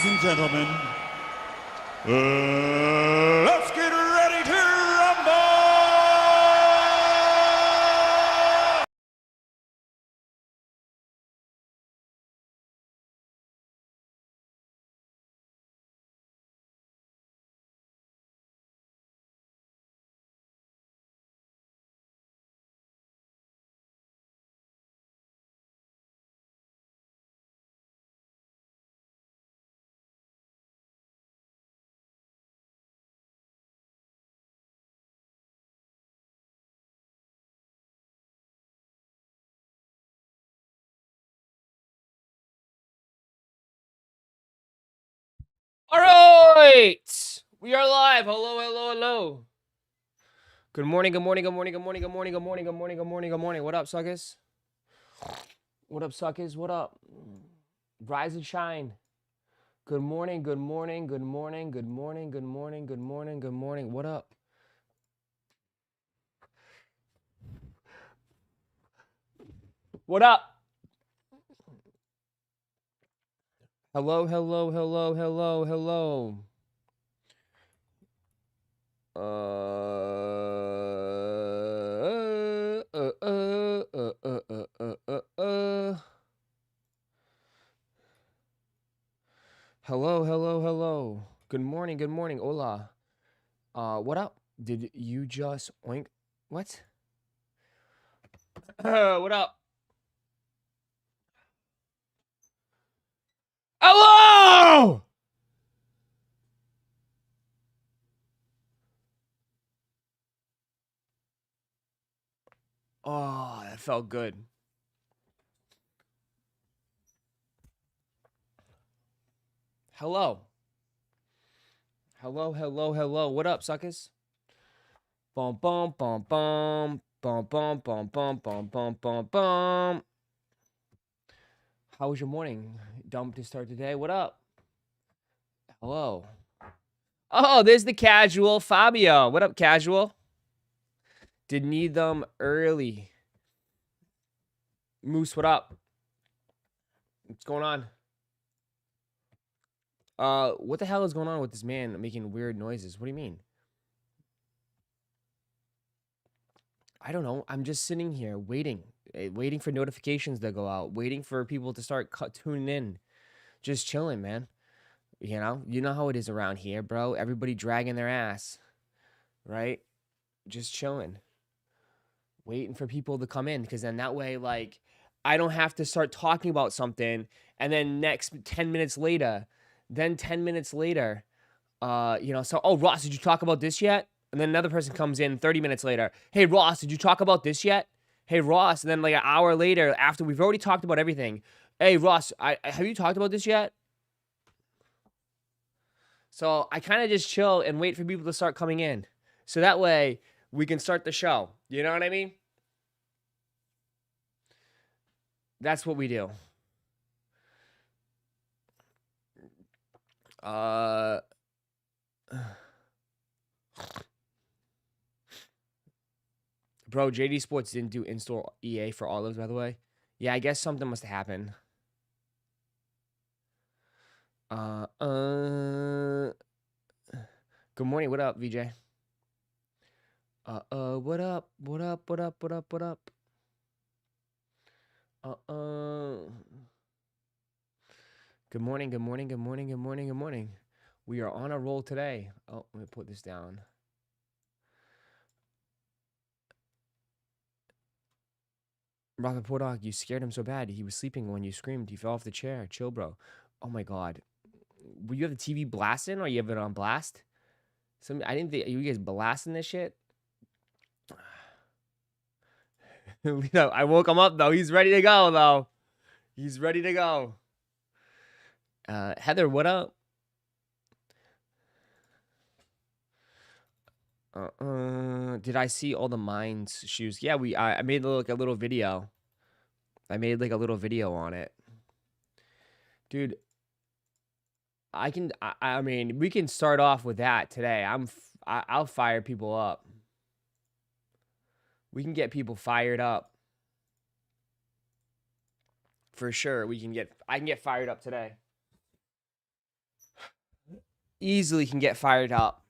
Ladies and gentlemen, let's get ready to rumble! All right, we are live. Hello, hello, hello. Good morning, good morning, good morning, good morning, good morning, good morning, good morning, good morning, good morning. What up, suckers? What up, suckers? What up? Rise and shine. Good morning, good morning, good morning, good morning, good morning, good morning, good morning. What up? What up? Hello, hello, hello, hello, hello. Hello, hello, hello. Good morning, hola. What up? Did you just oink? What? What up? Hello! Oh, that felt good. Hello. Hello, hello, hello. What up, suckers? Bum, bum, bum, bum. Bum, bum, bum, bum, bum, bum, bum, bum. How was your morning? Dumb to start today. What up? Hello. Oh, there's the casual Fabio. What up, casual? Did need them early. Moose, what up? What's going on? What the hell is going on with this man making weird noises? What do you mean? I don't know. I'm just sitting here waiting for notifications to go out, waiting for people to start tuning in, just chilling, man. You know how it is around here, bro. Everybody dragging their ass, right? Just chilling, waiting for people to come in, because then that way, like, I don't have to start talking about something, and then next 10 minutes later, so, oh, Ross, did you talk about this yet? And then another person comes in 30 minutes later. Hey, Ross, did you talk about this yet? Hey, Ross. And then like an hour later, after we've already talked about everything. Hey, Ross, have you talked about this yet? So I kind of just chill and wait for people to start coming in. So that way we can start the show. You know what I mean? That's what we do. Bro, JD Sports didn't do in-store EA for Olives, by the way. Yeah, I guess something must have happened. Good morning. What up, VJ? What up? What up? What up? What up? What up? Good morning. Good morning. Good morning. Good morning. Good morning. We are on a roll today. Oh, let me put this down. Robert Portog, you scared him so bad. He was sleeping when you screamed. He fell off the chair. Chill, bro. Oh my God. Will you have the TV blasting or you have it on blast? I didn't think you guys blasting this shit. I woke him up though. He's ready to go though. He's ready to go. Heather, what up? Did I see all the Mines shoes? Yeah, I made like a little video. I made like a little video on it. Dude, I mean, we can start off with that today. I'll fire people up. We can get people fired up. For sure, I can get fired up today. easily can get fired up.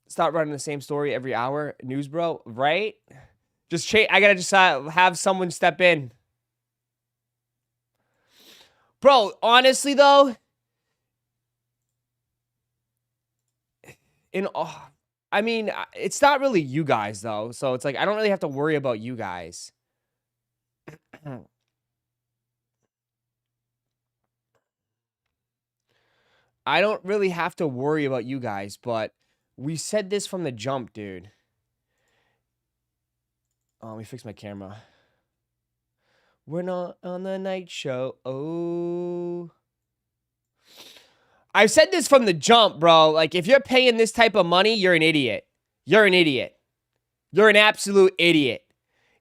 Stop running the same story every hour. News, bro. Right? Just I gotta just have someone step in. Bro, honestly, though, I mean, it's not really you guys, though. So it's like, I don't really have to worry about you guys. I don't really have to worry about you guys, but we said this from the jump, dude. Oh, let me fix my camera. We're not on the night show. Oh. I've said this from the jump, bro. Like, if you're paying this type of money, you're an idiot. You're an idiot. You're an absolute idiot.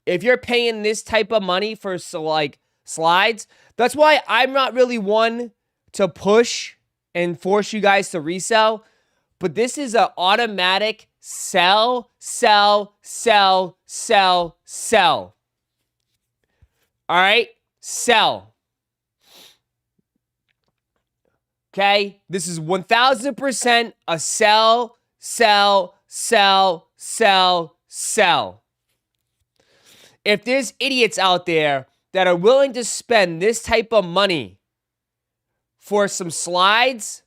If you're paying this type of money for, like, slides, that's why I'm not really one to push and force you guys to resell. But this is an automatic sell, sell, sell, sell, sell. All right? Sell. Okay? This is 1,000% a sell, sell, sell, sell, sell. If there's idiots out there that are willing to spend this type of money for some slides,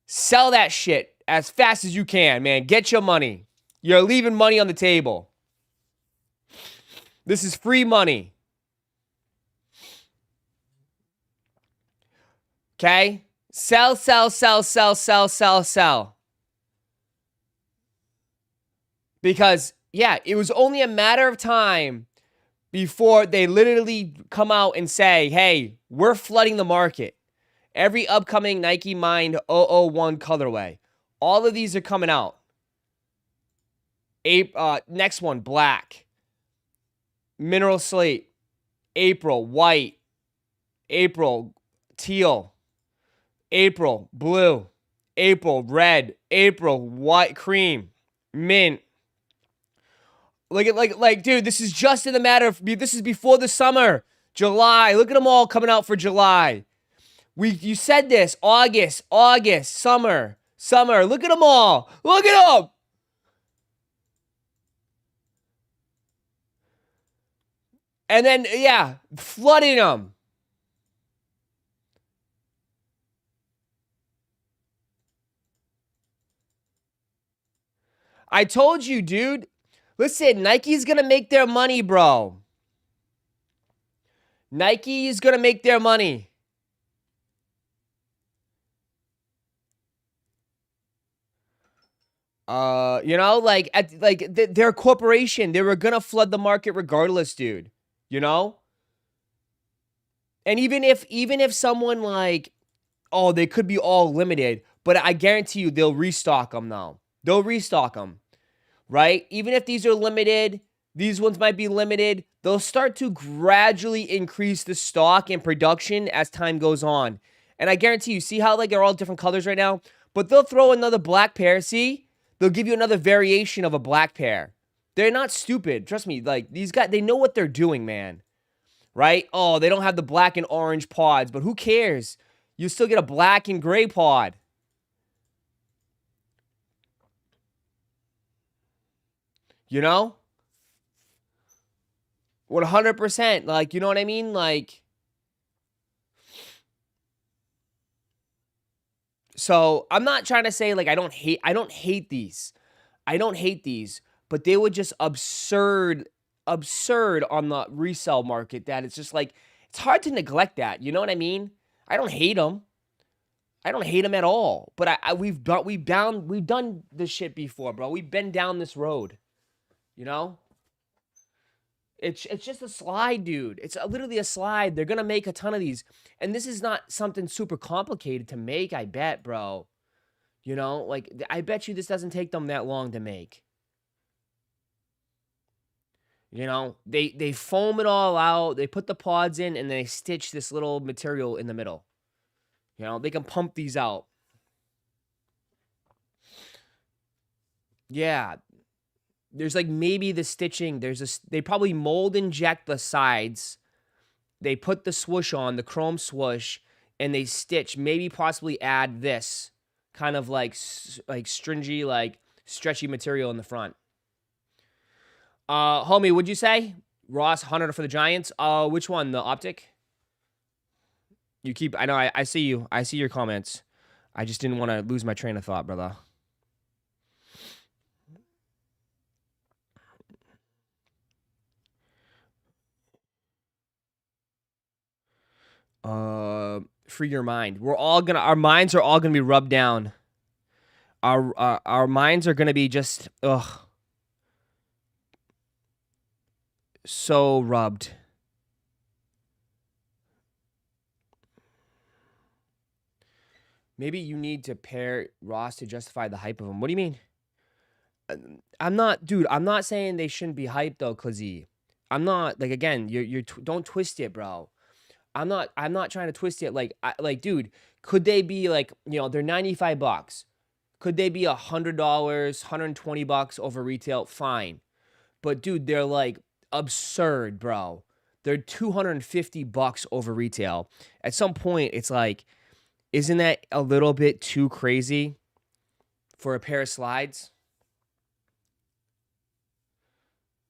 sell that shit as fast as you can, man. Get your money. You're leaving money on the table. This is free money. Okay? Sell, sell, sell, sell, sell, sell, sell. Because, yeah, it was only a matter of time before they literally come out and say, hey, we're flooding the market. Every upcoming Nike Mind 001 colorway. All of these are coming out. Next one, black. Mineral slate. April, white. April, teal. April, blue. April, red. April, white, cream. Mint. Like, dude, this is just in the matter of, this is before the summer. July. Look at them all coming out for July. You said this. August, summer. Look at them all. Look at them. And then, yeah, flooding them. I told you, dude. Listen, Nike's going to make their money, bro. Nike is going to make their money. You know, they're a corporation. They were going to flood the market regardless, dude. You know? And even if someone like, oh, they could be all limited, but I guarantee you they'll restock them now. They'll restock them, right? Even if these are limited, these ones might be limited. They'll start to gradually increase the stock and production as time goes on. And I guarantee you, see how like they're all different colors right now? But they'll throw another black pair, see? They'll give you another variation of a black pair. They're not stupid. Trust me, like these guys, they know what they're doing, man. Right? Oh, they don't have the black and orange pods, but who cares? You still get a black and gray pod. You know? 100%. Like, you know what I mean? Like, so I'm not trying to say like I don't hate these. I don't hate these, but they were just absurd on the resale market that it's just like it's hard to neglect that. You know what I mean? I don't hate them. I don't hate them at all. But we've done this shit before, bro. We've been down this road. You know? It's just a slide, dude. It's literally a slide. They're going to make a ton of these. And this is not something super complicated to make, I bet, bro. You know? Like, I bet you this doesn't take them that long to make. You know? They foam it all out. They put the pods in, and they stitch this little material in the middle. You know? They can pump these out. Yeah. There's like maybe the stitching. They probably mold inject the sides. They put the swoosh on, the chrome swoosh, and they stitch. Maybe possibly add this kind of like stringy, like stretchy material in the front. Homie, what'd you say? Ross, 100 for the Giants. Which one? The optic? You keep, I know, I see you. I see your comments. I just didn't want to lose my train of thought, brother. Free your mind. Our minds are all gonna be rubbed down. Our minds are gonna be just, so rubbed. Maybe you need to pair Ross to justify the hype of him. What do you mean? I'm not saying they shouldn't be hyped though, Clazy. I'm not, like, again, don't twist it, bro. I'm not trying to twist it. Like, dude, could they be like, they're $95. Could they be $100, $120 over retail? Fine. But dude, they're like absurd, bro. They're $250 over retail. At some point, it's like, isn't that a little bit too crazy for a pair of slides?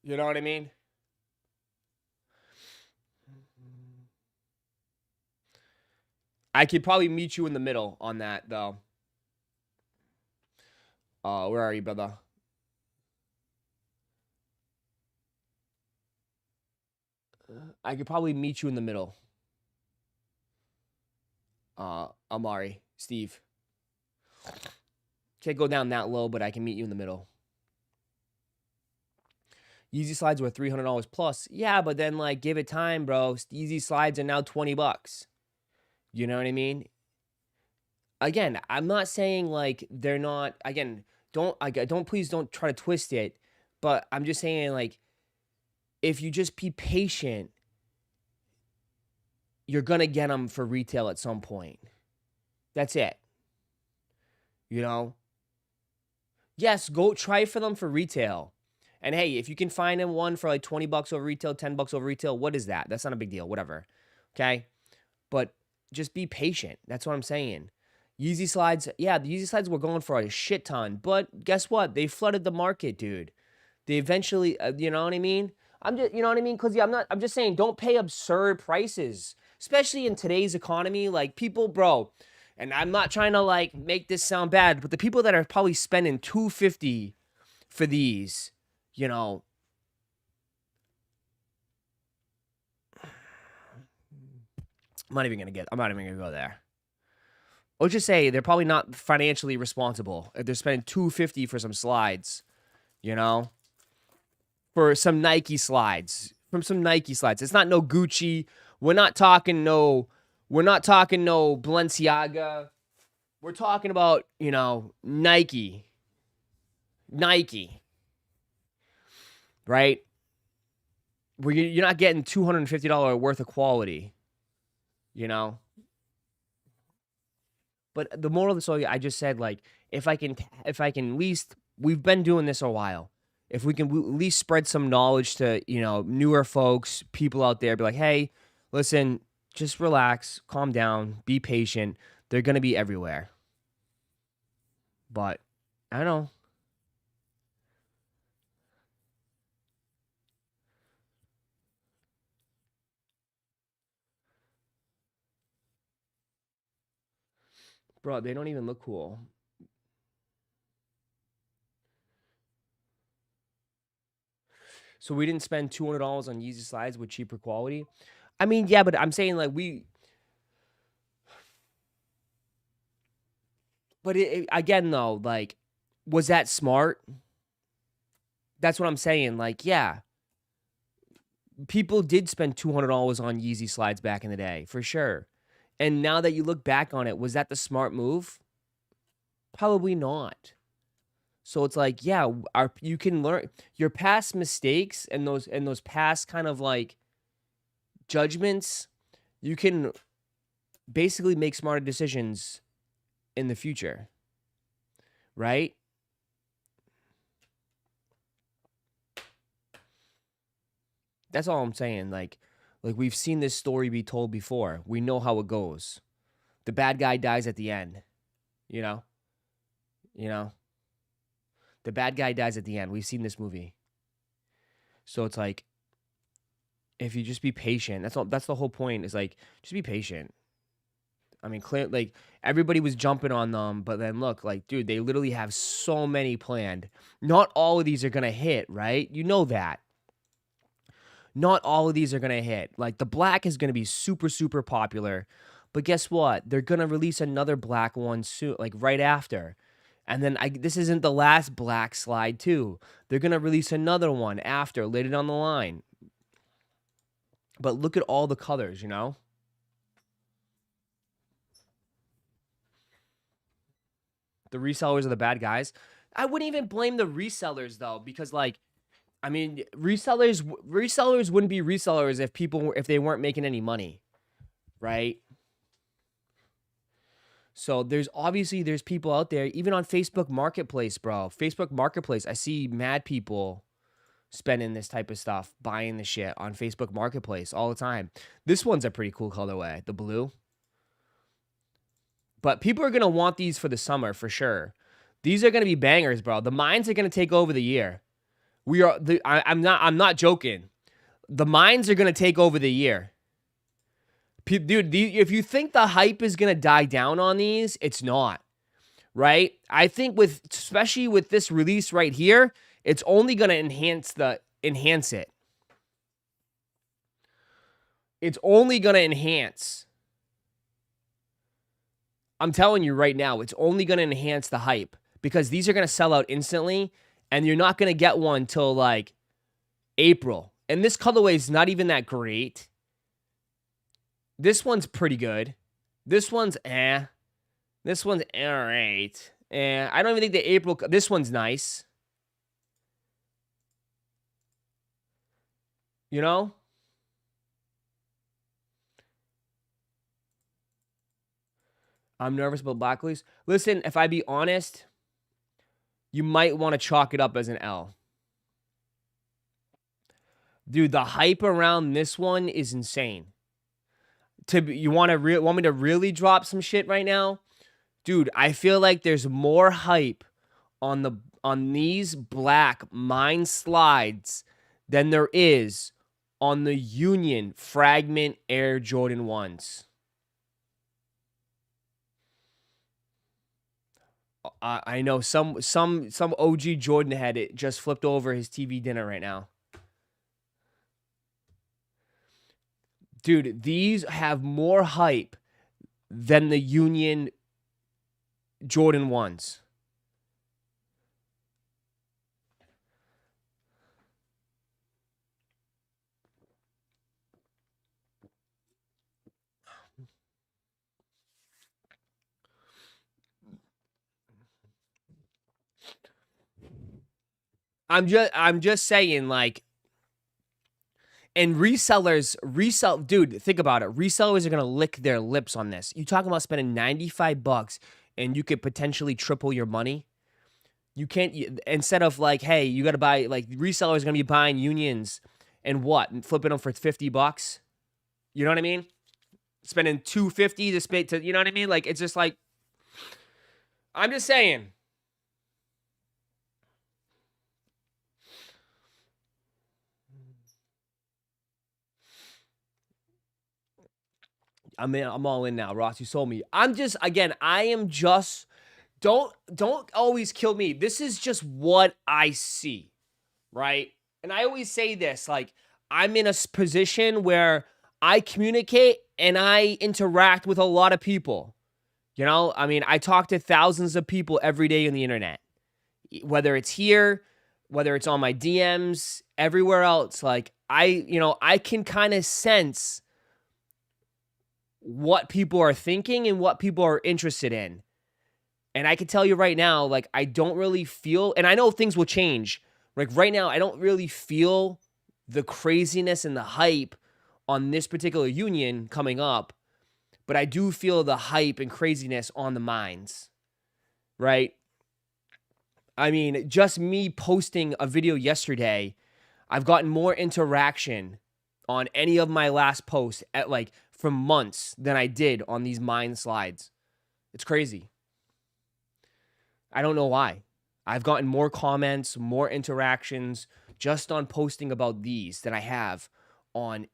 You know what I mean? I could probably meet you in the middle on that, though. Where are you, brother? I could probably meet you in the middle. Amari, Steve. Can't go down that low, but I can meet you in the middle. Yeezy slides were $300 plus. Yeah, but then, like, give it time, bro. Yeezy slides are now $20. You know what I mean? Again, I'm not saying like they're not. Again, please don't try to twist it. But I'm just saying, like, if you just be patient, you're gonna get them for retail at some point. That's it. You know? Yes, go try for them for retail. And hey, if you can find them one for like $20 over retail, $10 over retail, what is that? That's not a big deal. Whatever. Okay? But just be patient. That's what I'm saying. Yeezy slides, yeah, the Yeezy slides were going for a shit ton. But guess what? They flooded the market, dude. They eventually, you know what I mean? You know what I mean? Because I'm just saying, don't pay absurd prices, especially in today's economy. Like, people, bro, and I'm not trying to like make this sound bad, but the people that are probably spending $250 for these, you know, I'm not even gonna go there. Let's just say they're probably not financially responsible if they're spending $250 for some slides, you know, for some Nike slides, It's not no Gucci. We're not talking no Balenciaga. We're talking about, Nike, right? Where you're not getting $250 worth of quality, you know? But the moral of the story, I just said, like, if I can at least, we've been doing this a while. If we can at least spread some knowledge to, newer folks, people out there, be like, hey, listen, just relax, calm down, be patient. They're going to be everywhere. But I don't know. Bro, they don't even look cool. So we didn't spend $200 on Yeezy slides with cheaper quality. I mean, yeah, but I'm saying, like, but again, though, like, was that smart? That's what I'm saying. Like, yeah, people did spend $200 on Yeezy slides back in the day, for sure. And now that you look back on it, was that the smart move? Probably not. So it's like, yeah, you can learn your past mistakes and those past kind of like judgments. You can basically make smarter decisions in the future, right? That's all I'm saying. Like we've seen this story be told before. We know how it goes. The bad guy dies at the end, you know? You know, the bad guy dies at the end. We've seen this movie. So it's like, if you just be patient, that's the whole point, is like, just be patient. I mean, clear, like, everybody was jumping on them, but then look, like, dude, they literally have so many planned. Not all of these are gonna hit, right? You know that. Not all of these are gonna hit. Like, the black is gonna be super, super popular, but guess what? They're gonna release another black one soon, like right after. And then this isn't the last black slide too. They're gonna release another one after, later down the line. But look at all the colors, you know? The resellers are the bad guys. I wouldn't even blame the resellers though, because like, I mean, resellers wouldn't be resellers if they weren't making any money, right? So there's people out there, even on Facebook Marketplace, bro. Facebook Marketplace, I see mad people spending this type of stuff, buying the shit on Facebook Marketplace all the time. This one's a pretty cool colorway, the blue. But people are gonna want these for the summer for sure. These are gonna be bangers, bro. The mines are gonna take over the year. I'm not joking. The mines are gonna take over the year. Dude, if you think the hype is gonna die down on these, it's not. Right? I think especially with this release right here, it's only gonna enhance it. It's only gonna enhance. I'm telling you right now, it's only gonna enhance the hype, because these are gonna sell out instantly, and you're not gonna get one till like April. And this colorway is not even that great. This one's pretty good. This one's This one's alright. I don't even think the April. This one's nice. You know? I'm nervous about black release. Listen, if I be honest, you might want to chalk it up as an L. Dude, the hype around this one is insane. You want me to really drop some shit right now? Dude, I feel like there's more hype on these black mine slides than there is on the Union Fragment Air Jordan 1s. I know some OG Jordan head it just flipped over his TV dinner right now. Dude, these have more hype than the Union Jordan 1s. I'm just saying, like, and dude, think about it. Resellers are gonna lick their lips on this. You talking about spending $95 and you could potentially triple your money? You can't, instead of like, hey, you gotta buy, like, resellers are gonna be buying Unions and flipping them for $50. You know what I mean? Spending $250 to, you know what I mean? Like, it's just like, I'm just saying. I mean, I'm all in now, Ross. You sold me. I am just, don't always kill me. This is just what I see, right? And I always say this, like, I'm in a position where I communicate and I interact with a lot of people. You know, I mean, I talk to thousands of people every day on the internet, whether it's here, whether it's on my DMs, everywhere else. Like, I can kind of sense what people are thinking and what people are interested in. And I can tell you right now, like, I don't really feel, and I know things will change. Like, right now, I don't really feel the craziness and the hype on this particular Union coming up, but I do feel the hype and craziness on the mines, right? I mean, just me posting a video yesterday, I've gotten more interaction on any of my last posts from months than I did on these mine slides. It's crazy. I don't know why. I've gotten more comments, more interactions just on posting about these than I have on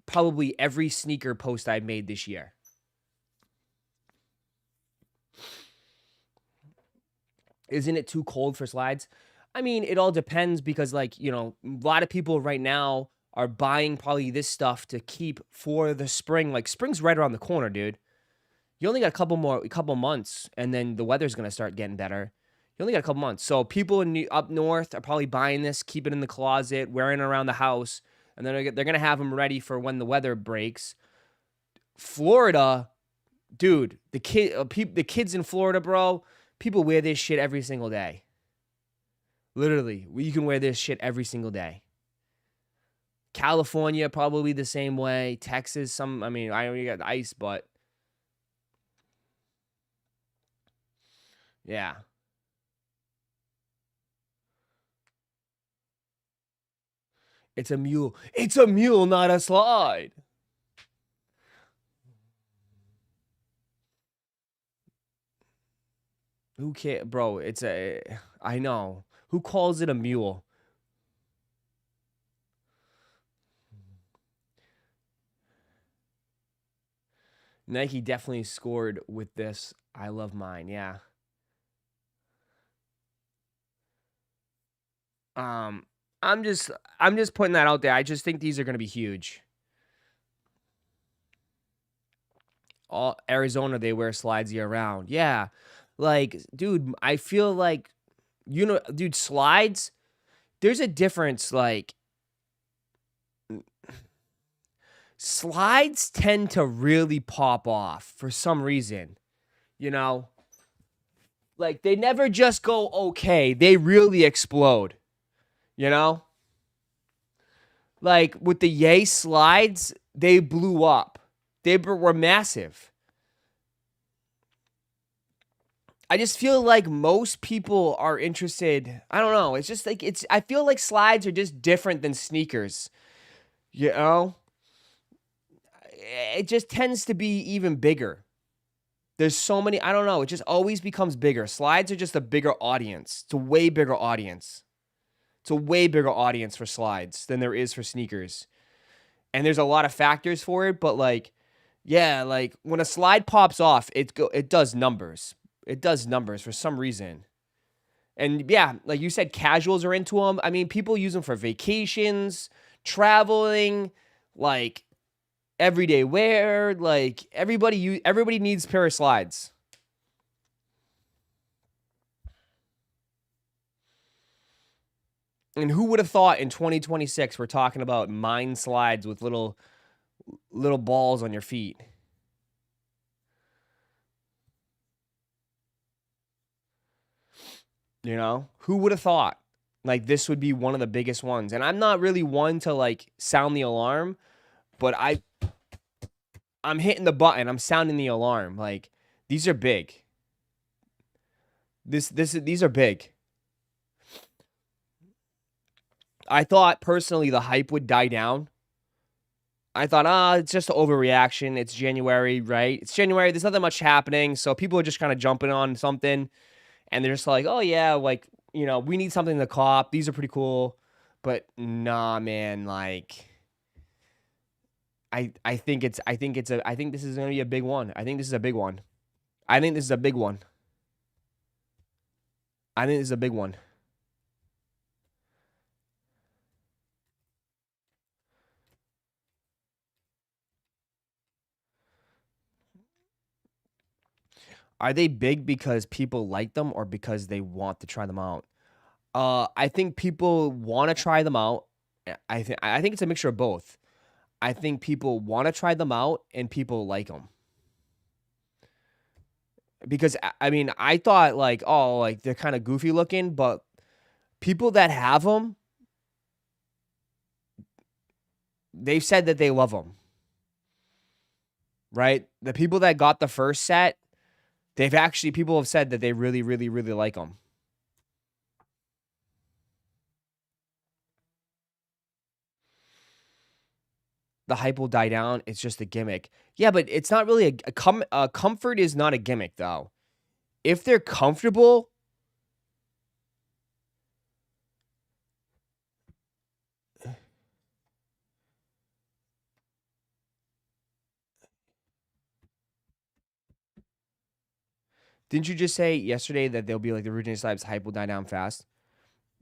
probably every sneaker post I've made this year. Isn't it too cold for slides? I mean, it all depends because, like, you know, a lot of people right now are buying probably this stuff to keep for the spring. Like, spring's right around the corner, dude. You only got a couple months, and then the weather's gonna start getting better. You only got a couple months. So people up north are probably buying this, keep it in the closet, wearing it around the house, and then they're gonna have them ready for when the weather breaks. Florida, dude, the kids in Florida, bro, people wear this shit every single day. Literally, you can wear this shit every single day. California, probably the same way. Texas, I mean, I only got ice, but yeah. It's a mule. It's a mule, not a slide. Who cares, bro? I know. Who calls it a mule? Nike definitely scored with this. I love mine. Yeah. I'm just putting that out there. I just think these are going to be huge. All Arizona, they wear slides year round. Yeah. Like, dude, I feel like, you know, dude, slides, there's a difference. Like, slides tend to really pop off for some reason, you know? Like, they never just go okay, they really explode, you know? Like, with the Yay slides, they blew up. They were massive. I just feel like most people are interested. I don't know. It's just like I feel like slides are just different than sneakers. You know? It just tends to be even bigger. There's so many, I don't know, it just always becomes bigger. Slides are just a bigger audience. It's a way bigger audience. It's a way bigger audience for slides than there is for sneakers. And there's a lot of factors for it, but like, yeah, like when a slide pops off, it does numbers. It does numbers for some reason. And yeah, like you said, casuals are into them. I mean, people use them for vacations, traveling, like everyday wear. Like everybody needs a pair of slides. And who would have thought in 2026 we're talking about mine slides with little balls on your feet? You know, who would have thought like this would be one of the biggest ones? And I'm not really one to like sound the alarm, but I'm hitting the button. I'm sounding the alarm. Like these are big. These are big. I thought personally the hype would die down. I thought, it's just an overreaction. It's January, right? It's January. There's nothing much happening. So people are just kind of jumping on something. And they're just like, oh, yeah, like, you know, we need something to cop. These are pretty cool. But nah, man, like, I think this is going to be a big one. I think this is a big one. I think this is a big one. I think this is a big one. Are they big because people like them or because they want to try them out? I think people want to try them out. I think it's a mixture of both. I think people want to try them out and people like them. Because I mean, I thought like, oh, like they're kind of goofy looking, but people that have them, they've said that they love them. Right? The people that got the first set, people have said that they really, really, really like them. The hype will die down. It's just a gimmick. Yeah, but it's not really a comfort is not a gimmick though. If they're comfortable, Didn't you just say yesterday that there'll be like the originator types hype will die down fast?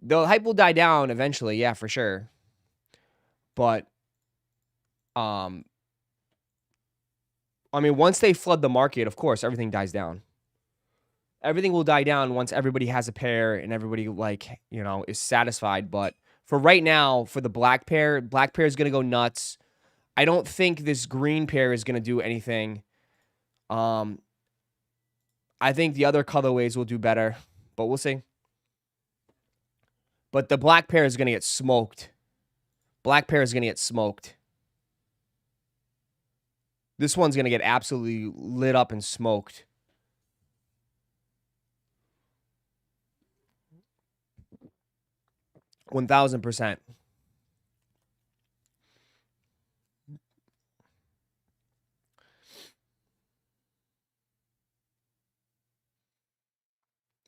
The hype will die down eventually, yeah, for sure. But I mean, once they flood the market, of course, everything dies down. Everything will die down once everybody has a pair and everybody, like, you know, is satisfied. But for right now, for the black pair is going to go nuts. I don't think this green pair is going to do anything. I think the other colorways will do better, but we'll see. But the black pair is going to get smoked. Black pair is going to get smoked. This one's going to get absolutely lit up and smoked. $1,000%.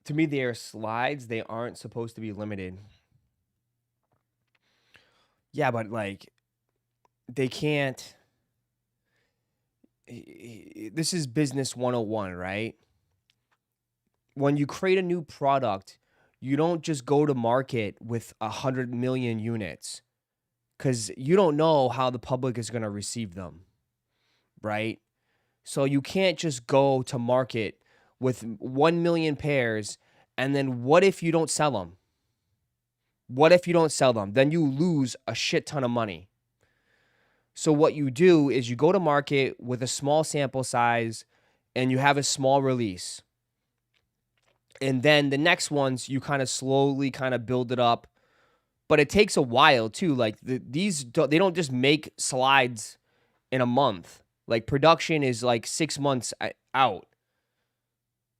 To me, they are slides. They aren't supposed to be limited. Yeah, but like, they can't. This is business 101, right? When you create a new product, you don't just go to market with 100 million units because you don't know how the public is going to receive them, right? So you can't just go to market with 1 million pairs and then what if you don't sell them? What if you don't sell them? Then you lose a shit ton of money. So what you do is you go to market with a small sample size and you have a small release. And then the next ones, you kind of slowly kind of build it up. But it takes a while too. Like they don't just make slides in a month. Like production is like 6 months out.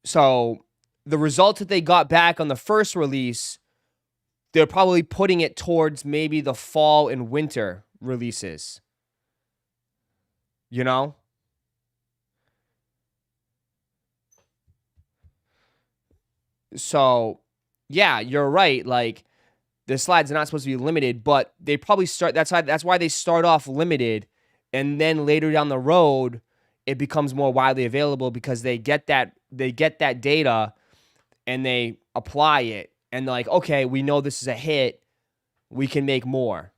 So the results that they got back on the first release, they're probably putting it towards maybe the fall and winter releases. You know? So, yeah, you're right. Like, the slides are not supposed to be limited, but they probably start. That's why they start off limited, and then later down the road, it becomes more widely available because they get that data, and they apply it, and they're like, okay, we know this is a hit, we can make more.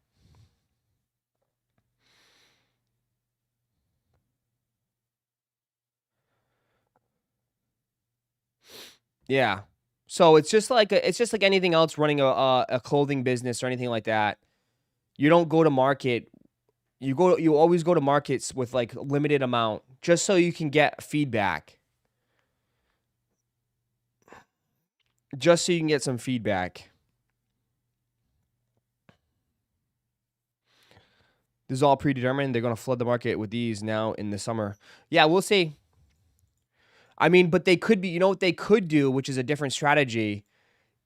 Yeah. So it's just like anything else running a clothing business or anything like that. You don't go to market. You always go to markets with like limited amount just so you can get feedback. Just so you can get some feedback. This is all predetermined. They're going to flood the market with these now in the summer. Yeah, we'll see. I mean, but they could be, you know what they could do, which is a different strategy,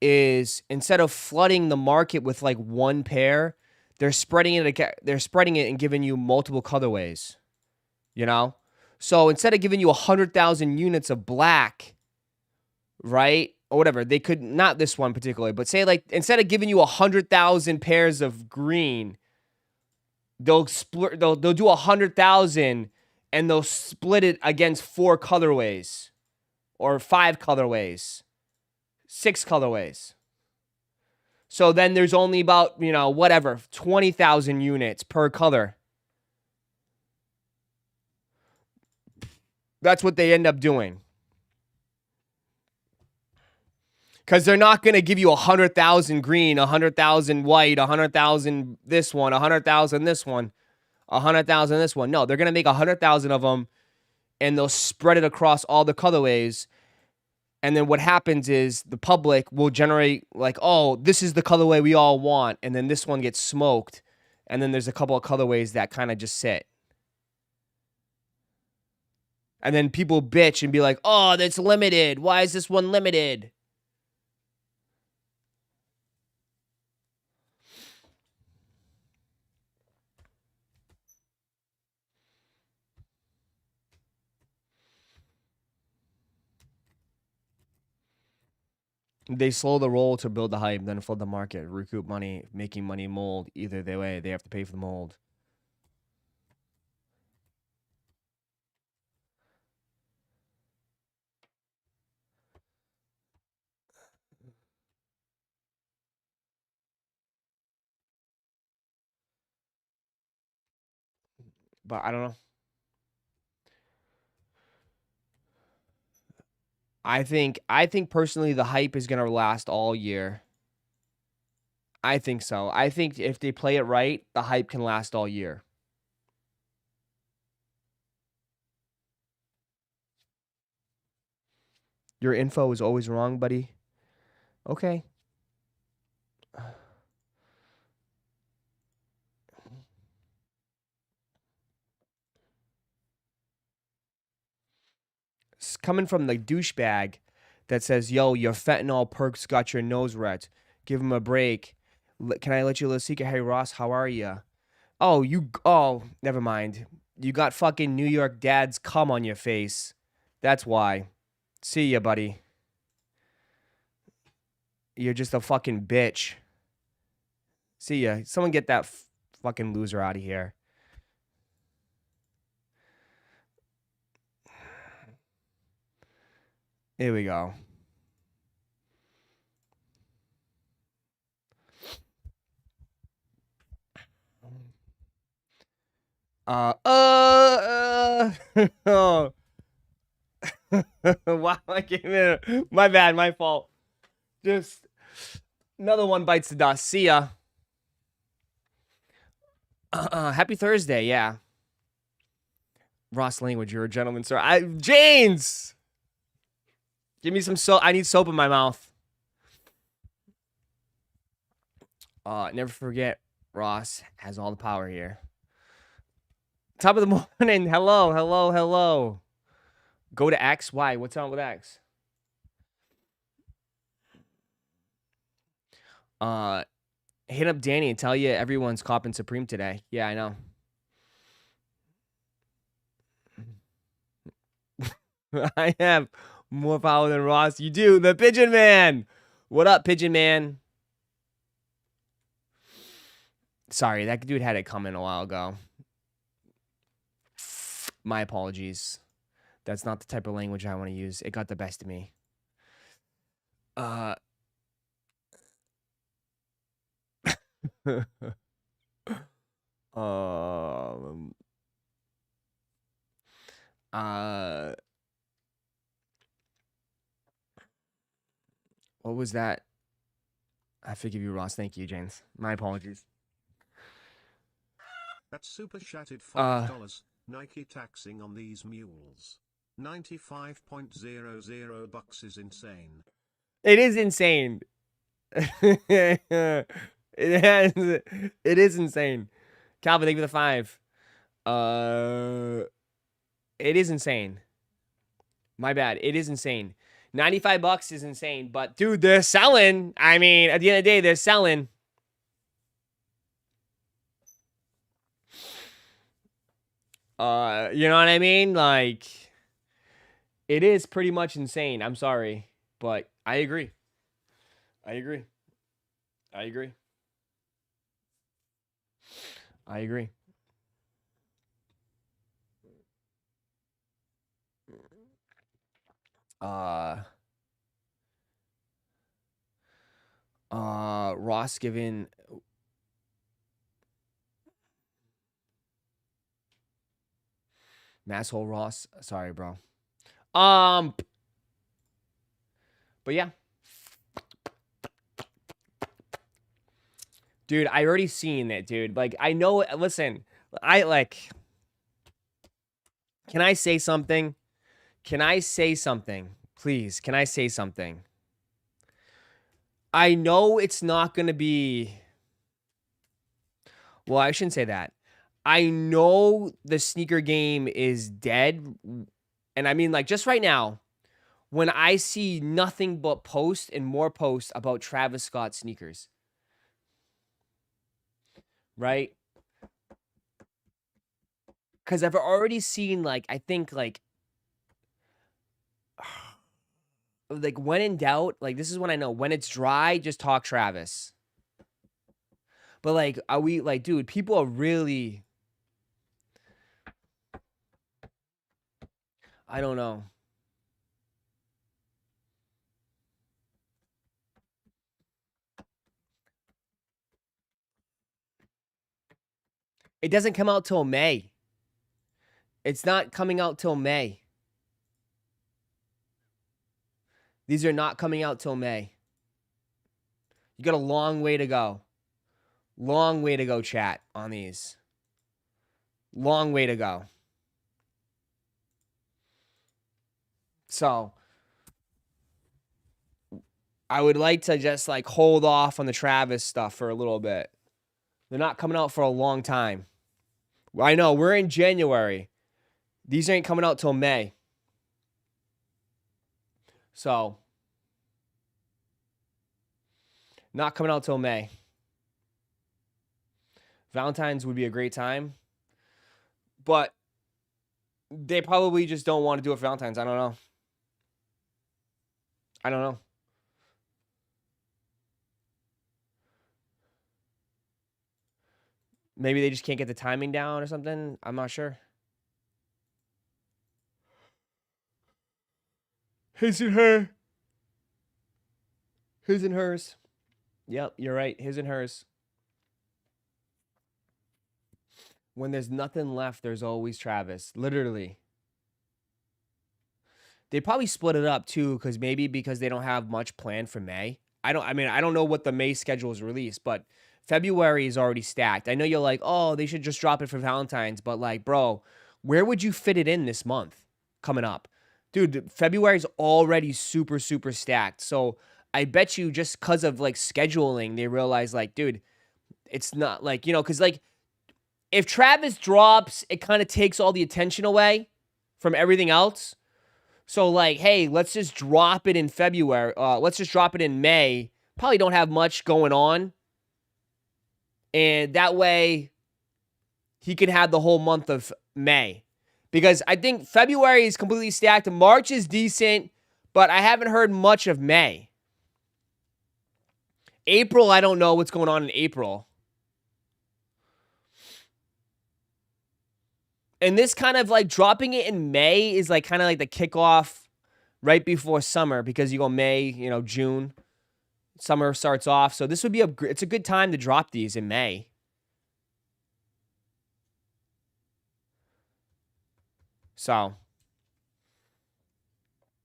is instead of flooding the market with like one pair, they're spreading it and giving you multiple colorways. You know? So instead of giving you 100,000 units of black, right? Or whatever, they could, not this one particularly, but say like instead of giving you 100,000 pairs of green, they'll do 100,000 and they'll split it against 4 colorways or 5 colorways, 6 colorways. So then there's only about, 20,000 units per color. That's what they end up doing. Because they're not going to give you 100,000 green, 100,000 white, 100,000 this one, 100,000 this one, 100,000 this one. No, they're going to make 100,000 of them, and they'll spread it across all the colorways. And then what happens is the public will generate like, oh, this is the colorway we all want. And then this one gets smoked. And then there's a couple of colorways that kind of just sit. And then people bitch and be like, oh, that's limited. Why is this one limited? They slow the roll to build the hype, then flood the market, recoup money, making money mold. Either way, they have to pay for the mold. But I don't know. I think personally the hype is gonna last all year. I think so. I think if they play it right, the hype can last all year. Your info is always wrong, buddy. Okay. It's coming from the douchebag that says, "Yo, your fentanyl perks got your nose red. Give him a break. Can I let you a little secret? Hey Ross, how are you? Oh, never mind. You got fucking New York dad's cum on your face. That's why. See ya, buddy. You're just a fucking bitch. See ya. Someone get that fucking loser out of here." Here we go. Oh. Wow, I came in. My bad, my fault. Just another one bites the dust. See ya. Happy Thursday, yeah. Ross language, you're a gentleman, sir. Janes! Give me some soap. I need soap in my mouth. Never forget, Ross has all the power here. Top of the morning. Hello, hello, hello. Go to X. Why? What's on with X? Hit up Danny and tell you everyone's copping Supreme today. Yeah, I know. I have more power than Ross. You do. The Pigeon Man. What up, Pigeon Man? Sorry, that dude had it coming a while ago. My apologies. That's not the type of language I want to use. It got the best of me. What was that? I forgive you, Ross. Thank you, James. My apologies. That's super chatted $5. Nike taxing on these mules. 95.00 bucks is insane. It is insane. It is insane. Calvin, thank you for the 5. It is insane. My bad. It is insane. 95 bucks is insane, but dude, they're selling. I mean, at the end of the day, they're selling. You know what I mean? Like, it is pretty much insane. I'm sorry, but I agree. I agree. I agree. I agree. Ross given Masshole Ross. Sorry, bro. But yeah. Dude, I already seen it, dude. Like, I know, listen, can I say something? Can I say something? Please, can I say something? I know it's not going to be. Well, I shouldn't say that. I know the sneaker game is dead. And I mean, like, just right now, when I see nothing but posts and more posts about Travis Scott sneakers, right? Because I've already seen, like, I think, like, when in doubt, like, this is when I know when it's dry, just talk Travis. But, like, are we, like, dude, people are really, I don't know. It doesn't come out till May. It's not coming out till May. These are not coming out till May. You got a long way to go. Long way to go, chat, on these. Long way to go. So, I would like to just like hold off on the Travis stuff for a little bit. They're not coming out for a long time. I know, we're in January. These ain't coming out till May. So, not coming out till May. Valentine's would be a great time. But they probably just don't want to do it for Valentine's. I don't know. I don't know. Maybe they just can't get the timing down or something. I'm not sure. His and her. His and hers. Yep, you're right. His and hers. When there's nothing left, there's always Travis. Literally. They probably split it up too, because they don't have much planned for May. I don't know what the May schedule is released, but February is already stacked. I know you're like, oh, they should just drop it for Valentine's, but like, bro, where would you fit it in this month coming up? Dude, February's already super, super stacked. So I bet you just because of like scheduling, they realize like, dude, it's not like, because like if Travis drops, it kind of takes all the attention away from everything else. So like, hey, let's just drop it in February. Let's just drop it in May. Probably don't have much going on. And that way he can have the whole month of May. Because I think February is completely stacked. March is decent, but I haven't heard much of May. April, I don't know what's going on in April. And this kind of like dropping it in May is like kind of like the kickoff right before summer, because you go May, June, summer starts off. So this would be it's a good time to drop these in May. So,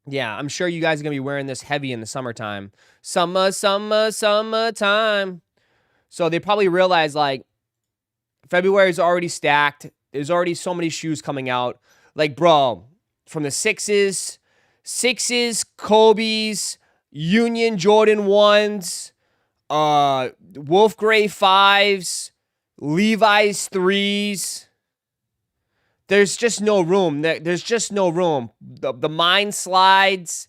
yeah, I'm sure you guys are going to be wearing this heavy in the summertime. Summertime. So they probably realize like February is already stacked. There's already so many shoes coming out. Like, bro, from the sixes, Kobe's, Union Jordan 1s, Wolf Gray 5s, Levi's 3s. There's just no room. There's just no room. The mine slides.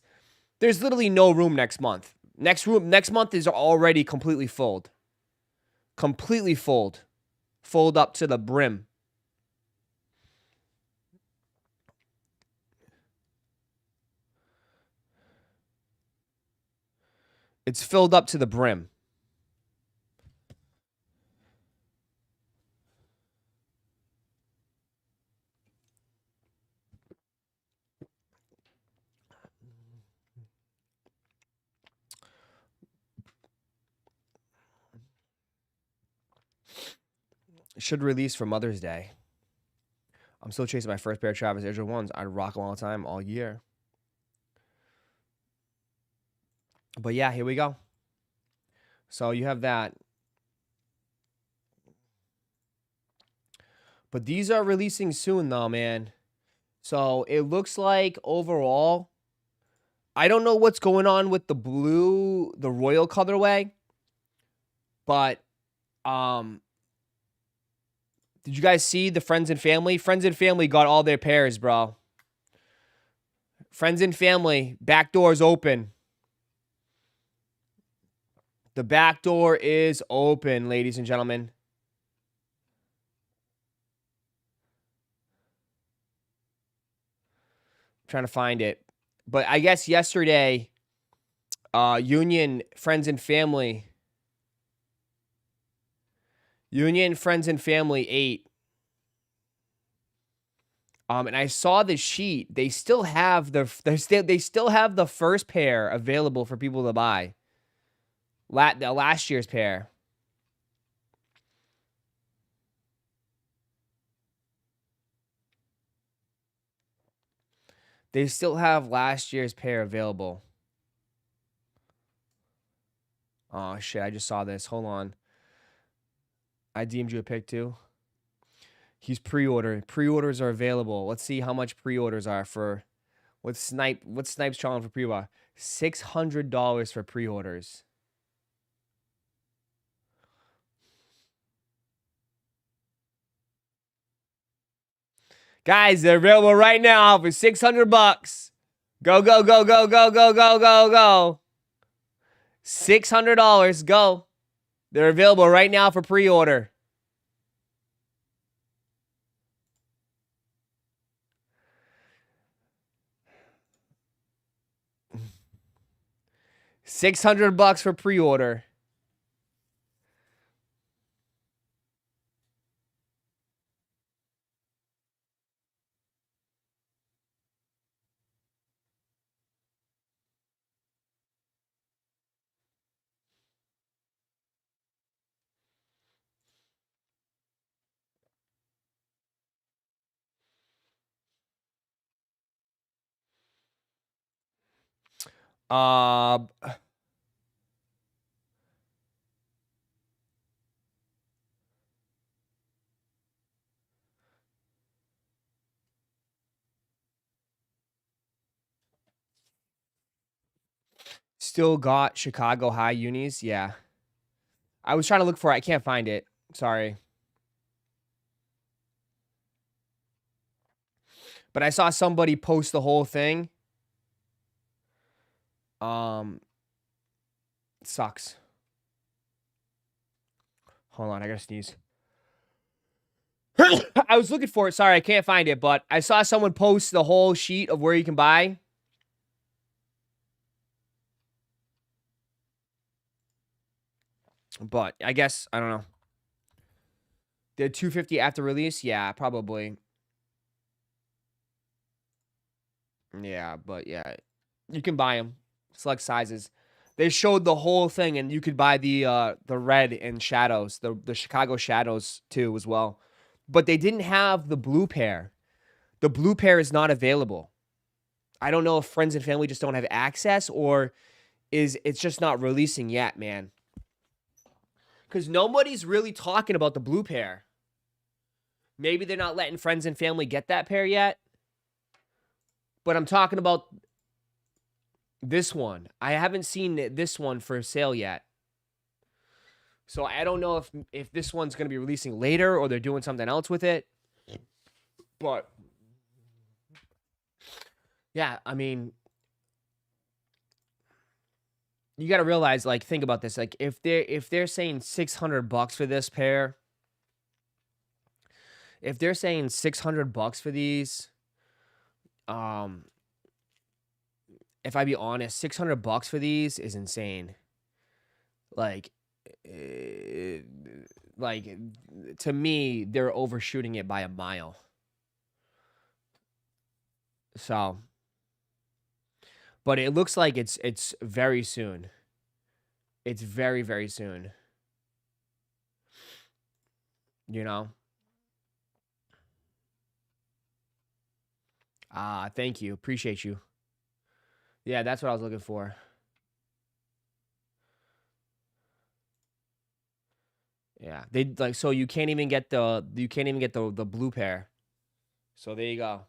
There's literally no room next month. Next month is already completely filled. Completely filled. Fold up to the brim. It's filled up to the brim. Should release for Mother's Day. I'm still chasing my first pair of Travis Air Jordan 1s. I'd rock them all the time, all year. But yeah, here we go. So you have that. But these are releasing soon though, man. So it looks like overall, I don't know what's going on with the blue, the royal colorway. But did you guys see the Friends and Family? Friends and Family got all their pairs, bro. Friends and Family, back door's open. The back door is open, ladies and gentlemen. I'm trying to find it. But I guess yesterday, Union, Friends and Family 8. And I saw the sheet. They still have the first pair available for people to buy. The last year's pair. They still have last year's pair available. Oh, shit. I just saw this. Hold on. I DM'd you a pic, too. He's pre-ordered. Pre-orders are available. Let's see how much pre-orders are for... What's Snipe's challenge for pre-order? $600 for pre-orders. Guys, they're available right now for $600. Go, go, go, go, go, go, go, go, go. $600. Go. They're available right now for pre-order. $600 for pre-order. Uh, Still got Chicago high unis. Yeah. I was trying to look for it. I can't find it. Sorry. But I saw somebody post the whole thing. Sucks. Hold on, I gotta sneeze. I was looking for it. Sorry, I can't find it. But I saw someone post the whole sheet of where you can buy. But I guess, I don't know. They're $250 after release? Yeah, probably. Yeah, but yeah. You can buy them. Select sizes. They showed the whole thing, and you could buy the red and shadows, the Chicago shadows too as well. But they didn't have the blue pair. The blue pair is not available. I don't know if friends and family just don't have access, or it's just not releasing yet, man. Because nobody's really talking about the blue pair. Maybe they're not letting friends and family get that pair yet. But I'm talking about this one. I haven't seen this one for sale yet. So I don't know if this one's going to be releasing later or they're doing something else with it. But yeah, I mean, you got to realize, like, think about this. Like, if they're saying $600 for this pair, if they're saying $600 for these, if I be honest, $600 for these is insane. Like, to me, they're overshooting it by a mile. So, but it looks like it's very soon. It's very, very soon. You know? Thank you. Appreciate you. Yeah, that's what I was looking for. Yeah. They like, so you can't even get the blue pair. So there you go.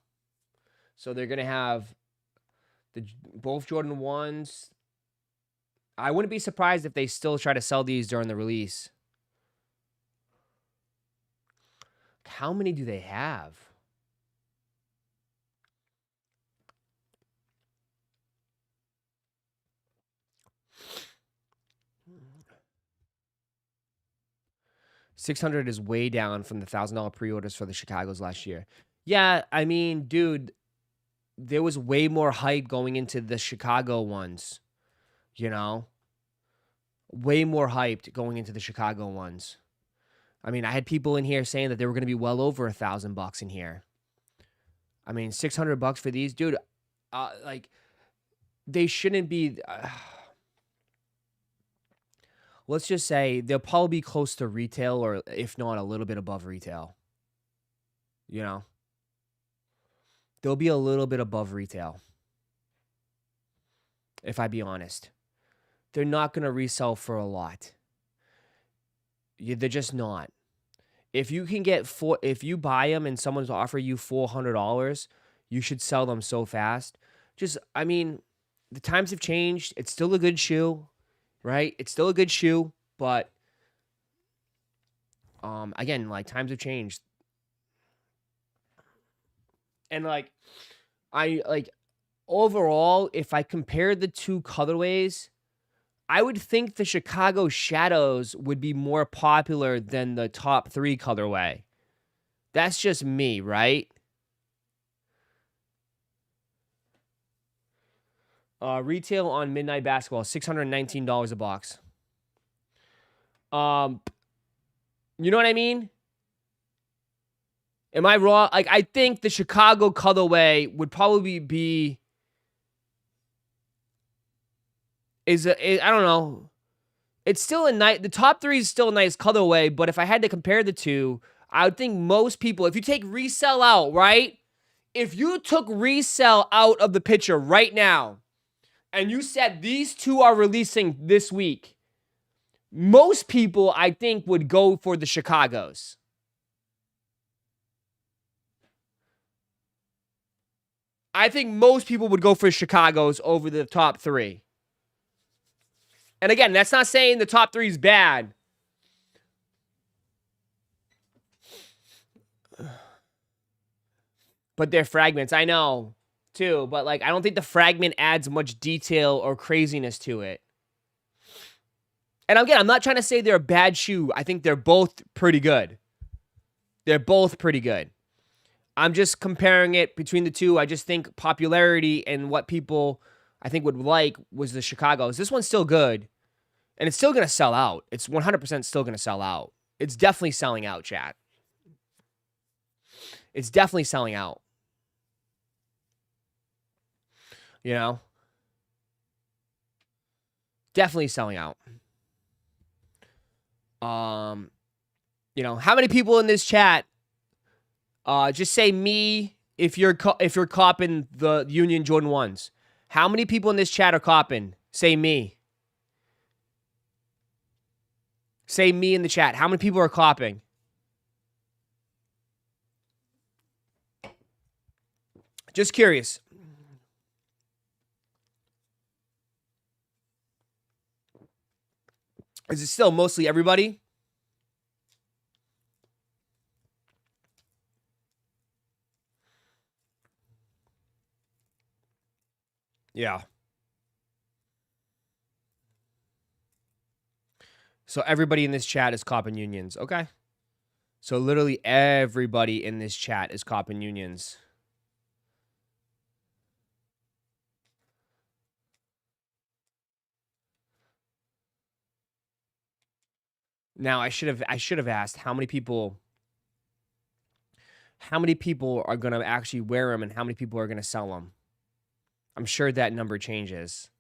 So they're gonna have both Jordan 1s. I wouldn't be surprised if they still try to sell these during the release. How many do they have? $600 is way down from the $1,000 pre-orders for the Chicago's last year. Yeah, I mean, dude, there was way more hype going into the Chicago ones, you know? Way more hyped going into the Chicago ones. I mean, I had people in here saying that they were going to be well over $1,000 in here. I mean, $600 for these, dude. Like, they shouldn't be. Let's just say they'll probably be close to retail, or if not, a little bit above retail. You know, they'll be a little bit above retail. If I be honest, they're not going to resell for a lot. They're just not. If you can get if you buy them and someone's offer you $400, you should sell them so fast. I mean, the times have changed. It's still a good shoe, right? It's still a good shoe, but again, like, times have changed. And overall, if I compare the two colorways, I would think the Chicago Shadows would be more popular than the top 3 colorway. That's just me, right? Retail on Midnight Basketball, $619 a box. You know what I mean? Am I wrong? Like, I think the Chicago colorway would probably be I don't know. It's still the top 3 is still a nice colorway, but if I had to compare the two, I would think most people, if you take Resell out, right? If you took Resell out of the picture right now, and you said these two are releasing this week, most people, I think, would go for the Chicagos. I think most people would go for Chicagos over the top 3. And again, that's not saying the top 3 is bad. But they're fragments, I know, too. But, like, I don't think the fragment adds much detail or craziness to it. And again, I'm not trying to say they're a bad shoe. I think they're both pretty good. They're both pretty good. I'm just comparing it between the two. I just think popularity and what people, I think, would like was the Chicago's. This one's still good. And it's still going to sell out. It's 100% still going to sell out. It's definitely selling out, chat. It's definitely selling out. You know? Definitely selling out. You know, how many people in this chat, just say me if you're copping the Union Jordan 1s. How many people in this chat are copping? Say me. Say me in the chat. How many people are copping? Just curious. Is it still mostly everybody? Yeah. So everybody in this chat is copping Unions. Okay. So literally everybody in this chat is copping Unions. Now I should have asked how many people are going to actually wear them and how many people are going to sell them. I'm sure that number changes.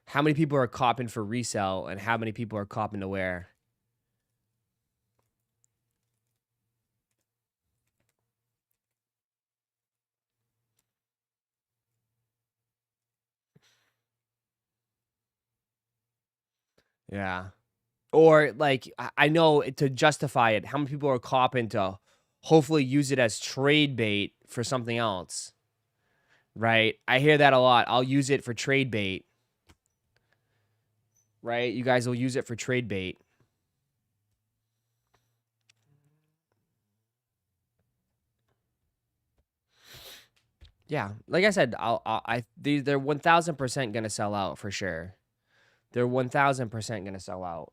How many people are copping for resell and how many people are copping to wear? Yeah. Or, like, I know to justify it, how many people are copping to hopefully use it as trade bait for something else? Right? I hear that a lot. I'll use it for trade bait. Right? You guys will use it for trade bait. Yeah, like I said, they're 1,000% gonna sell out for sure. They're 1,000% gonna sell out.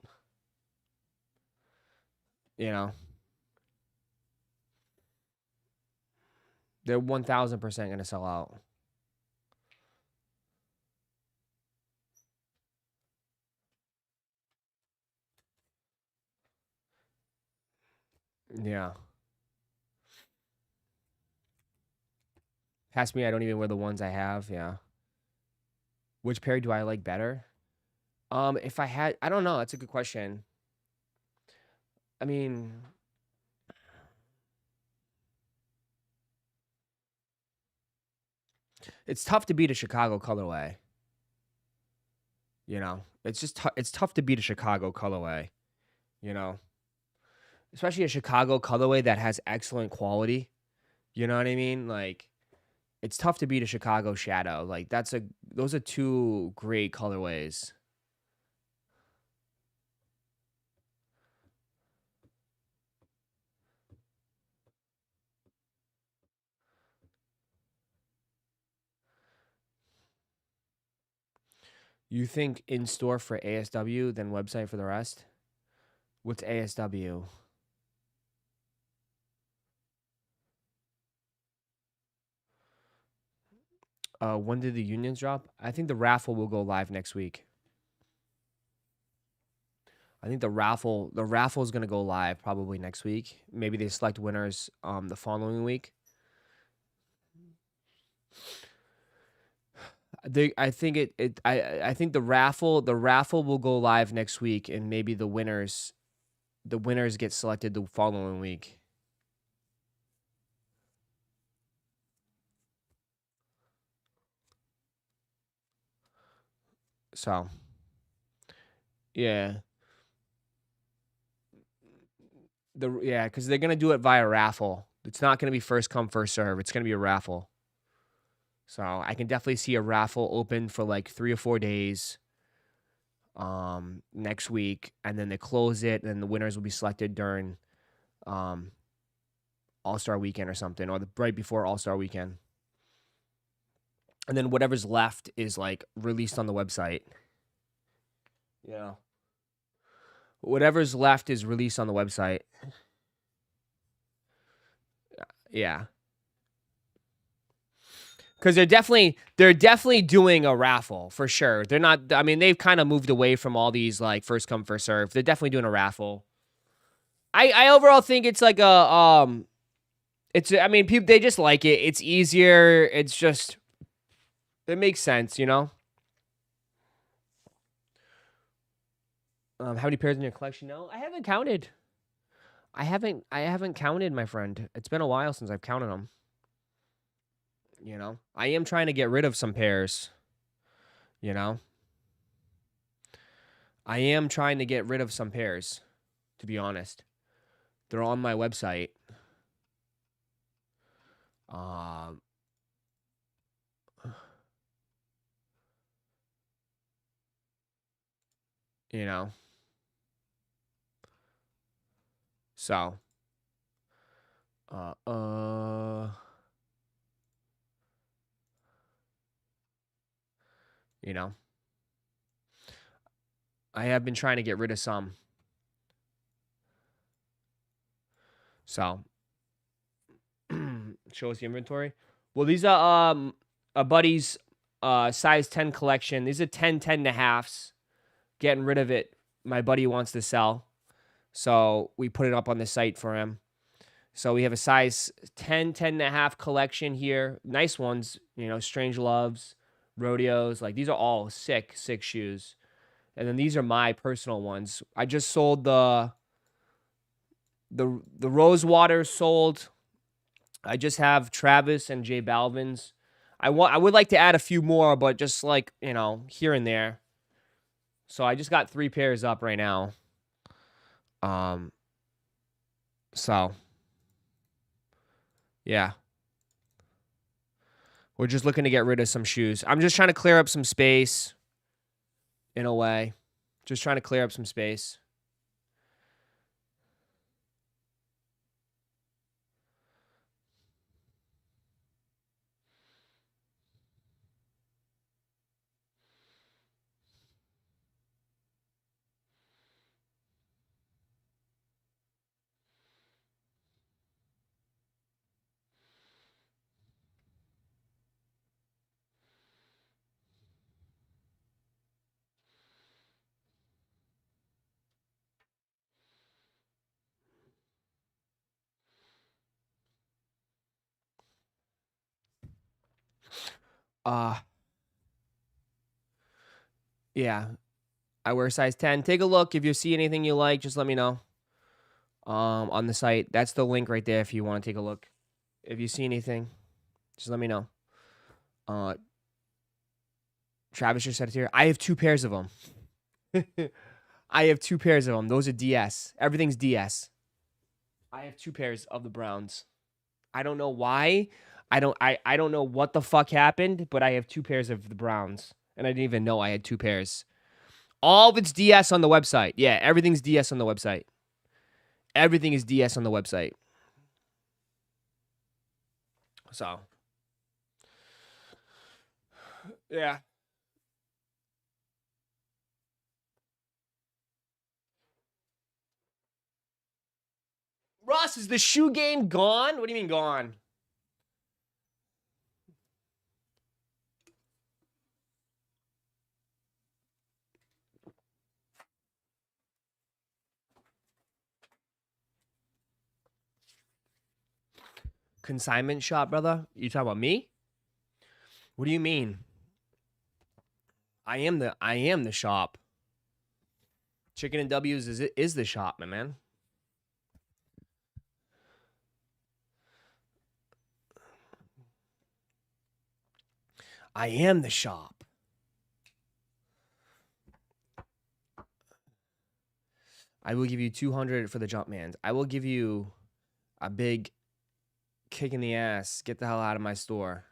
You know, they're 1,000% gonna sell out. Yeah. Past me, I don't even wear the ones I have. Yeah. Which pair do I like better? If I had, I don't know. That's a good question. I mean, It's tough to beat a Chicago colorway. You know, it's just it's tough to beat a Chicago colorway. You know, especially a Chicago colorway that has excellent quality. You know what I mean? Like, it's tough to beat a Chicago shadow. Like, those are two great colorways. You think in store for ASW, then website for the rest? What's ASW? When did the unions drop? I think the raffle will go live next week. I think the raffle is gonna go live probably next week. Maybe they select winners the following week. I think I think the raffle will go live next week, and maybe the winners get selected the following week. So, yeah. Because they're gonna do it via raffle. It's not gonna be first come, first serve. It's gonna be a raffle. So I can definitely see a raffle open for like 3 or 4 days next week, and then they close it, and then the winners will be selected during All-Star Weekend or something, or right before All-Star Weekend. And then whatever's left is like released on the website. Yeah. Whatever's left is released on the website. Yeah. Because they're definitely doing a raffle for sure. They're not. I mean, they've kind of moved away from all these like first come first serve. They're definitely doing a raffle. I overall think it's like a It's, I mean, people, they just like it. It's easier. It's just, it makes sense, you know. How many pairs in your collection? No, I haven't counted. I haven't counted, my friend. It's been a while since I've counted them. You know, I am trying to get rid of some pairs. You know, I am trying to get rid of some pairs, to be honest. They're on my website. You know, so, you know, I have been trying to get rid of some. So, show us the inventory. Well, these are a buddy's size 10 collection. These are 10 and a halves. Getting rid of it. My buddy wants to sell. So we put it up on the site for him. So we have a size 10 and a half collection here. Nice ones, you know, Strange Loves, Rodeos. Like, these are all sick shoes. And then these are my personal ones. I just sold the Rosewater sold. I just have Travis and J Balvin's. I would like to add a few more, but just like, you know, here and there. So I just got 3 pairs up right now. So yeah. We're just looking to get rid of some shoes. I'm just trying to clear up some space in a way. Just trying to clear up some space. Yeah. I wear size 10. Take a look. If you see anything you like, just let me know. On the site. That's the link right there if you want to take a look. If you see anything, just let me know. Uh, Travis just said it here. I have 2 pairs of them. I have 2 pairs of them. Those are DS. Everything's DS. I have 2 pairs of the Browns. I don't know why. I don't know what the fuck happened, but I have 2 pairs of the Browns. And I didn't even know I had 2 pairs. All of it's DS on the website. Yeah, everything's DS on the website. Everything is DS on the website. So, yeah. Ross, is the shoe game gone? What do you mean gone? Consignment shop, brother? You talking about me? What do you mean? I am the shop. Chicken and W's is the shop, my man. I am the shop. I will give you 200 for the Jumpmans. I will give you a big kick in the ass. Get the hell out of my store.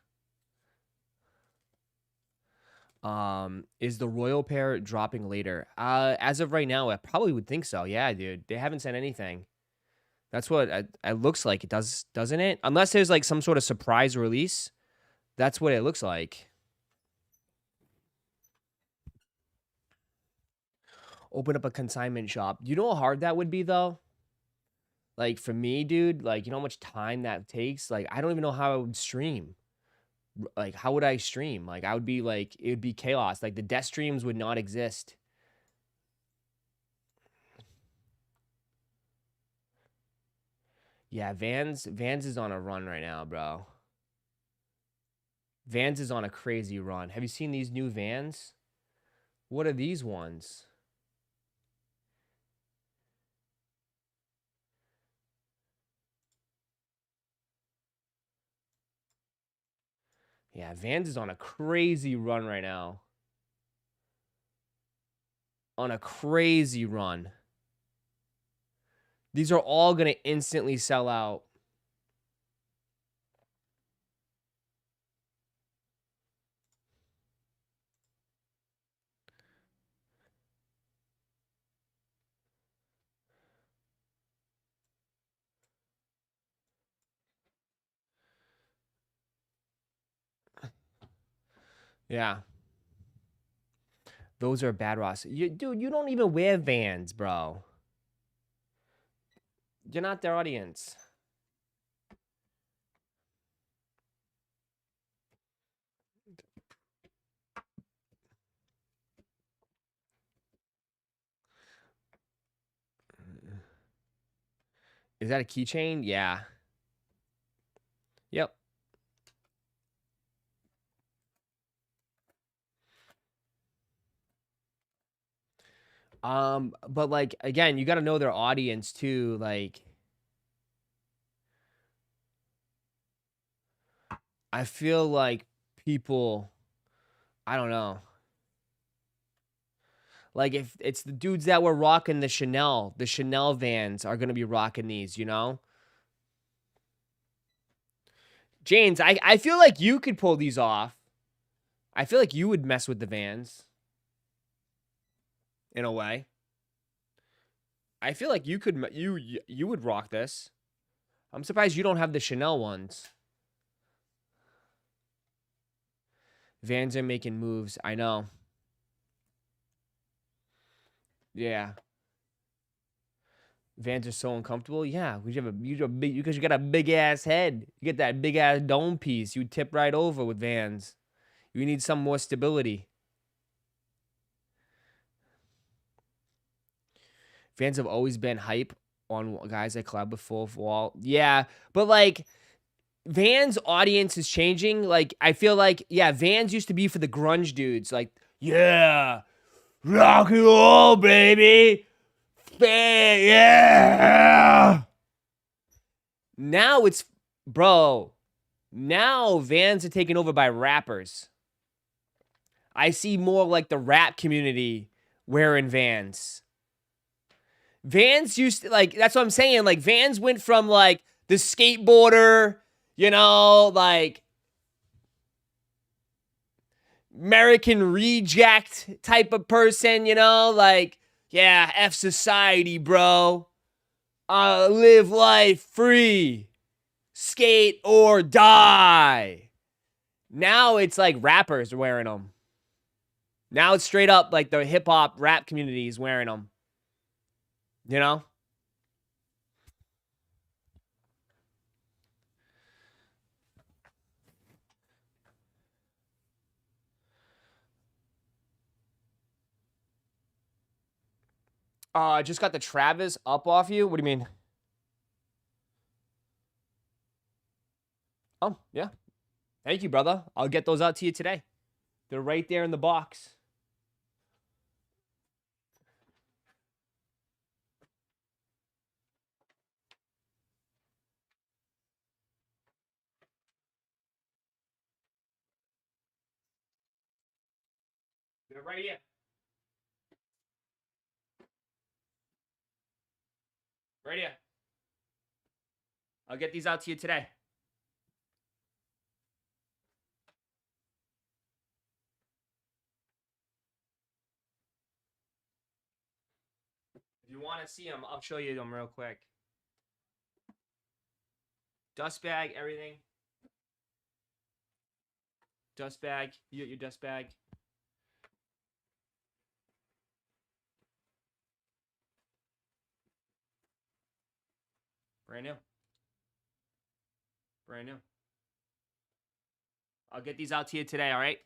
Is the Royal pair dropping later? As of right now, I probably would think so. Yeah, dude. They haven't said anything. That's what it looks like. It does, doesn't it? Unless there's like some sort of surprise release. That's what it looks like. Open up a consignment shop. You know how hard that would be, though? Like, for me, dude, like, you know how much time that takes? Like, I don't even know how I would stream. Like, how would I stream? Like, I would be like, it would be chaos. Like, the death streams would not exist. Yeah, Vans is on a run right now, bro. Vans is on a crazy run. Have you seen these new Vans? What are these ones? Yeah, Vans is on a crazy run right now. On a crazy run. These are all going to instantly sell out. Yeah. Those are bad, Ross. Dude, you don't even wear Vans, bro. You're not their audience. Is that a keychain? Yeah. Yep. But like again, you got to know their audience too. Like, I feel like people, I don't know. Like if it's the dudes that were rocking the Chanel Vans are gonna be rocking these, you know? James, I feel like you could pull these off. I feel like you would mess with the Vans. In a way. I feel like you could you would rock this. I'm surprised you don't have the Chanel ones. Vans are making moves. I know. Yeah. Vans are so uncomfortable. Yeah, because you got a big ass head. You get that big ass dome piece. You tip right over with Vans. You need some more stability. Vans have always been hype on guys that collab with Full Wall. Yeah, but like Vans' audience is changing. Like I feel like Vans used to be for the grunge dudes. Like yeah, rock and roll, baby. Yeah. Now it's, bro, Now Vans are taken over by rappers. I see more like the rap community wearing Vans. Vans used to, like, that's what I'm saying. Like, Vans went from, like, the skateboarder, you know, like, American reject type of person, you know, like, yeah, F society, bro. Live life free. Skate or die. Now it's like rappers are wearing them. Now it's straight up like the hip hop rap community is wearing them. You know? I just got the Travis up off you. What do you mean? Oh, yeah. Thank you, brother. I'll get those out to you today. They're right there in the box. They're right here. Right here. I'll get these out to you today. If you want to see them, I'll show you them real quick. Dust bag, everything. Dust bag. You get your dust bag. Brand new. Brand new. I'll get these out to you today, all right?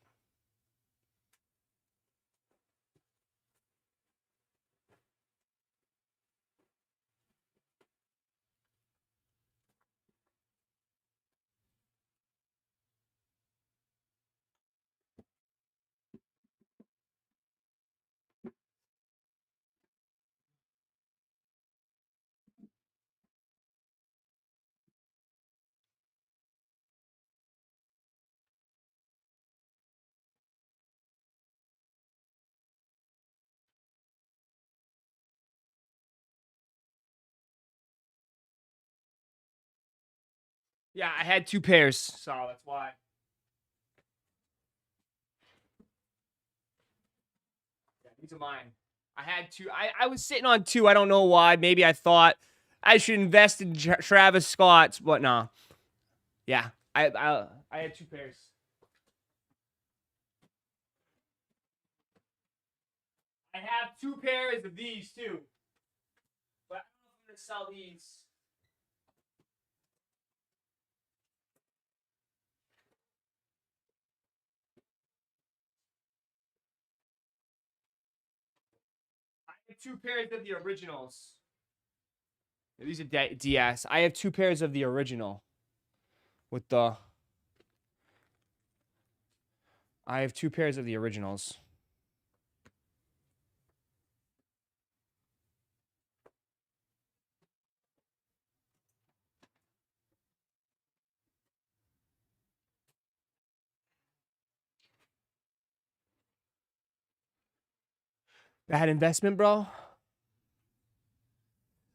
Yeah, I had 2 pairs, so that's why. Yeah, these are mine. I had 2. I was sitting on 2. I don't know why. Maybe I thought I should invest in Travis Scott's, but nah. Yeah, I had 2 pairs. I have 2 pairs of these too, but I don't know if I'm gonna sell these. I have 2 pairs of the originals. These are DS. I have 2 pairs of the original. With the. I have 2 pairs of the originals. Bad investment, bro.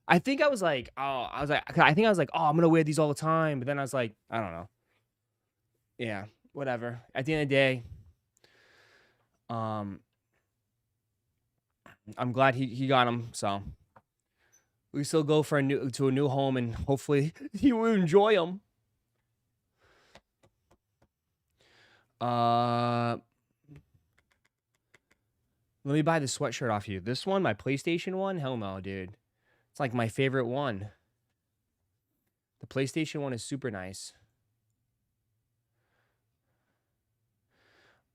I think I was like, oh, I think I was like, oh, I'm gonna wear these all the time. But then I was like, I don't know. Yeah, whatever. At the end of the day, I'm glad he got them. So we still go for a new home, and hopefully he will enjoy them. Let me buy the sweatshirt off you. This one, my PlayStation one? Hell no, dude. It's like my favorite one. The PlayStation one is super nice.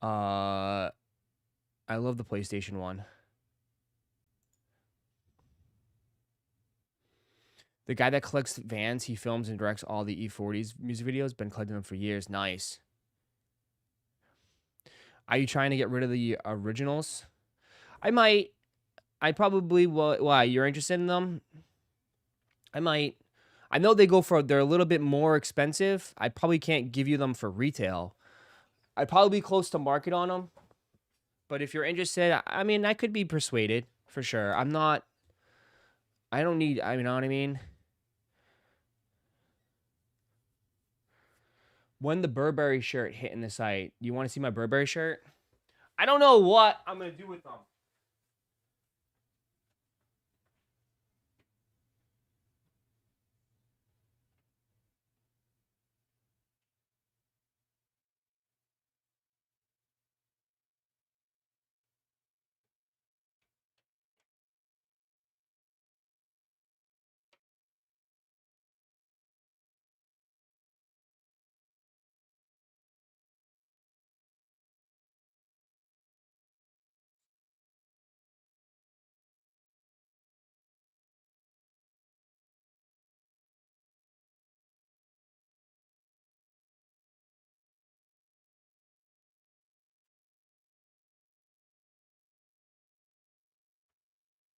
I love the PlayStation one. The guy that collects Vans, he films and directs all the E40s music videos. Been collecting them for years. Nice. Are you trying to get rid of the originals? I might. I probably will. Why? You're interested in them? I might. I know they're a little bit more expensive. I probably can't give you them for retail. I'd probably be close to market on them. But if you're interested, I mean, I could be persuaded for sure. I don't need, you know what I mean? When the Burberry shirt hitting the site, you want to see my Burberry shirt? I don't know what I'm going to do with them.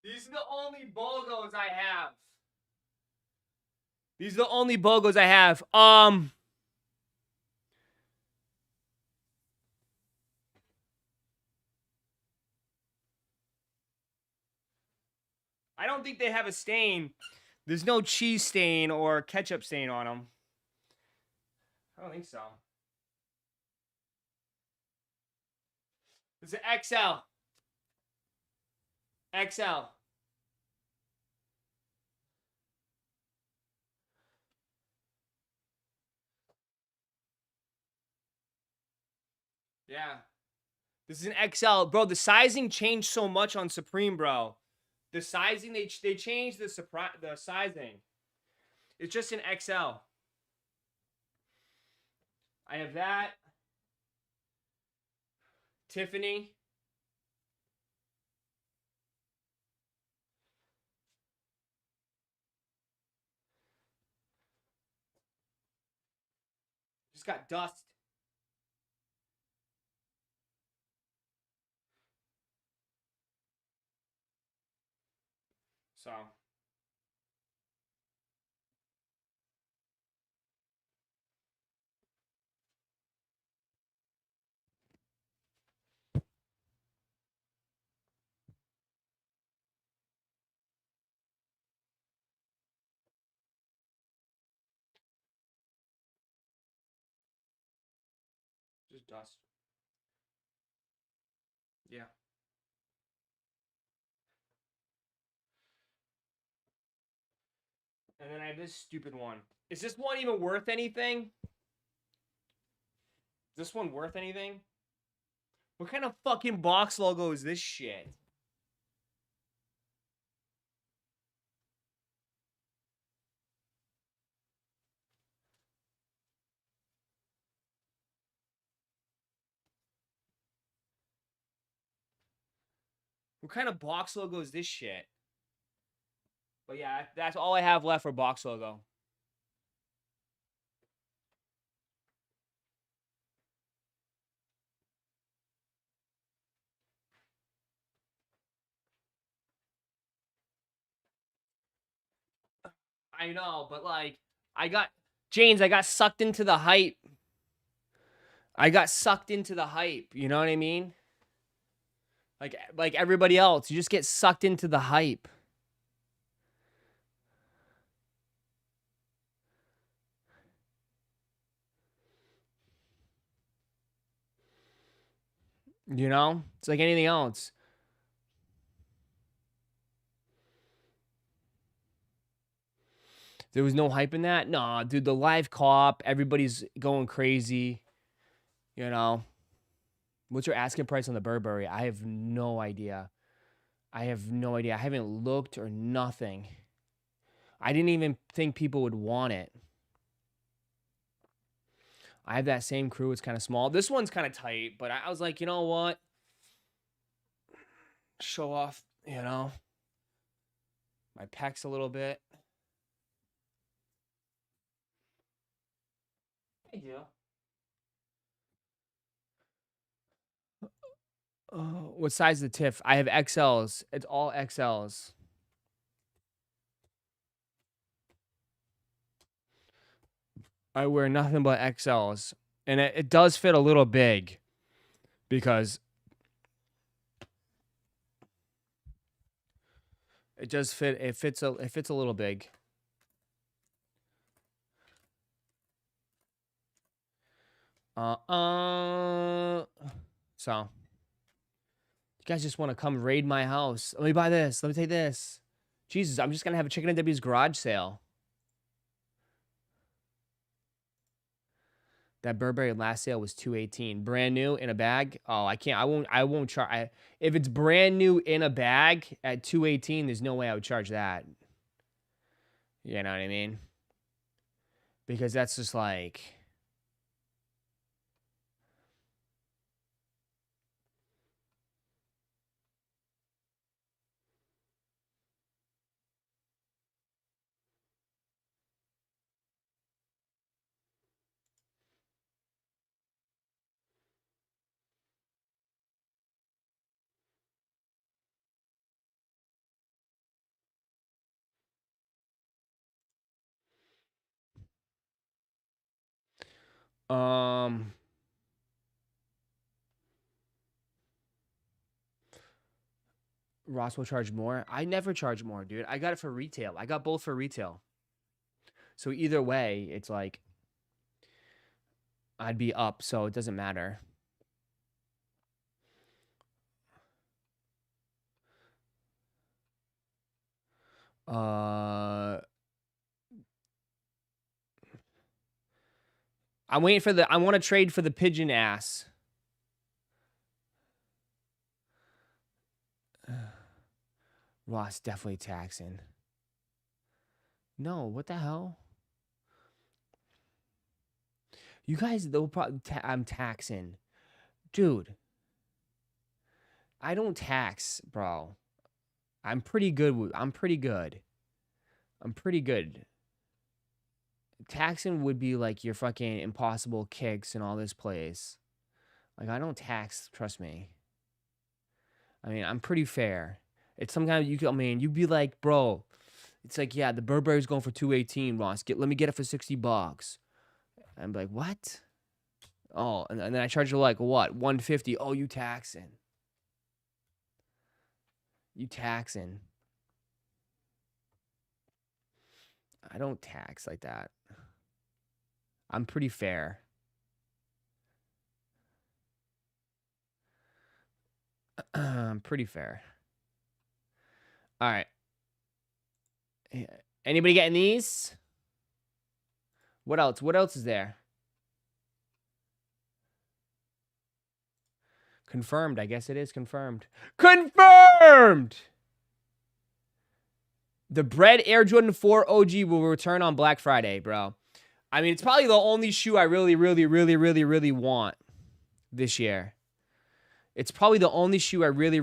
These are the only BOGOs I have. These are the only BOGOs I have. I don't think they have a stain. There's no cheese stain or ketchup stain on them. I don't think so. It's an XL. XL. Yeah. This is an XL. Bro, the sizing changed so much on Supreme, bro. The sizing, they changed the sizing. It's just an XL. I have that. Tiffany. Just got dust. So. Just dust. Yeah. And then I have this stupid one. Is this one even worth anything? Is this one worth anything? What kind of fucking box logo is this shit? What kind of box logo is this shit? But yeah, that's all I have left for box logo. I know, but like, I got sucked into the hype. I got sucked into the hype. You know what I mean? Like everybody else, you just get sucked into the hype. You know? It's like anything else. There was no hype in that? Nah, dude, the live co-op, everybody's going crazy. You know? What's your asking price on the Burberry? I have no idea. I haven't looked or nothing. I didn't even think people would want it. I have that same crew. It's kind of small. This one's kind of tight, but I was like, you know what? Show off, you know, my pecs a little bit. I do. What size is the TIFF? I have XLs. It's all XLs. I wear nothing but XLs. And it does fit a little big because it does fit. It fits a little big. So you guys just want to come raid my house. Let me buy this. Let me take this. Jesus, I'm just gonna have a Chicken and Debbie's garage sale. That Burberry last sale was $218. Brand new in a bag. Oh, I can't. I won't charge. If it's brand new in a bag at $218, there's no way I would charge that. You know what I mean? Because that's just like. Ross will charge more. I never charge more, dude. I got it for retail. I got both for retail. So either way, it's like I'd be up, so it doesn't matter. I'm waiting for I want to trade for the pigeon ass. Ross definitely taxing. No, what the hell? You guys, they'll probably I'm taxing. Dude. I don't tax, bro. I'm pretty good. I'm pretty good. Taxing would be like your fucking Impossible Kicks and all this place. Like, I don't tax, trust me. I mean, I'm pretty fair. It's sometimes you'd be like, bro, it's like, yeah, the Burberry's going for $218, Ross. Let me get it for $60. I'm like, what? Oh, and then I charge you like what? $150. Oh, you taxing. I don't tax like that. I'm pretty fair. I'm pretty fair. All right. Anybody getting these? What else? What else is there? Confirmed. I guess it is confirmed. Confirmed! The Bread Air Jordan 4 OG will return on Black Friday, bro. I mean, it's probably the only shoe I really want this year. It's probably the only shoe I really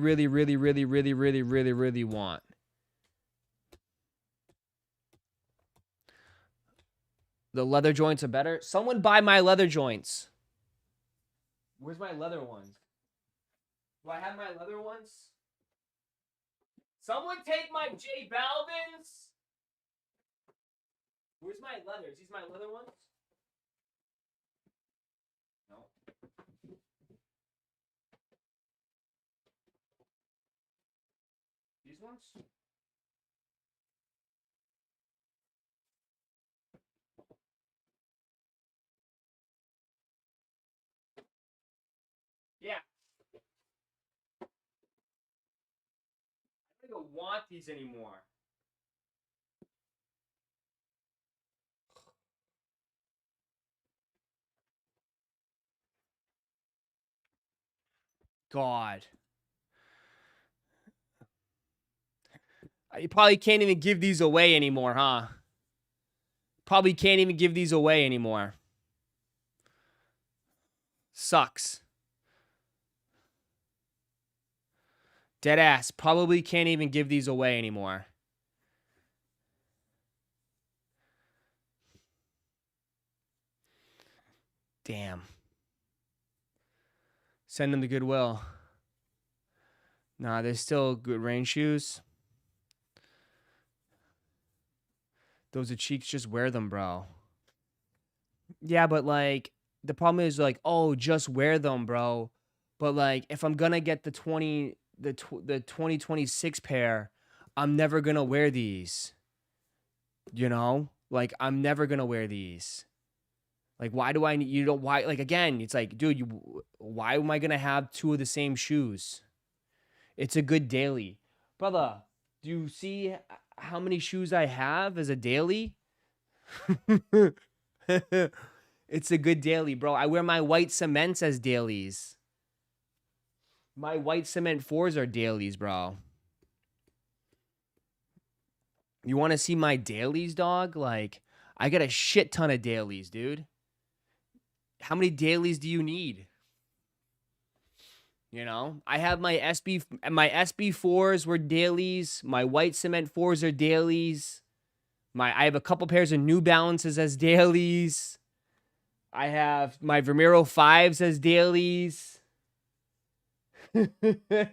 want. The leather joints are better. Someone buy my leather joints. Where's my leather ones? Do I have my leather ones? Someone take my J Balvin's. Where's my leathers? These my leather ones? No. These ones? Yeah. I don't want these anymore. God. You probably can't even give these away anymore, huh? Probably can't even give these away anymore. Sucks. Deadass. Probably can't even give these away anymore. Damn. Send them to Goodwill. Nah, there's still good rain shoes. Those are cheeks. Just wear them, bro. Yeah, but like the problem is like, oh, just wear them, bro. But like if I'm gonna get the 2026 pair, I'm never gonna wear these. You know? Like I'm never gonna wear these. Like why do I need you don't why like again, it's like, dude, why am I gonna have two of the same shoes? It's a good daily. Brother, do you see how many shoes I have as a daily? It's a good daily, bro. I wear my white cements as dailies. My white cement 4s are dailies, bro. You want to see my dailies, dog? Like, I got a shit ton of dailies, dude. How many dailies do you need? You know, I have my SB4s were dailies. My white cement 4s are dailies. I have a couple pairs of New Balances as dailies. I have my Vermeero 5s as dailies.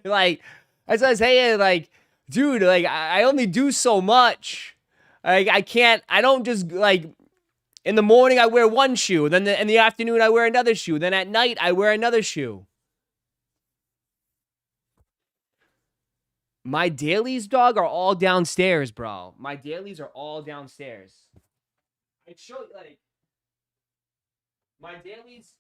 Like, that's what I'm saying. Like, dude, like, I only do so much. Like, I don't just, like, in the morning I wear one shoe. Then in the afternoon I wear another shoe. Then at night I wear another shoe. My dailies, dog, are all downstairs, bro. My dailies are all downstairs. I show you, like, my dailies.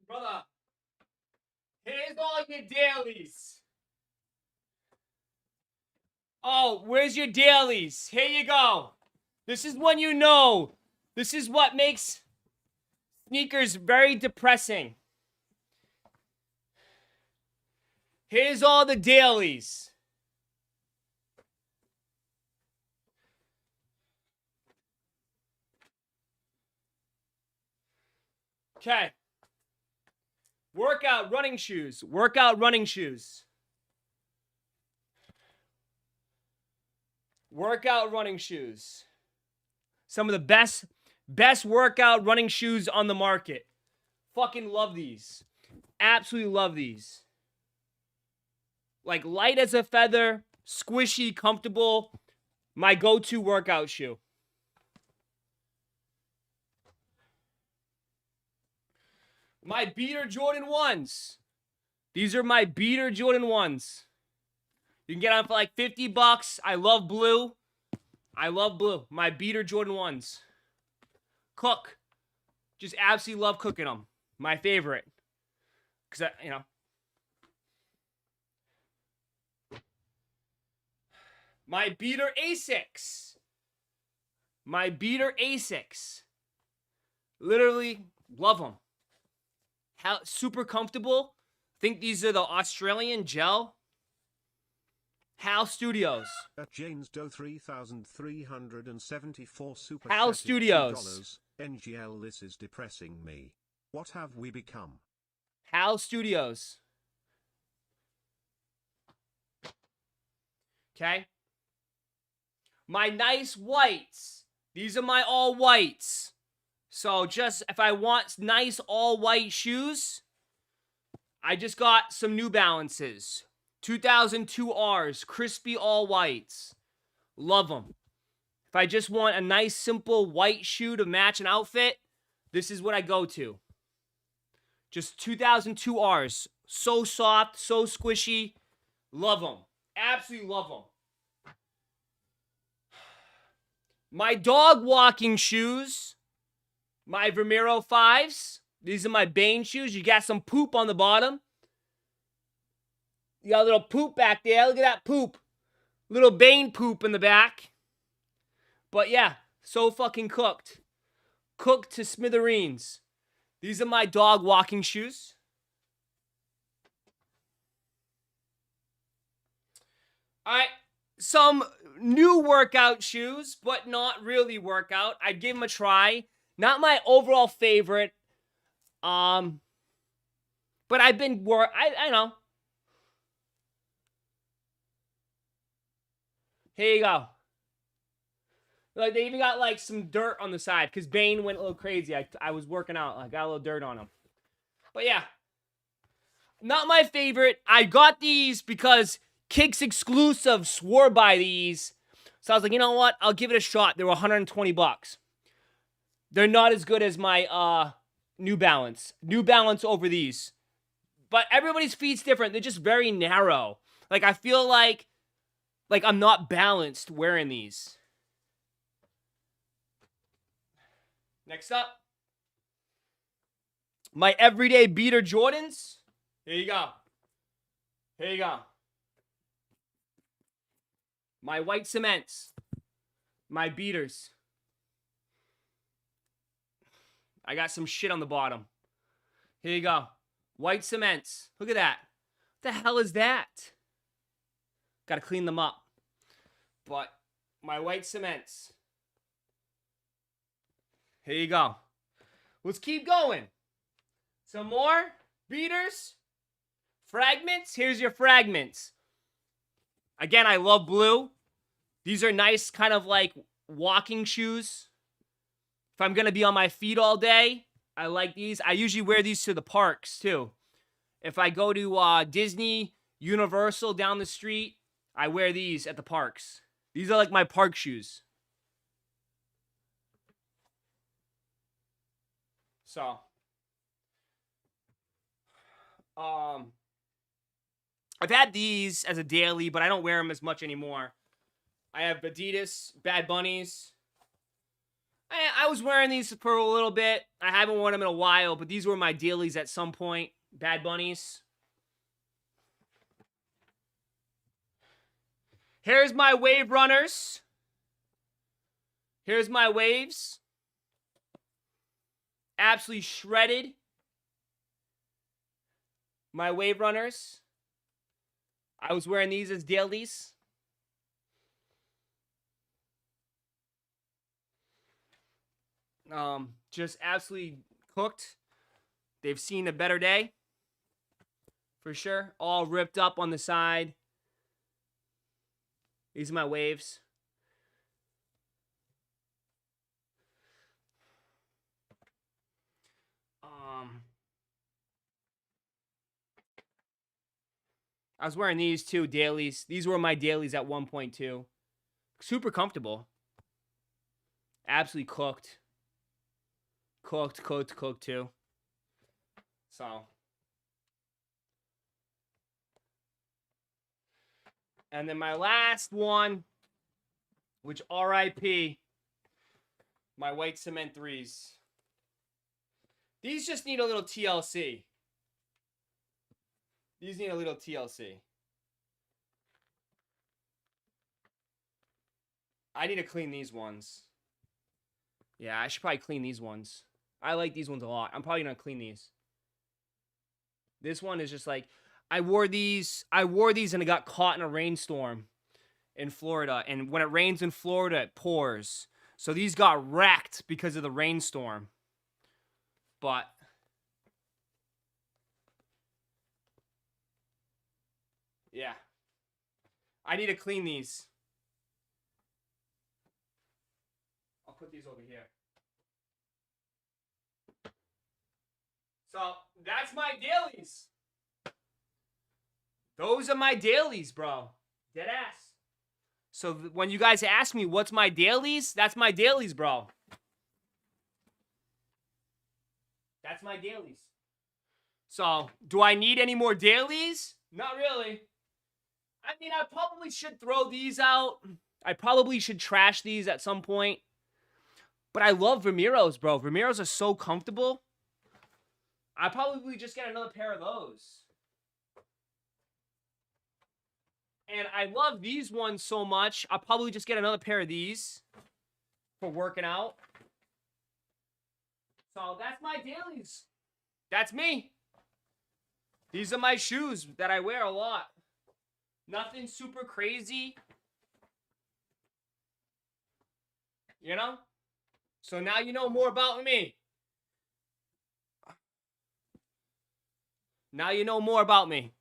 Brother, here's all your dailies. Oh, where's your dailies? Here you go. This is when you know. This is what makes sneakers very depressing. Here's all the dailies. Okay. Workout running shoes. Workout running shoes. Workout running shoes. Some of the best workout running shoes on the market. Fucking love these. Absolutely love these. Like light as a feather, squishy, comfortable. My go-to workout shoe. My beater Jordan 1s. These are my beater Jordan 1s. You can get them for like $50. I love blue. I love blue. My beater Jordan 1s. Cook. Just absolutely love cooking them. My favorite. Because, you know. My beater Asics. My beater Asics. Literally love them. How super comfortable. Think these are the Australian gel. Hal Studios. At Jane's Doe 3,374 super Hal chatted Studios. $2. NGL, this is depressing me. What have we become? Hal Studios. Okay? My nice whites. These are my all whites. So just if I want nice all white shoes, I just got some New Balances. 2002 Rs, crispy all whites. Love them. If I just want a nice simple white shoe to match an outfit, this is what I go to. Just 2002 Rs. So soft, so squishy. Love them. Absolutely love them. My dog walking shoes. My Ramiro 5s. These are my Bane shoes. You got some poop on the bottom. You got a little poop back there. Look at that poop. Little Bane poop in the back. But yeah, so fucking cooked. Cooked to smithereens. These are my dog walking shoes. Alright, some new workout shoes, but not really workout. I'd give them a try. Not my overall favorite. But I've been I know. Here you go. Like, they even got, like, some dirt on the side, because Bane went a little crazy. I was working out. I got a little dirt on him. But, yeah. Not my favorite. I got these because Kicks Exclusive swore by these. So I was like, you know what? I'll give it a shot. They were $120. They're not as good as my New Balance. New Balance over these. But everybody's feet's different. They're just very narrow. Like, I feel like I'm not balanced wearing these. Next up, my everyday beater Jordans. Here you go. Here you go. My white cements. My beaters. I got some shit on the bottom. Here you go. White cements. Look at that. What the hell is that? Gotta clean them up. But my white cements. Here you go. Let's keep going. Some more beaters. Fragments. Here's your fragments. Again, I love blue. These are nice kind of like walking shoes. If I'm going to be on my feet all day, I like these. I usually wear these to the parks too. If I go to Disney, Universal down the street, I wear these at the parks. These are like my park shoes. So, I've had these as a daily, but I don't wear them as much anymore. I have Adidas Bad Bunnies. I was wearing these for a little bit. I haven't worn them in a while, but these were my dailies at some point. Bad Bunnies. Here's my Wave Runners. Here's my Waves. Absolutely shredded. My Wave Runners. I was wearing these as dailies. Just absolutely cooked. They've seen a better day. For sure. All ripped up on the side. These are my Waves. I was wearing these too, dailies. These were my dailies at 1.2. Super comfortable. Absolutely cooked. Cooked too. So. And then my last one, which RIP, my white cement 3s. These just need a little TLC. These need a little TLC. I need to clean these ones. Yeah, I should probably clean these ones. I like these ones a lot. I'm probably gonna clean these. This one is just like, I wore these and it got caught in a rainstorm in Florida. And when it rains in Florida, it pours. So these got wrecked because of the rainstorm. But yeah. I need to clean these. put these over here. So that's my dailies. Those are my dailies, bro. Dead ass. So when you guys ask me what's my dailies, that's my dailies, bro. That's my dailies. So, do I need any more dailies? Not really. I mean, I probably should throw these out. I probably should trash these at some point. But I love Vermeeros, bro. Vermeeros are so comfortable. I'll probably just get another pair of those. And I love these ones so much. I'll probably just get another pair of these for working out. So that's my dailies. That's me. These are my shoes that I wear a lot. Nothing super crazy. You know? So now you know more about me. Now you know more about me.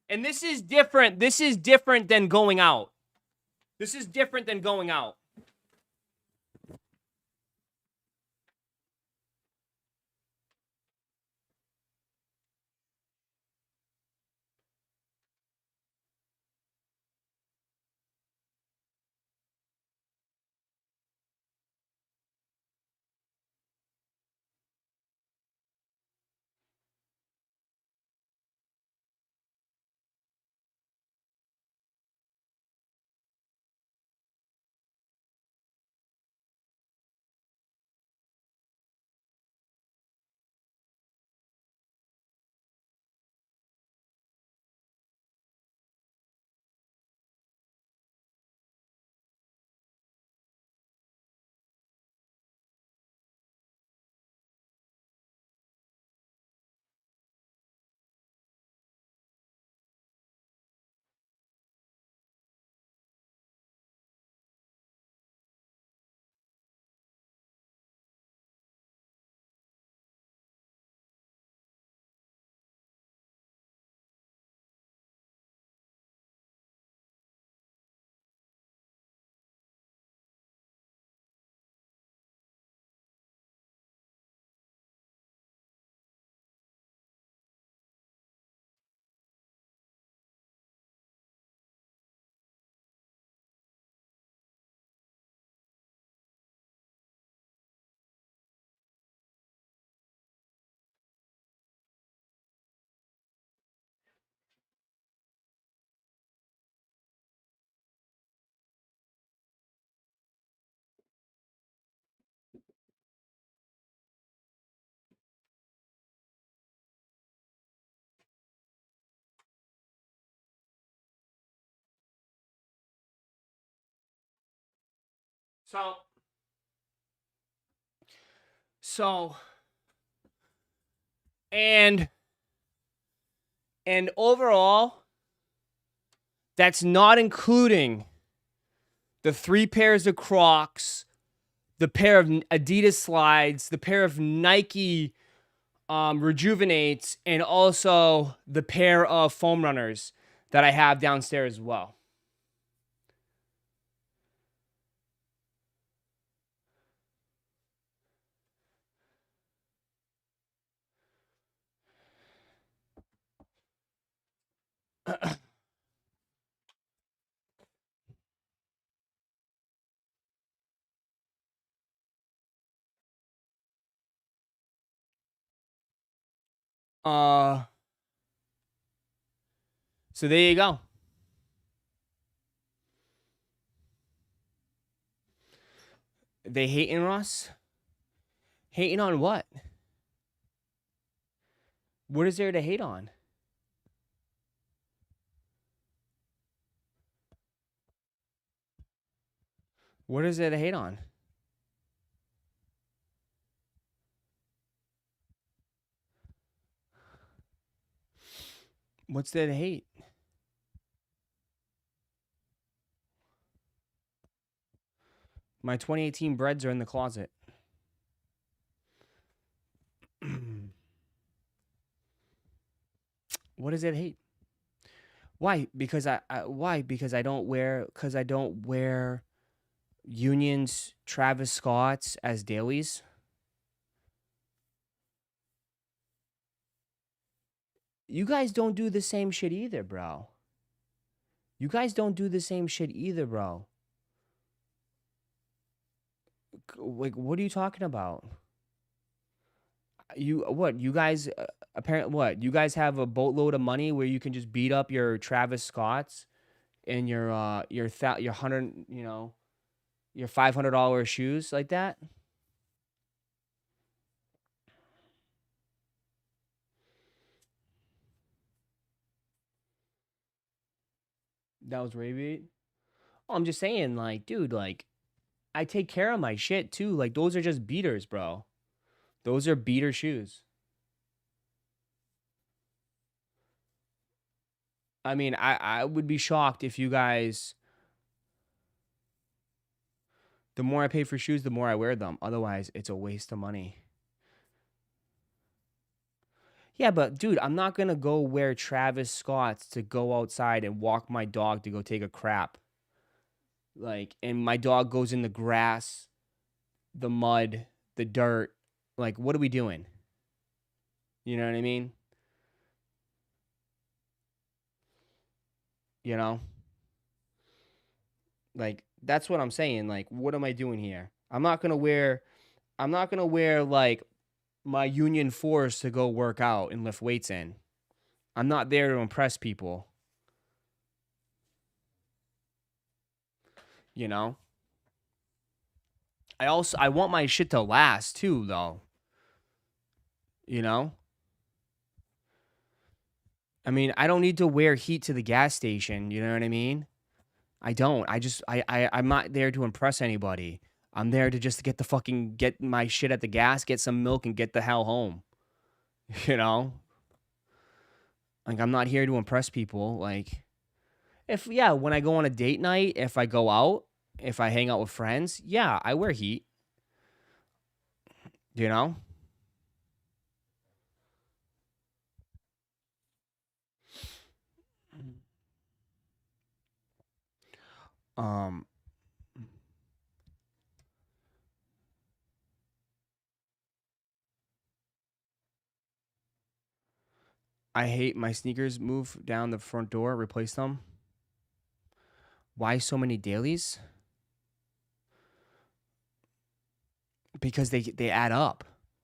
And this is different. This is different than going out. This is different than going out. So, and overall, that's not including the 3 pairs of Crocs, the pair of Adidas slides, the pair of Nike Rejuvenates, and also the pair of foam runners that I have downstairs as well. So there you go. They hating Ross? Hating on what? What is there to hate on? What is there to hate on? What's there to hate? My 2018 breads are in the closet. What is there to hate? Why? Because why? Because I don't wear Union's Travis Scott's as dailies. You guys don't do the same shit either, bro. You guys don't do the same shit either, bro. Like, what are you talking about? You guys apparently what? You guys have a boatload of money where you can just beat up your Travis Scotts and your 100, your $500 shoes like that? That was Ray. Oh, I'm just saying, like, dude, like, I take care of my shit too. Like, those are just beaters, bro. Those are beater shoes. I mean, I would be shocked if you guys. The more I pay for shoes, the more I wear them. Otherwise, it's a waste of money. Yeah, but dude, I'm not gonna go wear Travis Scott's to go outside and walk my dog to go take a crap. Like, and my dog goes in the grass, the mud, the dirt. Like, what are we doing? You know what I mean? You know? Like, that's what I'm saying. Like, what am I doing here? I'm not gonna wear like my Union Force to go work out and lift weights in. I'm not there to impress people, you know? I want my shit to last too, though. You know? I mean, I don't need to wear heat to the gas station, you know what I mean? I don't. I'm not there to impress anybody. I'm there to just get my shit at the gas, get some milk, and get the hell home. You know? Like, I'm not here to impress people. Like, when I go on a date night, if I go out, if I hang out with friends, yeah, I wear heat, you know? Um, I hate my sneakers move down the front door, replace them. Why so many dailies? Because they add up.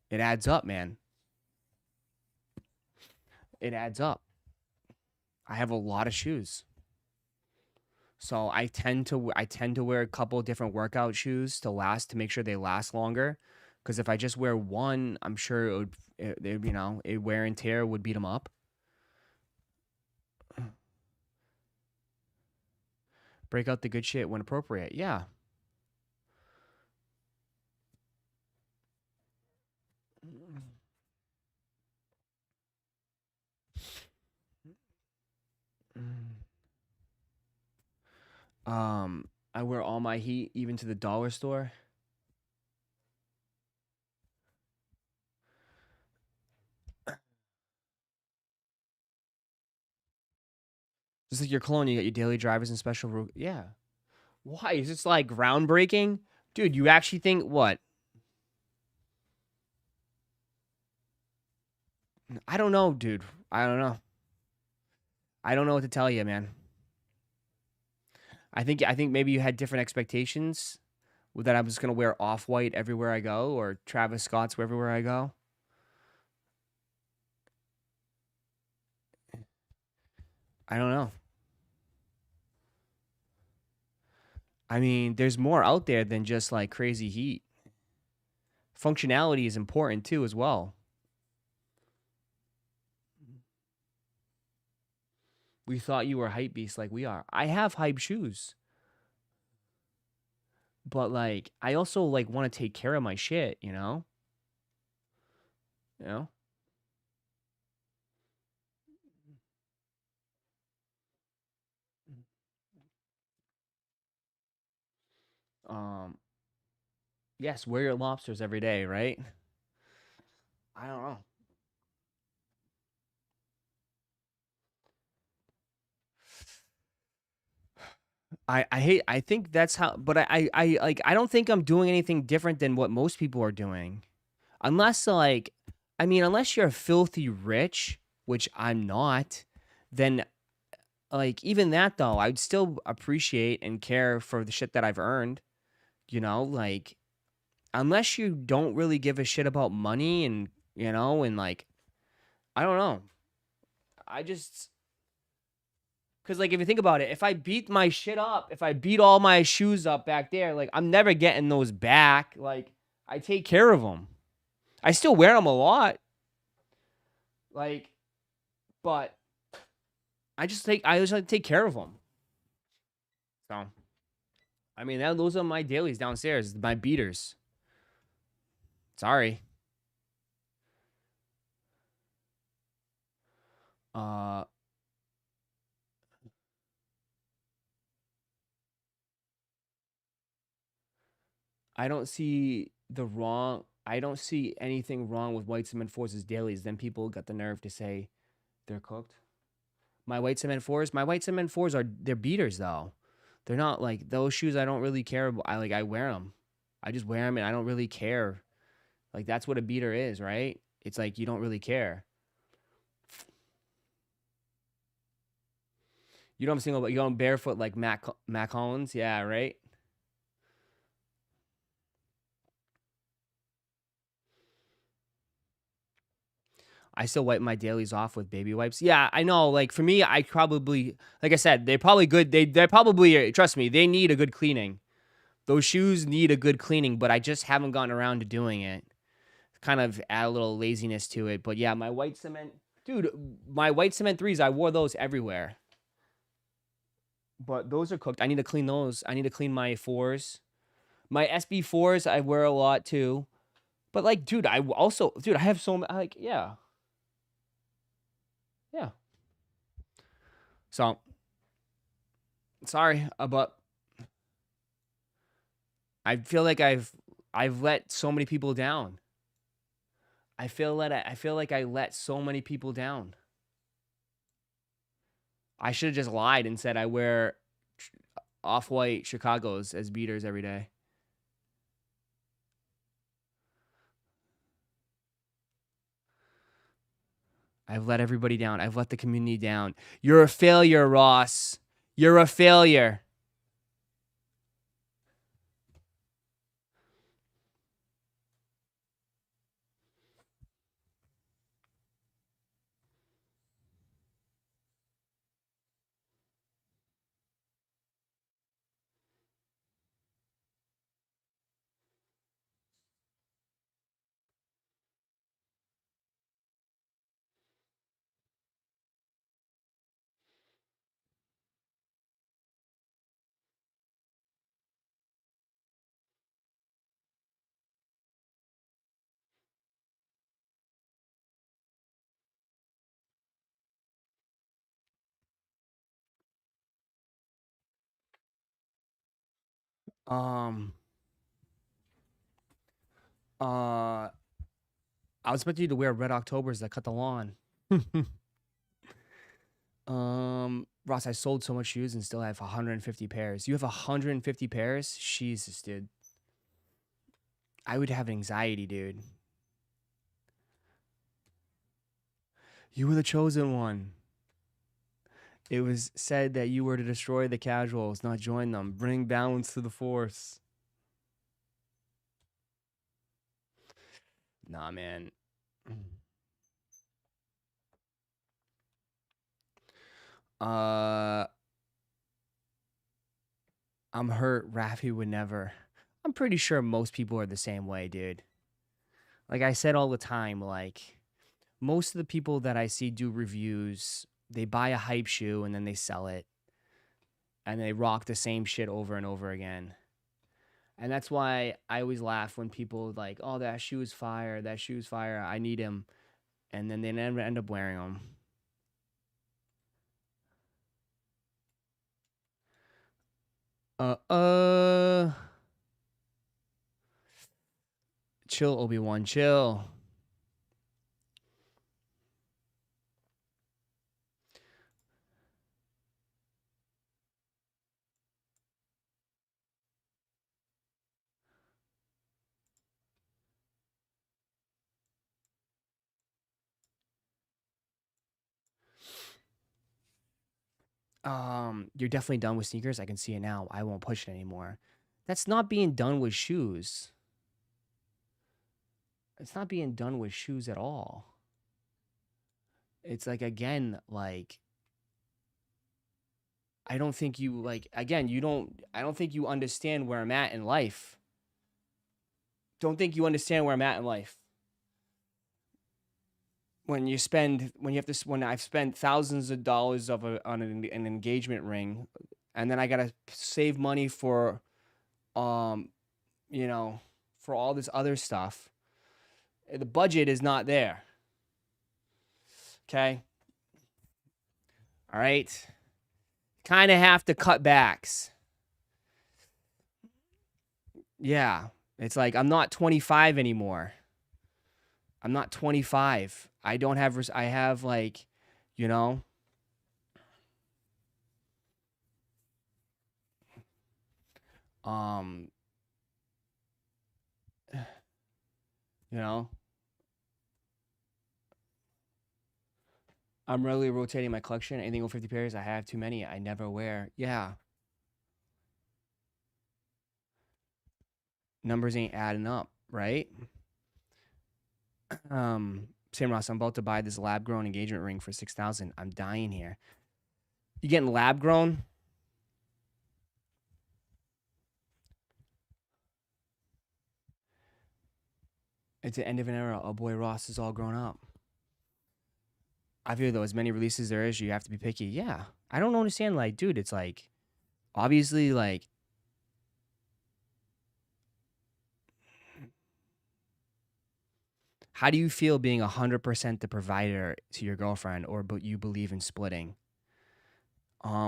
It adds up, man. It adds up. I have a lot of shoes. So I tend to wear a couple of different workout shoes to make sure they last longer. Because if I just wear one, I'm sure a wear and tear would beat them up. Break out the good shit when appropriate. Yeah. I wear all my heat even to the dollar store. Just like your cologne, you got your daily drivers and special yeah. Why? Is this like groundbreaking? Dude, you actually think what? I don't know, dude. I don't know. I don't know what to tell you, man. I think maybe you had different expectations that I was gonna wear off white everywhere I go or Travis Scott's everywhere I go. I don't know. I mean, there's more out there than just like crazy heat. Functionality is important too, as well. We thought you were hype beast like we are. I have hype shoes, but like I also like want to take care of my shit, you know? You know? Um, yes, wear your lobsters every day, right? I don't know. I think that's how, but I don't think I'm doing anything different than what most people are doing. Unless like, I mean, unless you're filthy rich, which I'm not, then like even that though, I'd still appreciate and care for the shit that I've earned, like unless you don't really give a shit about money and, and like I don't know. I just Cause like if you think about it, if I beat my shit up, if I beat all my shoes up back there, like I'm never getting those back. Like I take care of them. I still wear them a lot. Like, but I just like to take care of them. So, I mean, those are my dailies downstairs, my beaters. Sorry. Uh, I don't see I don't see anything wrong with White Cement Force's dailies. Then people got the nerve to say they're cooked. My White Cement 4s they're beaters though. They're not like those shoes I don't really care about. I wear them. I just wear them and I don't really care. Like that's what a beater is, right? It's like you don't really care. You know what I'm saying about you going barefoot like Mac Hollins? Yeah, right? I still wipe my dailies off with baby wipes. Yeah, I know. Like for me, I probably, like I said, they're probably good. They're probably, trust me, they need a good cleaning. Those shoes need a good cleaning, but I just haven't gotten around to doing it. Kind of add a little laziness to it. But yeah, my White Cement, dude, my White Cement 3s, I wore those everywhere. But those are cooked. I need to clean those. I need to clean my 4s. My SB4s, I wear a lot too. But like, dude, I have so many, like, yeah. Yeah. So, sorry, but I feel like I've let so many people down. I feel like I let so many people down. I should have just lied and said I wear off-white Chicago's as beaters every day. I've let everybody down. I've let the community down. You're a failure, Ross. You're a failure. Um, uh, I was expecting you to wear Red Octobers that cut the lawn. Ross, I sold so much shoes and still have 150 pairs. You have 150 pairs? Jesus, dude. I would have anxiety, dude. You were the chosen one. It was said that you were to destroy the casuals, not join them. Bring balance to the force. Nah, man. Uh, I'm hurt. Rafi would never. I'm pretty sure most people are the same way, dude. Like I said all the time, like most of the people that I see do reviews, they buy a hype shoe and then they sell it. And they rock the same shit over and over again. And that's why I always laugh when people like, oh, that shoe's fire. That shoe's fire. I need him. And then they never end up wearing them. Chill, Obi-Wan, chill. You're definitely done with sneakers. I can see it now. I won't push it anymore. That's not being done with shoes. It's not being done with shoes at all. It's like, again, like, I don't think you, like, again, I don't think you understand where I'm at in life. Don't think you understand where I'm at in life. When I've spent thousands of dollars on an engagement ring, and then I gotta save money for, you know, for all this other stuff. The budget is not there. Okay. All right. Kind of have to cut backs. Yeah. It's like, I'm not 25 anymore. I'm not 25. I don't have, I have, like, you know, you know, I'm really rotating my collection. Anything over 50 pairs, I have too many. I never wear. Yeah. Numbers ain't adding up, right? Sam Ross, I'm about to buy this lab grown engagement ring for $6,000. I'm dying here. You getting lab grown? It's the end of an era. Oh boy, Ross is all grown up. I feel though, as many releases there is, you have to be picky. Yeah. I don't understand, like, dude, it's like, obviously, like, how do you feel being 100% the provider to your girlfriend, or but you believe in splitting?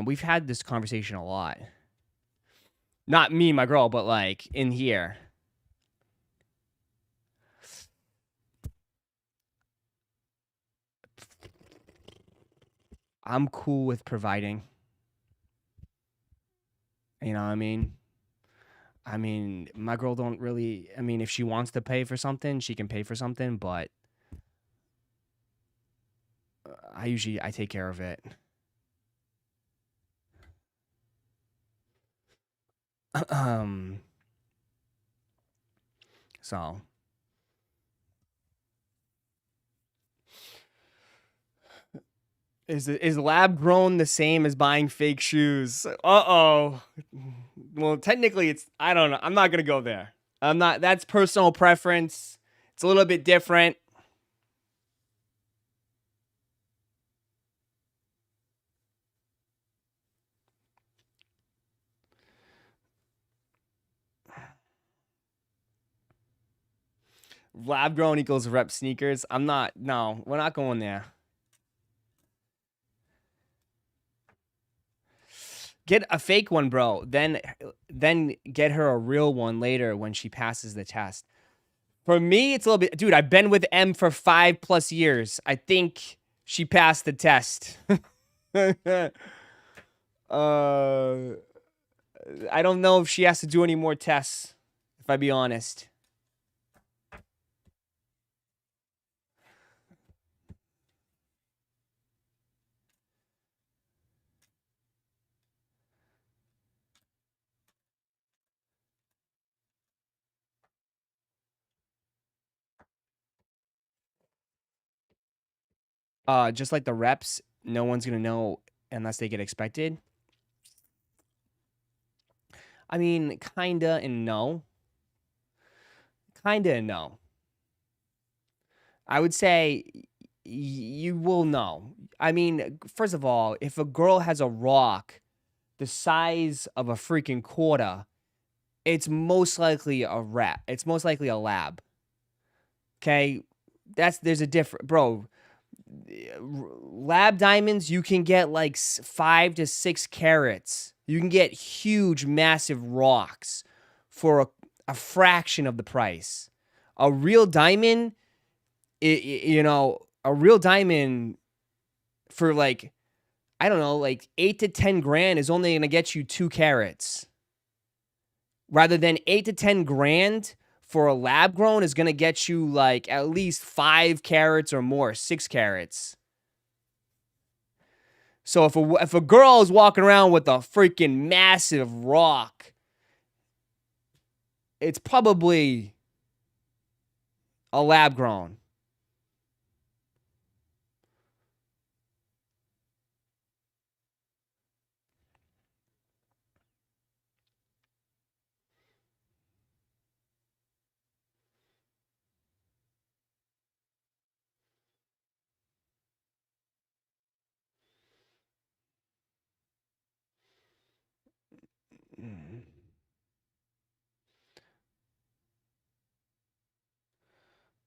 We've had this conversation a lot. Not me and my girl, but like in here. I'm cool with providing. You know what I mean? I mean, my girl don't really, I mean, if she wants to pay for something, she can pay for something, but I take care of it. So is lab grown the same as buying fake shoes? Uh-oh. Well, technically it's, I don't know. I'm not going to go there. I'm not, that's personal preference. It's a little bit different. Lab grown equals rep sneakers. No, we're not going there. Get a fake one, bro. Then get her a real one later when she passes the test. For me, it's a little bit, dude, I've been with M for 5+ years. I think she passed the test. I don't know if she has to do any more tests, if I be honest. Just like the reps, no one's gonna know unless they get expected. I mean, kinda and no. Kinda and no. I would say you will know. I mean, first of all, if a girl has a rock the size of a freaking quarter, it's most likely a rep. It's most likely a lab. Okay? There's a different, bro. Lab diamonds, you can get like 5 to 6 carats. You can get huge, massive rocks for a fraction of the price. A real diamond, a real diamond for like, I don't know, like 8 to 10 grand is only going to get you 2 carats. Rather than 8 to 10 grand for a lab grown is going to get you like at least 5 carats or more, 6 carats. So if a girl is walking around with a freaking massive rock, it's probably a lab grown.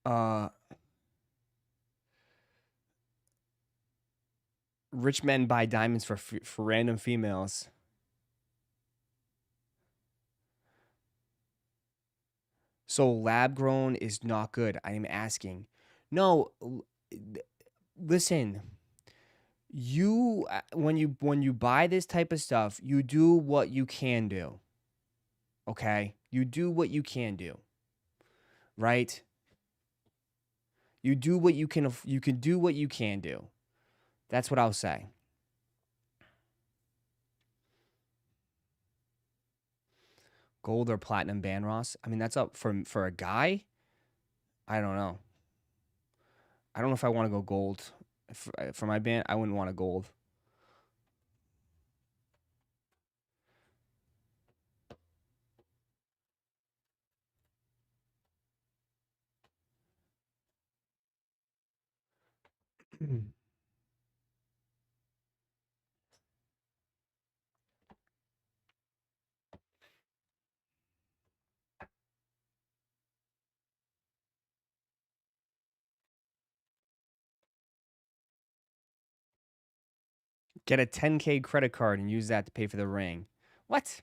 Uh, Rich men buy diamonds for random females. So lab grown is not good. I am asking. No, listen. You when you buy this type of stuff, you do what you can do. Okay? You do what you can do. Right? You do what you can do what you can do. That's what I'll say. Gold or platinum band, Ross? I mean, that's up for a guy. I don't know. I don't know if I want to go gold for my band. I wouldn't want a gold. Get a 10K credit card and use that to pay for the ring. What?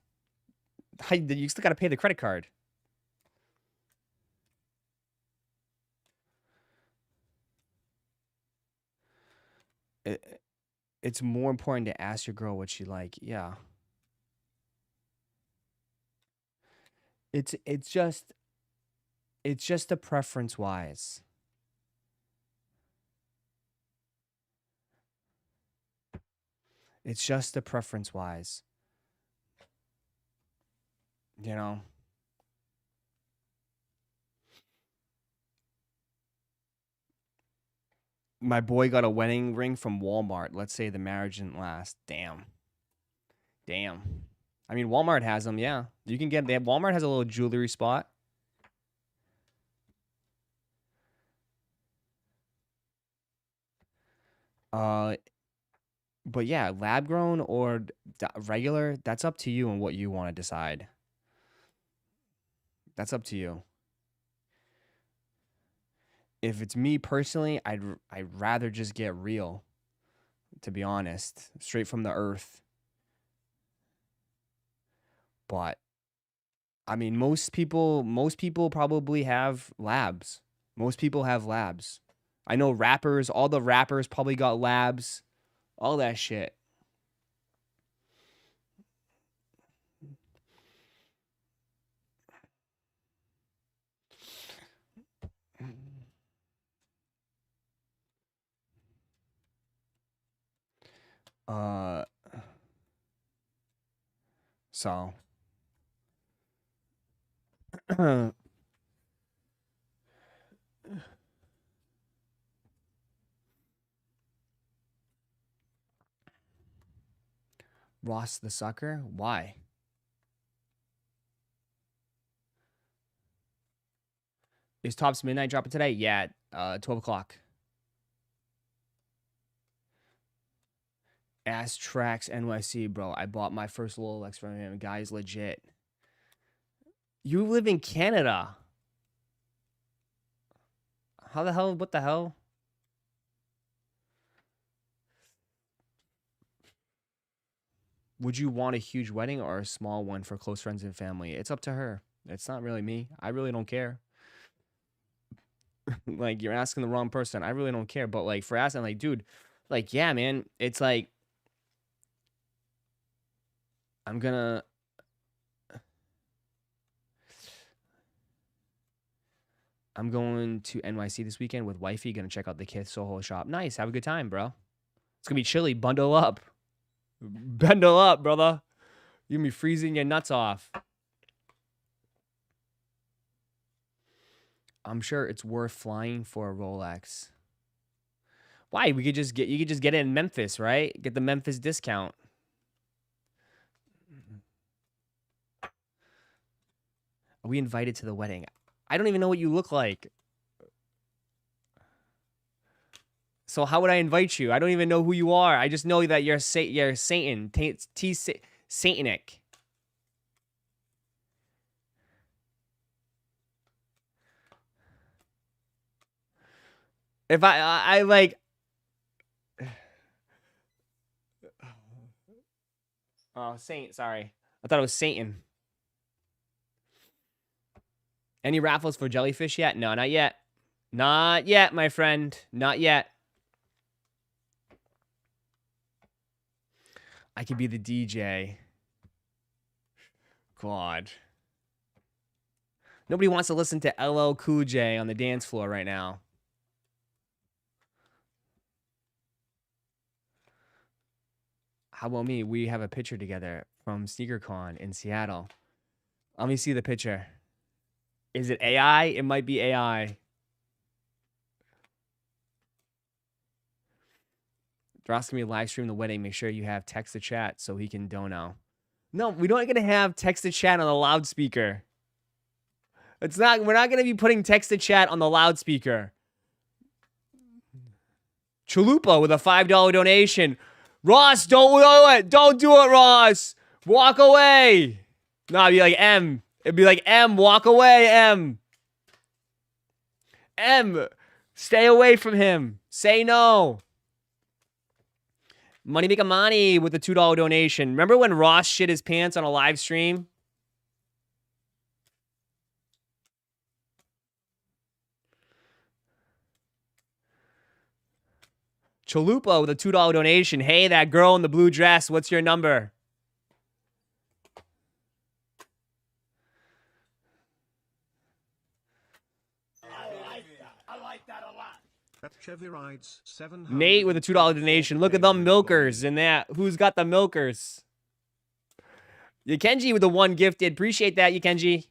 You still got to pay the credit card. It's more important to ask your girl what she like. Yeah. It's just a preference wise. It's just a preference wise. You know. My boy got a wedding ring from Walmart. Let's say the marriage didn't last. Damn. I mean, Walmart has them. Yeah, you can get. Walmart has a little jewelry spot. But yeah, lab grown or regular. That's up to you and what you want to decide. That's up to you. If it's me personally, I'd rather just get real. To be honest, straight from the earth. But I mean, most people probably have labs. Most people have labs. I know rappers, all the rappers probably got labs, all that shit. Uh, so Ross the sucker? Why? Is Topps Midnight dropping today? Yeah, 12 o'clock. Ass Tracks NYC, bro. I bought my first Rolex from him. Guy's legit. You live in Canada. How the hell? What the hell? Would you want a huge wedding or a small one for close friends and family? It's up to her. It's not really me. I really don't care. Like, you're asking the wrong person. I really don't care. But like, for asking, like, dude, like, yeah, man, it's like I'm going to NYC this weekend with wifey. Gonna check out the Kith Soho shop. Nice. Have a good time, bro. It's gonna be chilly. Bundle up. Bundle up, brother. You're gonna be freezing your nuts off. I'm sure it's worth flying for a Rolex. Why? You could just get it in Memphis, right? Get the Memphis discount. Are we invited to the wedding? I don't even know what you look like. So how would I invite you? I don't even know who you are. I just know that you're Satan. Satanic. If I like... Oh, Saint, sorry. I thought it was Satan. Any raffles for jellyfish yet? No, not yet. Not yet, my friend. Not yet. I could be the DJ. God. Nobody wants to listen to LL Cool J on the dance floor right now. How about me? We have a picture together from SneakerCon in Seattle. Let me see the picture. Is it AI? It might be AI. Ross gonna live stream the wedding. Make sure you have text to chat so he can dono. No, we don't gonna have text to chat on the loudspeaker. It's not. We're not gonna be putting text to chat on the loudspeaker. Chalupa with a $5 donation. Ross, don't do it, Ross. Walk away. No, it'd be like M. It'd be like M. Walk away, M. M. Stay away from him. Say no. Money Make a Money with a $2 donation. Remember when Ross shit his pants on a live stream? Chalupa with a $2 donation. Hey, that girl in the blue dress, what's your number? I like that a lot. That Chevy rides 700. Nate with a $2 donation. Look at them milkers and that. Who's got the milkers? Yakenji with the 1 gifted. Appreciate that, Yakenji.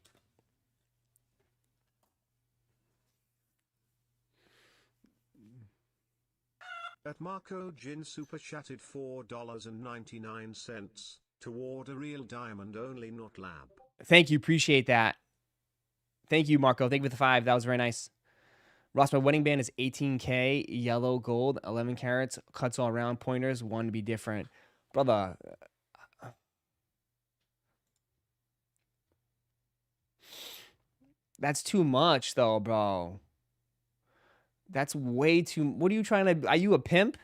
At Marco Gin super chatted $4.99 to order real diamond only, not lab. Thank you. Appreciate that. Thank you, Marco. Thank you for the 5. That was very nice. Ross, my wedding band is 18K, yellow gold, 11 carats, cuts all around, pointers, one to be different. Brother. That's too much, though, bro. That's way too... What are you trying to... Are you a pimp?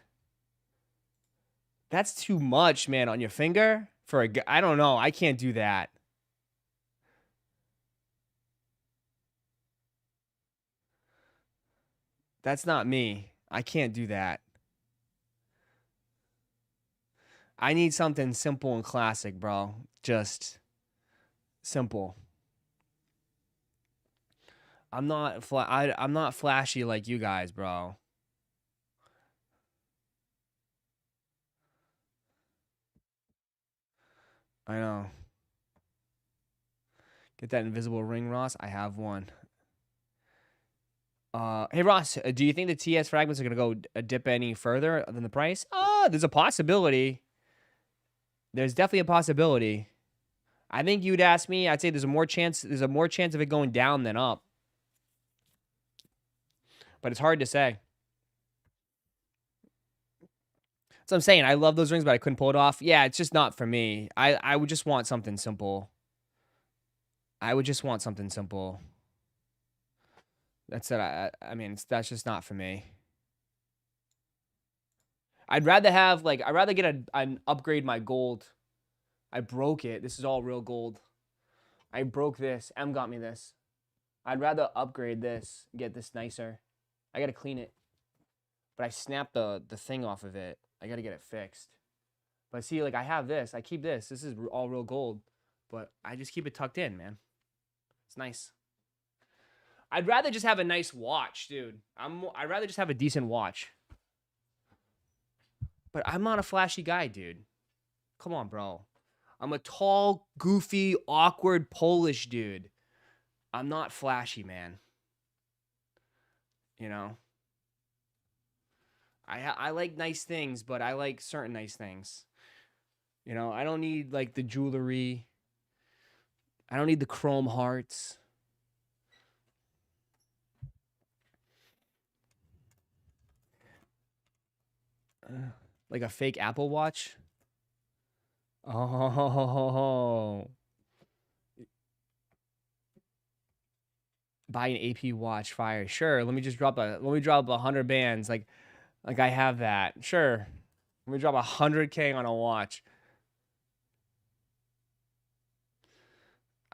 That's too much, man, on your finger? For a... I don't know. I can't do that. That's not me. I can't do that. I need something simple and classic, bro. Just simple. I'm not flashy like you guys, bro. I know. Get that invisible ring, Ross. I have one. Hey, Ross, do you think the TS fragments are going to go dip any further than the price? There's a possibility. There's definitely a possibility. I think you'd ask me, I'd say there's a more chance of it going down than up. But it's hard to say. That's what I'm saying. I love those rings, but I couldn't pull it off. Yeah, it's just not for me. I would just want something simple. I would just want something simple. That's it. I mean, that's just not for me. I'd rather get an upgrade my gold. I broke it. This is all real gold. I broke this. M got me this. I'd rather upgrade this, get this nicer. I gotta clean it. But I snapped the thing off of it. I gotta get it fixed. But see, like I have this. I keep this. This is all real gold. But I just keep it tucked in, man. It's nice. I'd rather just have a nice watch, dude. I'd rather just have a decent watch. But I'm not a flashy guy, dude. Come on, bro. I'm a tall, goofy, awkward Polish dude. I'm not flashy, man. You know? I like nice things, but I like certain nice things. You know, I don't need like the jewelry. I don't need the chrome hearts. Like a fake Apple Watch. Oh. Buy an AP watch, fire. Sure, let me drop 100 bands. Like I have that. Sure. Let me drop 100K on a watch.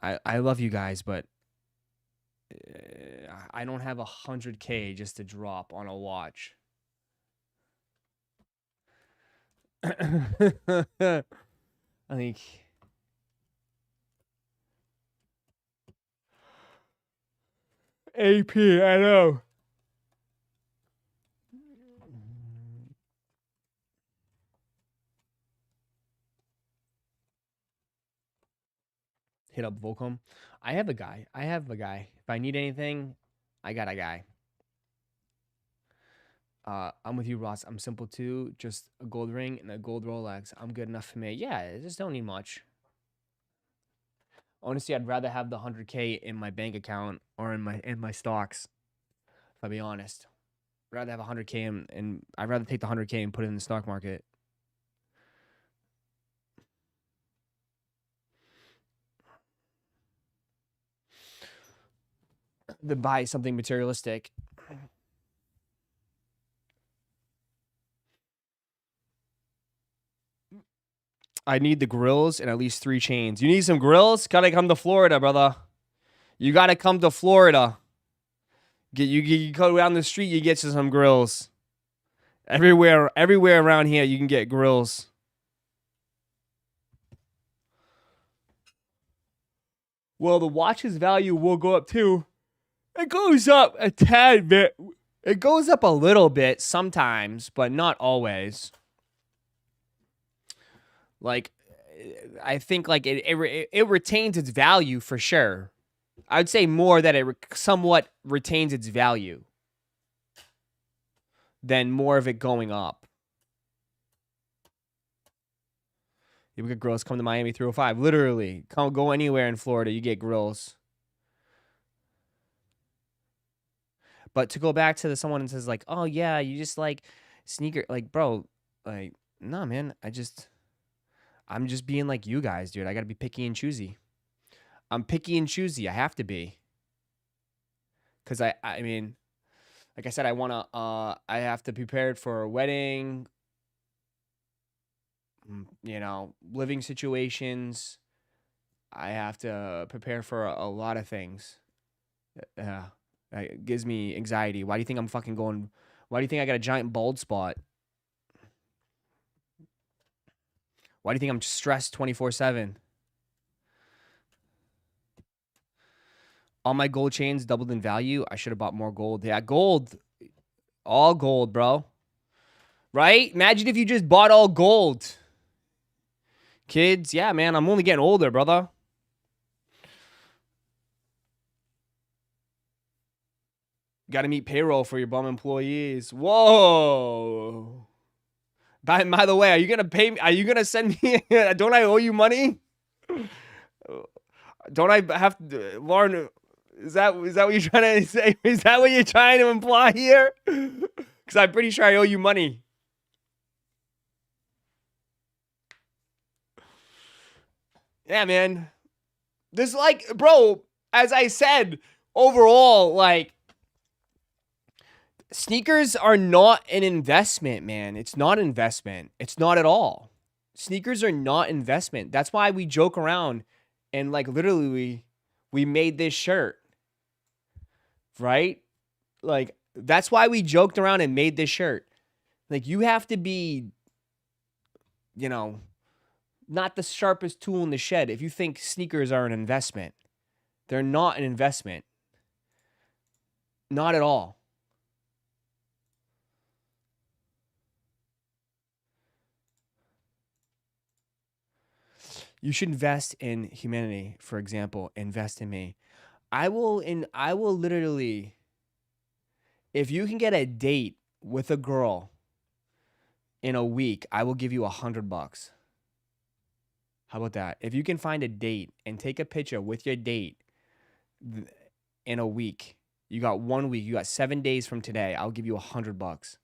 I love you guys, but I don't have 100K just to drop on a watch. I think AP, I know. Hit up Volcom. I have a guy. If I need anything, I got a guy. I'm with you, Ross. I'm simple too. Just a gold ring and a gold Rolex. I'm good enough for me. Yeah, I just don't need much. Honestly, I'd rather have the 100K in my bank account or in my stocks. If I be honest, I'd rather have 100K and I'd rather take the 100K and put it in the stock market. Than buy something materialistic. I need the grills and at least 3 chains. You need some grills? Gotta come to Florida, brother. You gotta come to Florida. You go down the street, you get you some grills. Everywhere around here, you can get grills. Well, the watch's value will go up too. It goes up a tad bit. It goes up a little bit sometimes, but not always. Like, I think like it retains its value for sure. I would say more that it somewhat retains its value than more of it going up. You get grills, come to Miami 305. Literally, go anywhere in Florida, you get grills. But to go back to someone and says like, oh yeah, you just like sneaker, like bro, like nah, man, I'm just being like you guys, dude. I gotta be picky and choosy. I'm picky and choosy. I have to be. Cause I mean, like I said, I have to prepare for a wedding, you know, living situations. I have to prepare for a lot of things. It gives me anxiety. Why do you think I'm fucking going? Why do you think I got a giant bald spot? Why do you think I'm stressed 24/7? All my gold chains doubled in value. I should have bought more gold. Yeah, gold. All gold, bro. Right? Imagine if you just bought all gold. Kids, yeah, man, I'm only getting older, brother. Got to meet payroll for your bum employees. Whoa. By the way, are you going to pay me? Are you going to send me? Don't I owe you money? Don't I have to, Lauren? Is that what you're trying to say? Is that what you're trying to imply here? Because I'm pretty sure I owe you money. Yeah, man. This, like, bro, as I said, overall, like, sneakers are not an investment, man. It's not an investment. It's not at all. Sneakers are not investment. That's why we joke around and, like, literally we made this shirt. Right? Like, that's why we joked around and made this shirt. Like, you have to be, you know, not the sharpest tool in the shed if you think sneakers are an investment. They're not an investment. Not at all. You should invest in humanity, for example. Invest in me. I will literally, if you can get a date with a girl in a week, I will give you $100. How about that? If you can find a date and take a picture with your date in a week, you got 1 week, you got 7 days from today, I'll give you $100.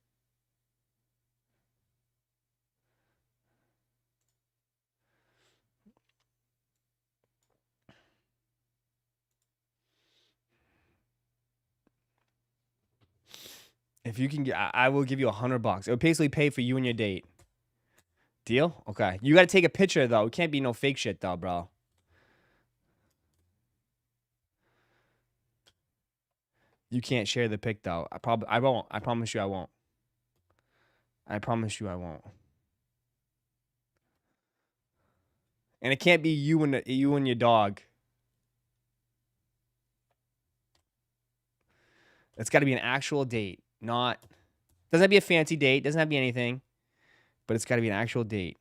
If you can get, I will give you $100. It would basically pay for you and your date. Deal? Okay. You got to take a picture though. It can't be no fake shit though, bro. You can't share the pic though. I won't. I promise you I won't. I promise you I won't. And it can't be you and your dog. It's got to be an actual date, not doesn't have to be a fancy date, doesn't have to be anything, but it's got to be an actual date.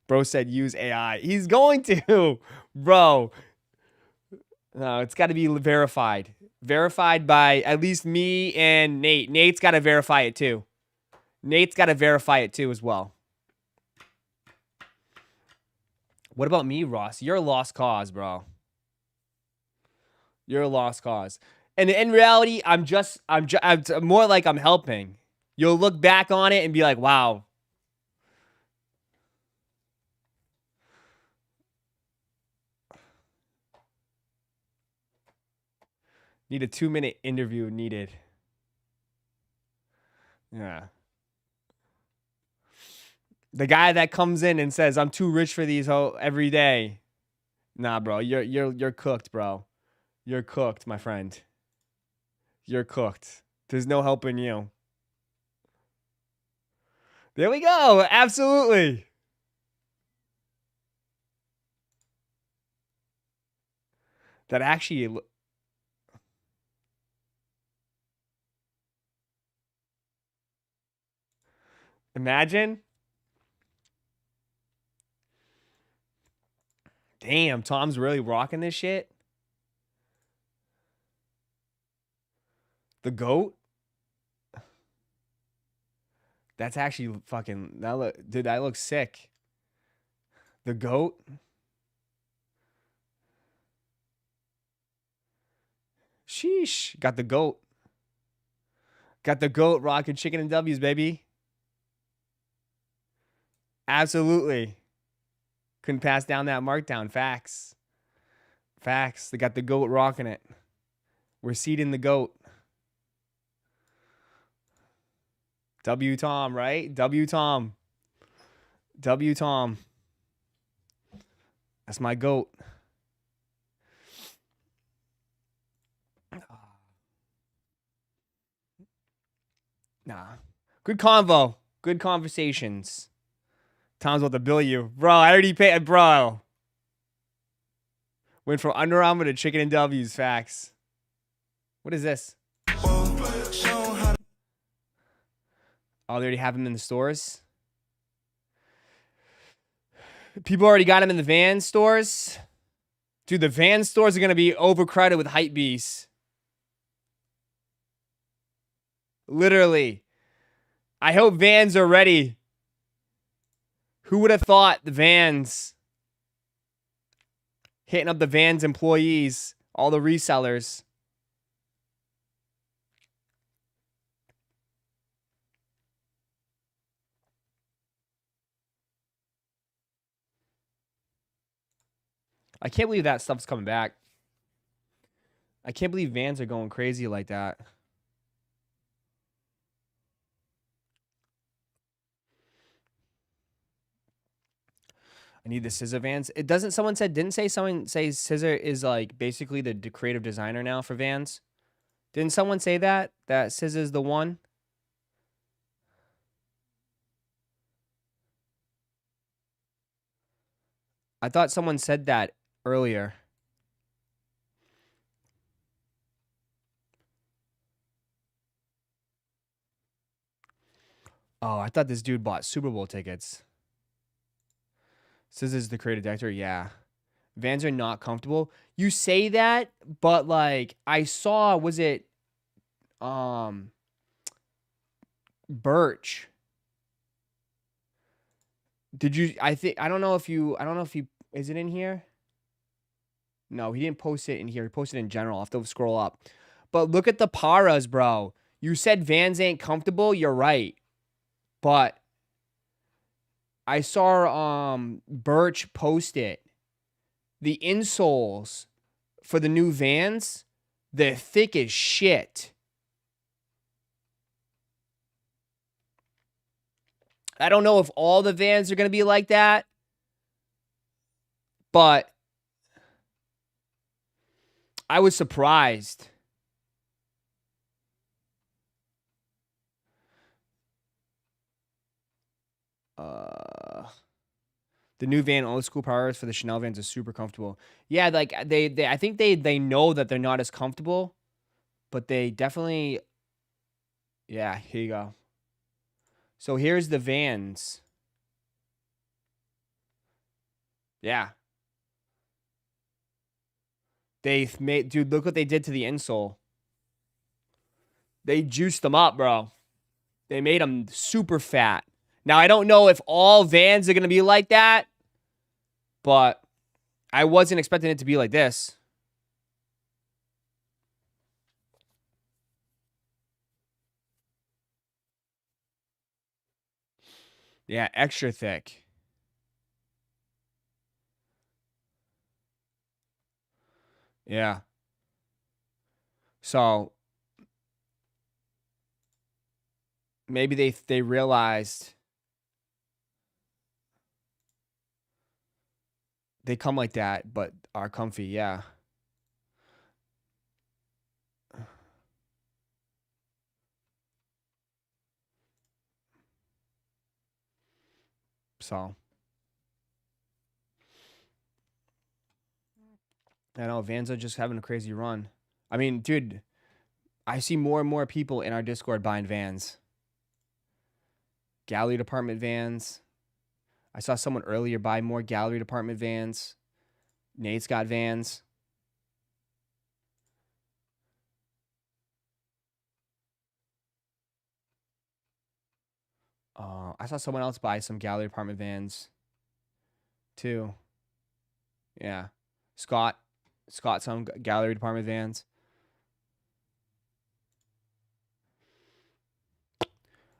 Bro said use AI. He's going to, bro. No, it's got to be verified. Verified by at least me and Nate. Nate's got to verify it too. Nate's got to verify it too as well. What about me, Ross? You're a lost cause, bro. You're a lost cause. And in reality, I'm more like I'm helping. You'll look back on it and be like, wow. Need a 2-minute interview needed. Yeah. The guy that comes in and says, I'm too rich for these every day. Nah, bro. You're cooked, bro. You're cooked, my friend. You're cooked. There's no helping you. There we go. Absolutely. That actually... Imagine. Damn, Tom's really rocking this shit. The GOAT? That's actually fucking... Dude, that looks sick. The GOAT? Sheesh. Got the GOAT. Got the GOAT rocking chicken and W's, baby. Absolutely. Couldn't pass down that markdown. Facts. Facts. They got the GOAT rocking it. We're seeding the GOAT. W Tom, right? W Tom. W Tom. That's my GOAT. Nah. Good convo. Good conversations. Tom's about to bill you. Bro, I already paid. Bro. Went from Under Armour to chicken and W's. Facts. What is this? Oh, they already have them in the stores? People already got them in the Vans stores? Dude, the Vans stores are going to be overcrowded with hype beasts. Literally. I hope Vans are ready. Who would have thought the Vans hitting up the Vans employees, all the resellers. I can't believe that stuff's coming back. I can't believe Vans are going crazy like that. I need the Scissor Vans. It doesn't. Someone say Scissor is like basically the creative designer now for Vans? Didn't someone say that Scissor is the one? I thought someone said that earlier. Oh, I thought this dude bought Super Bowl tickets. Says this is the creative director. Yeah. Vans are not comfortable. You say that, but like I saw, was it Birch? Did you I don't know if he is it in here? No, he didn't post it in here. He posted it in general. I'll have to scroll up. But look at the Paras, bro. You said Vans ain't comfortable. You're right. But I saw Birch post it. The insoles for the new Vans, they're thick as shit. I don't know if all the Vans are going to be like that, but I was surprised. The new Van old school powers for the Chanel Vans are super comfortable. Yeah, like they I think they know that they're not as comfortable, but they definitely. Yeah, here you go. So here's the Vans. Yeah. Dude, look what they did to the insole. They juiced them up, bro. They made them super fat. Now, I don't know if all Vans are going to be like that, but I wasn't expecting it to be like this. Yeah, extra thick. Yeah. So maybe they realized they come like that, but are comfy. Yeah. So I know Vans are just having a crazy run. I mean, dude, I see more and more people in our Discord buying Vans. Gallery department Vans. I saw someone earlier buy more gallery department Vans. Nate's got Vans. I saw someone else buy some gallery department Vans too. Yeah. Scott some gallery department Vans.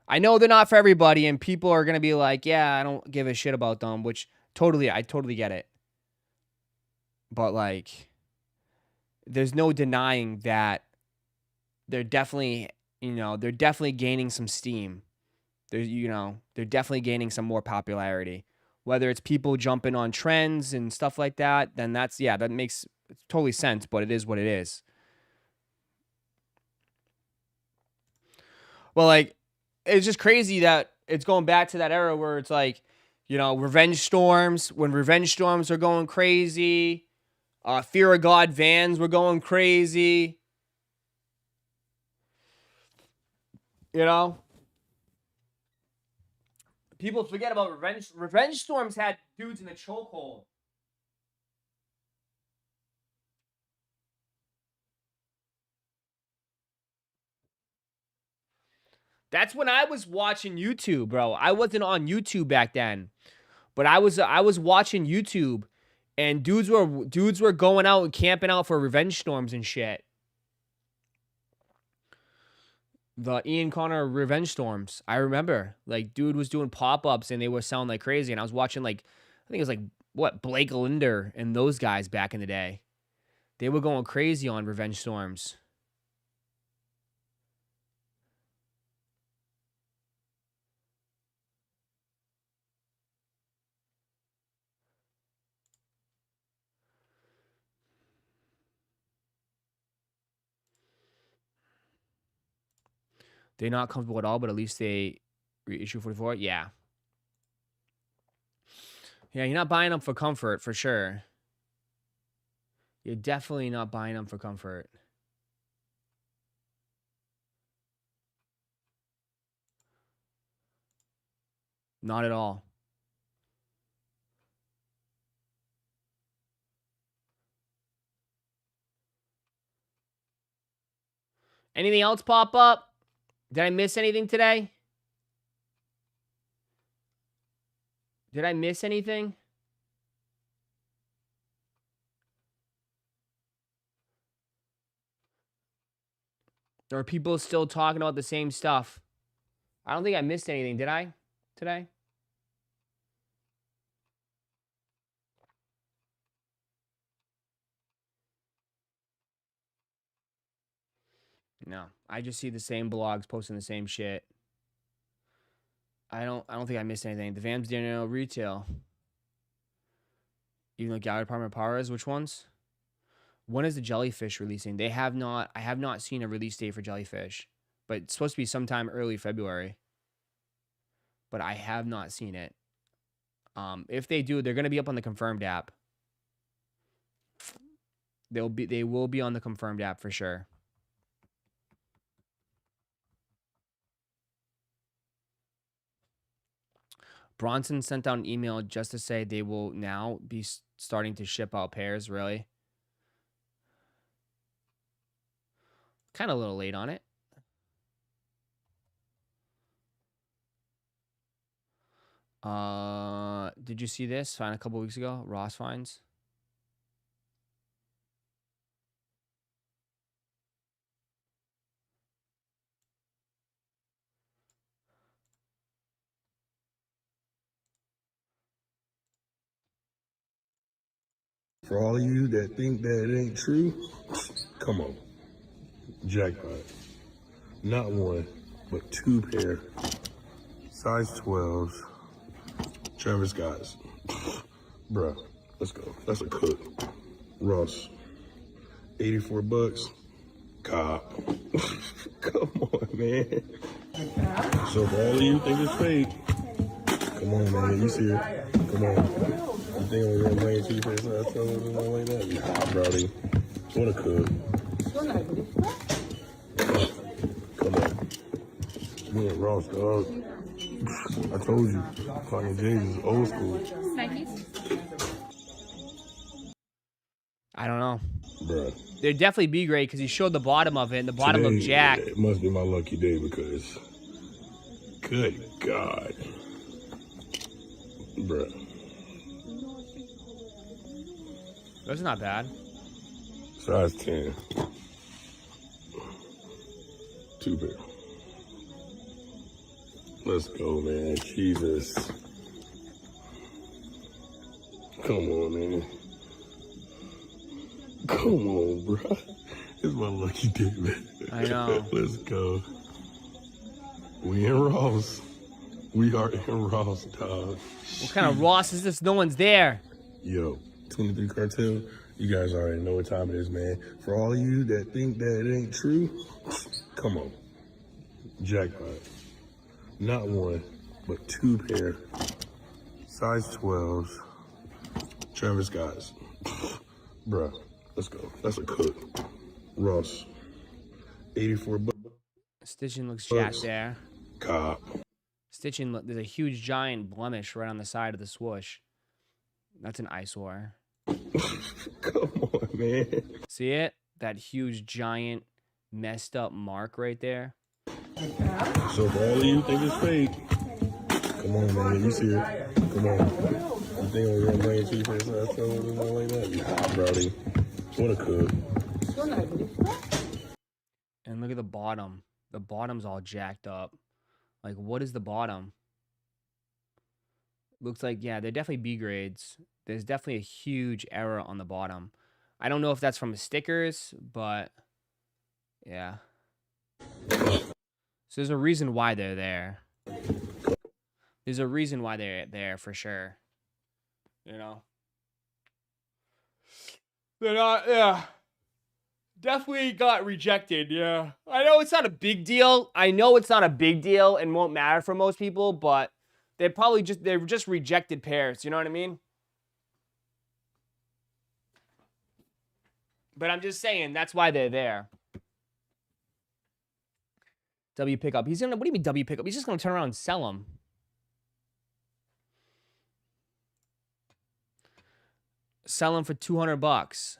I know they're not for everybody, and people are going to be like, yeah, I don't give a shit about them, which I totally get it. But like, there's no denying that they're definitely, they're definitely gaining some steam. They're definitely gaining some more popularity. Whether it's people jumping on trends and stuff like that, then that makes totally sense, but it is what it is. Well, like, it's just crazy that it's going back to that era where it's like, revenge storms, when revenge storms are going crazy, Fear of God Vans were going crazy. People forget about revenge. Revenge storms had dudes in the chokehold. That's when I was watching YouTube, bro. I wasn't on YouTube back then, but I was watching YouTube, and dudes were going out and camping out for revenge storms and shit. The Ian Connor revenge storms. I remember, like, dude was doing pop-ups and they were selling like crazy. And I was watching, like, I think it was like Blake Linder and those guys back in the day. They were going crazy on revenge storms. They're not comfortable at all, but at least they reissue 44. Yeah. Yeah, you're not buying them for comfort, for sure. You're definitely not buying them for comfort. Not at all. Anything else pop up? Did I miss anything today? Did I miss anything? Or are people still talking about the same stuff? I don't think I missed anything, did I? Today? No. I just see the same blogs posting the same shit. I don't think I missed anything. The Vans didn't know retail. Even though Gallery Department Powers, which ones? When is the Jellyfish releasing? I have not seen a release date for Jellyfish. But it's supposed to be sometime early February. But I have not seen it. If they do, they're gonna be up on the confirmed app. They will be on the confirmed app for sure. Bronson sent out an email just to say they will now be starting to ship out pairs, really. Kind of a little late on it. Did you see this? Found a couple weeks ago. Ross finds. For all of you that think that it ain't true, come on. Jackpot. Not one, but two pair. Size 12s. Travis Scott's. Bruh, let's go. That's a cook. Ross. 84 bucks. Cop. Come on, man. So for all of you think it's fake, come on, man. You see it. Come on. You think I'm gonna bring two pairs of something like that? Nah, Brody. What a cook. Come on. We at Ross, dog. I told you. Fucking James is old school. I don't know. Bruh. They're definitely B grade because he showed the bottom of it, and the bottom Today, looked jacked. It must be my lucky day because, good God. Bruh. That's not bad. Size 10. Two pair. Let's go, man. Jesus. Come on, man. Come on, bro. It's my lucky day, man. I know. Let's go. We in Ross. We are in Ross, dog. What kind of Ross is this? No one's there. Yo, 23 Cartel, you guys already know what time it is, man. For all of you that think that it ain't true, come on. Jackpot. Not one, but two pair. Size 12s. Travis Scott's. Bruh, let's go. That's a cook. Ross. 84 bucks. Stitching looks jacked there. Cop. Stitching, there's a huge giant blemish right on the side of the swoosh. That's an eyesore. Come on, man. See it? That huge, giant, messed up mark right there. So for all of you think it's fake, come on, man. You see it. Come on. You think I'm gonna bring two pairs of something like that? Nah, Brody. What a cook. And look at the bottom. The bottom's all jacked up. Like, what is the bottom? Looks like, yeah, they're definitely B grades. There's definitely a huge error on the bottom. I don't know if that's from the stickers, but yeah. So there's a reason why they're there. There's a reason why they're there for sure. You know? They're not, yeah. Definitely got rejected, yeah. I know it's not a big deal. I know it's not a big deal and won't matter for most people, but they're just rejected pairs, you know what I mean? But I'm just saying, that's why they're there. W pickup. What do you mean W pickup? He's just gonna turn around and sell them. Sell them for $200.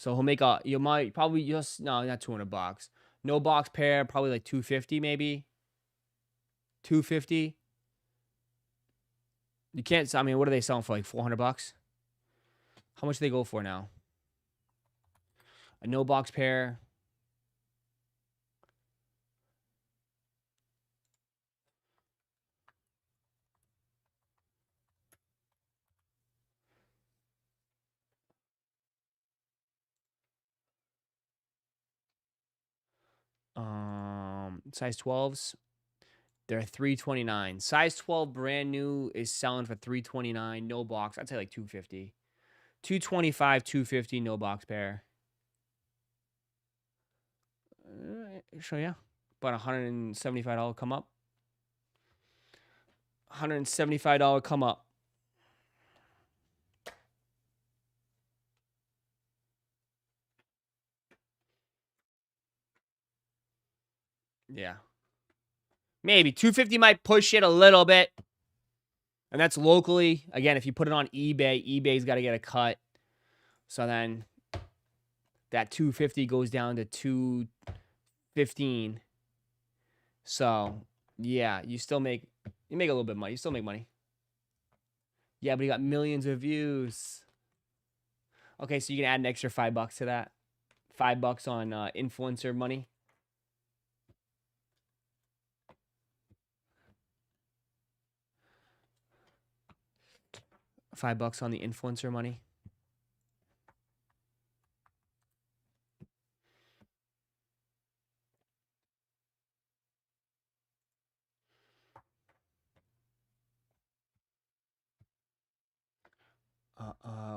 So he'll make you might probably just, no, not $200. No box pair, probably like $250 maybe. $250. You can't, I mean, what are they selling for, like $400? How much do they go for now? A no box pair. Size 12s, they're $329. Size 12 brand new is selling for $329. No box, I'd say like $250. $225, $250, no box pair. So yeah, about $175 come up. $175 come up. Yeah. Maybe $250 might push it a little bit. And that's locally. Again, if you put it on eBay, eBay's got to get a cut. So then that $250 goes down to $215. So, yeah, you make a little bit of money. You still make money. Yeah, but you got millions of views. Okay, so you can add an extra $5 to that. $5 on influencer money. $5 on the influencer money.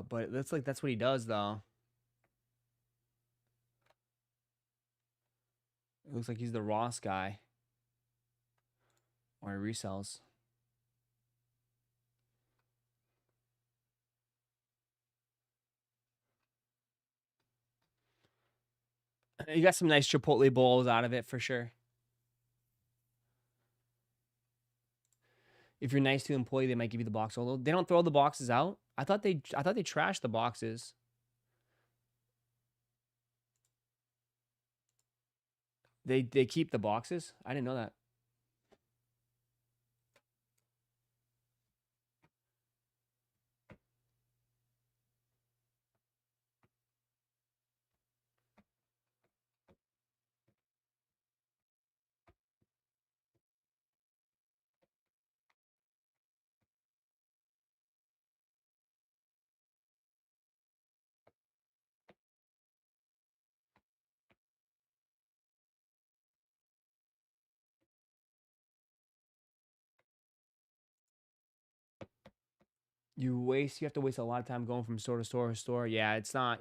But it looks like that's what he does, though. It looks like he's the Ross guy. Or he resells. You got some nice Chipotle bowls out of it for sure. If you're nice to an employee, they might give you the box. Although they don't throw the boxes out. I thought they trashed the boxes. They keep the boxes? I didn't know that. You have to waste a lot of time going from store to store to store. Yeah, it's not.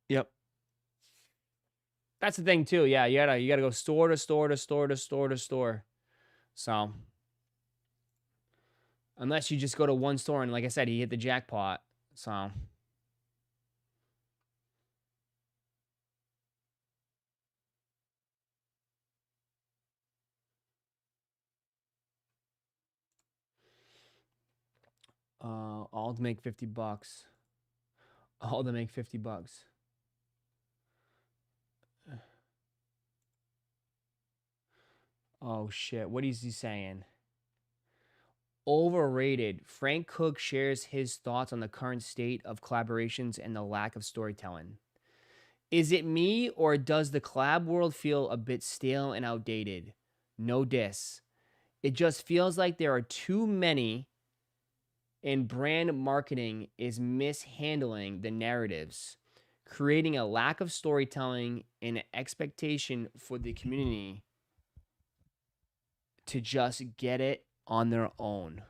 Yep. That's the thing too. Yeah, you gotta go store to store to store to store to store. So unless you just go to one store and, like I said, he hit the jackpot. So all to make $50. All to make $50. Oh shit! What is he saying? Overrated. Frank Cook shares his thoughts on the current state of collaborations and the lack of storytelling. Is it me, or does the collab world feel a bit stale and outdated? No diss. It just feels like there are too many, and brand marketing is mishandling the narratives, creating a lack of storytelling and expectation for the community to just get it on their own.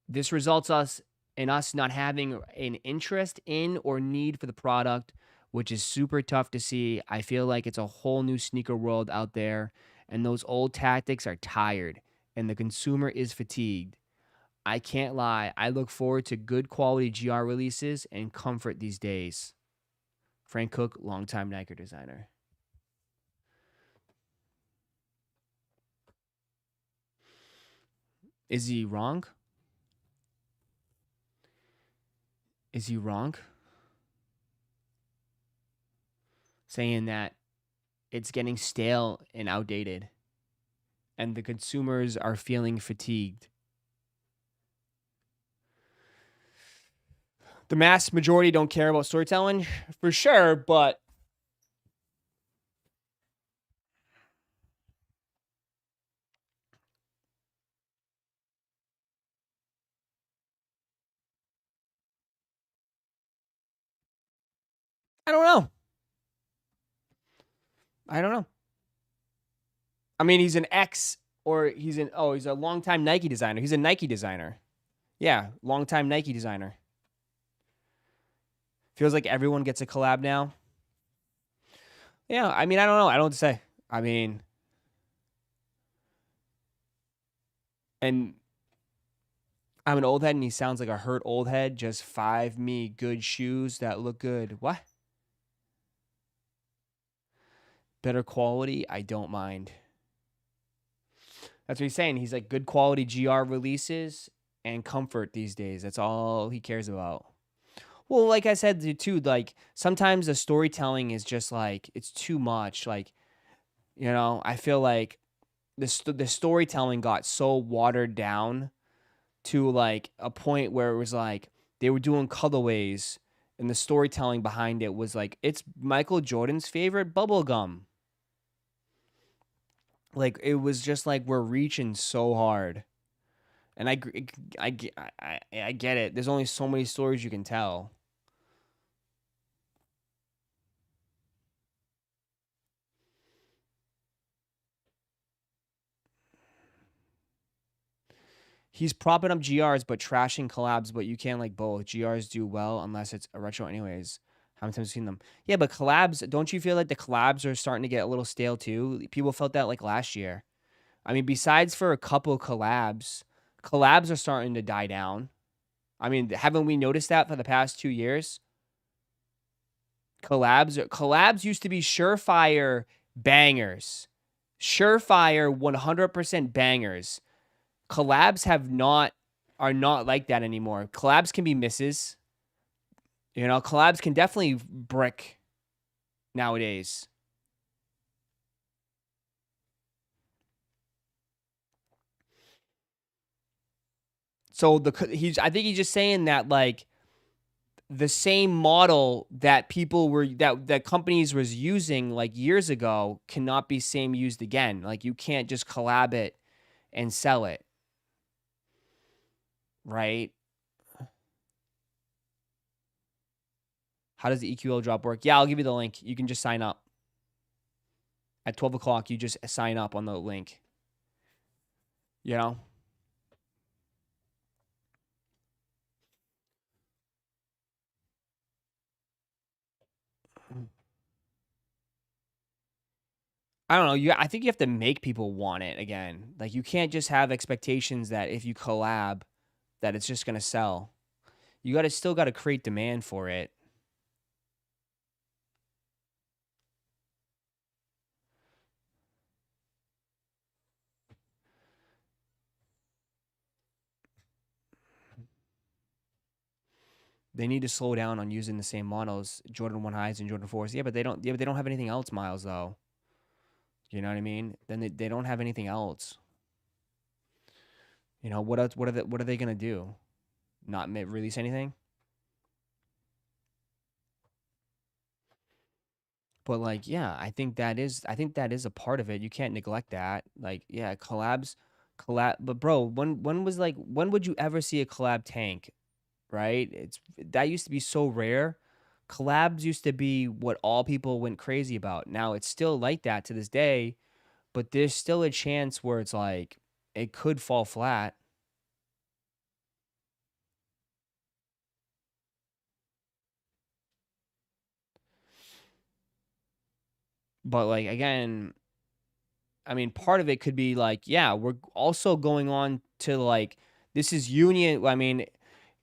This results in us not having an interest in or need for the product, which is super tough to see. I feel like it's a whole new sneaker world out there, and those old tactics are tired, and the consumer is fatigued. I can't lie, I look forward to good quality GR releases and comfort these days. Frank Cook, longtime Nike designer. Is he wrong? Is he wrong? Saying that it's getting stale and outdated, and the consumers are feeling fatigued. The mass majority don't care about storytelling, for sure, but I don't know. I don't know. I mean, he's an ex, or he's a longtime Nike designer. He's a Nike designer. Yeah, longtime Nike designer. Feels like everyone gets a collab now. Yeah, I mean, I don't know. I don't know what to say. I mean, and I'm an old head, and he sounds like a hurt old head. Just 5 me good shoes that look good. What? Better quality? I don't mind. That's what he's saying. He's like good quality GR releases and comfort these days. That's all he cares about. Well, like I said too, like sometimes the storytelling is just like it's too much. Like, you know, I feel like the storytelling got so watered down to like a point where it was like they were doing colorways and the storytelling behind it was like it's Michael Jordan's favorite bubble gum. Like it was just like we're reaching so hard. And I get it. There's only so many stories you can tell. He's propping up GRs but trashing collabs, but you can't like both. GRs do well unless it's a retro anyways. How many times have you seen them? Yeah, but collabs, don't you feel like the collabs are starting to get a little stale too? People felt that like last year. I mean, besides for a couple collabs, collabs are starting to die down. I mean, haven't we noticed that for the past 2 years? Collabs used to be surefire bangers. Surefire 100% bangers. Collabs are not like that anymore. Collabs can be misses. You know, collabs can definitely brick nowadays. So I think he's just saying that like the same model that people were that companies was using like years ago cannot be same used again. Like you can't just collab it and sell it. Right? How does the EQL drop work? Yeah, I'll give you the link. You can just sign up. At 12 o'clock, you just sign up on the link. You know? I don't know. I think you have to make people want it again. Like you can't just have expectations that if you collab, that it's just gonna sell. You still gotta create demand for it. They need to slow down on using the same models, Jordan 1 highs and Jordan 4s. Yeah, but they don't. Yeah, but they don't have anything else, Miles. Though. You know what I mean? Then they don't have anything else. You know what else? What are they gonna do? Not release anything? But like, yeah, I think that is a part of it. You can't neglect that. Like, yeah, collab. But bro, when would you ever see a collab tank? Right? That used to be so rare. Collabs used to be what all people went crazy about. Now it's still like that to this day, but there's still a chance where it's like it could fall flat. But like again, I mean, part of it could be like, yeah, we're also going on to like this is union. I mean,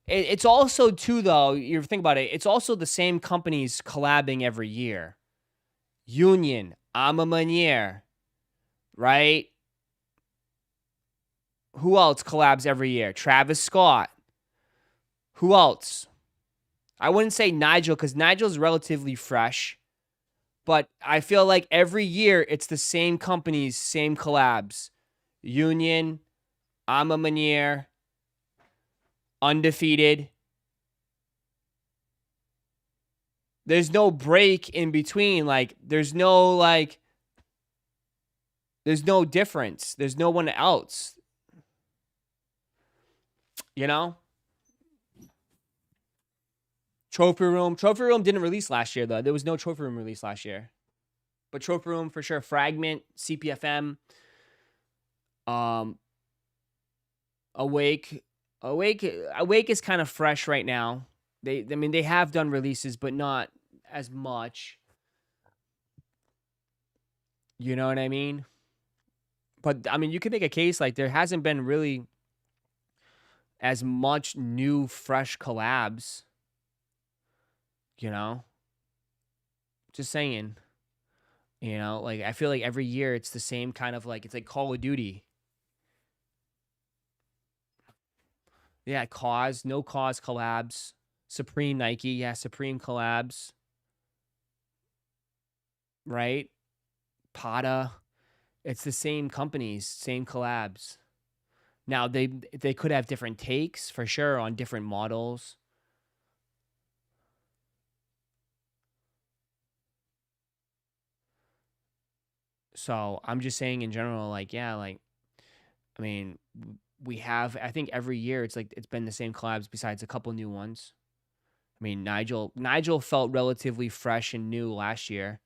it's also too though. You think about it, it's also the same companies collabing every year. Union, I'm a Manier, right? Who else collabs every year? Travis Scott. Who else? I wouldn't say Nigel because Nigel's relatively fresh. But I feel like every year it's the same companies, same collabs. Union, Ama Manier, Undefeated. There's no break in between. Like, there's no difference. There's no one else. You know? Trophy Room. Trophy Room didn't release last year, though. There was no Trophy Room release last year. But Trophy Room, for sure. Fragment, CPFM. Awake. Awake is kind of fresh right now. They have done releases, but not as much. You know what I mean? But, I mean, you could make a case like there hasn't been really as much new, fresh collabs. You know? Just saying. You know, like, I feel like every year it's the same kind of like, it's like Call of Duty. Yeah, Cause, no Cause collabs. Supreme Nike, yeah, Supreme collabs. Right? Prada. It's the same companies, same collabs. Now, they could have different takes, for sure, on different models. So, I'm just saying in general, like, yeah, like, I mean, we have, I think every year it's like, it's been the same collabs besides a couple new ones. I mean, Nigel felt relatively fresh and new last year.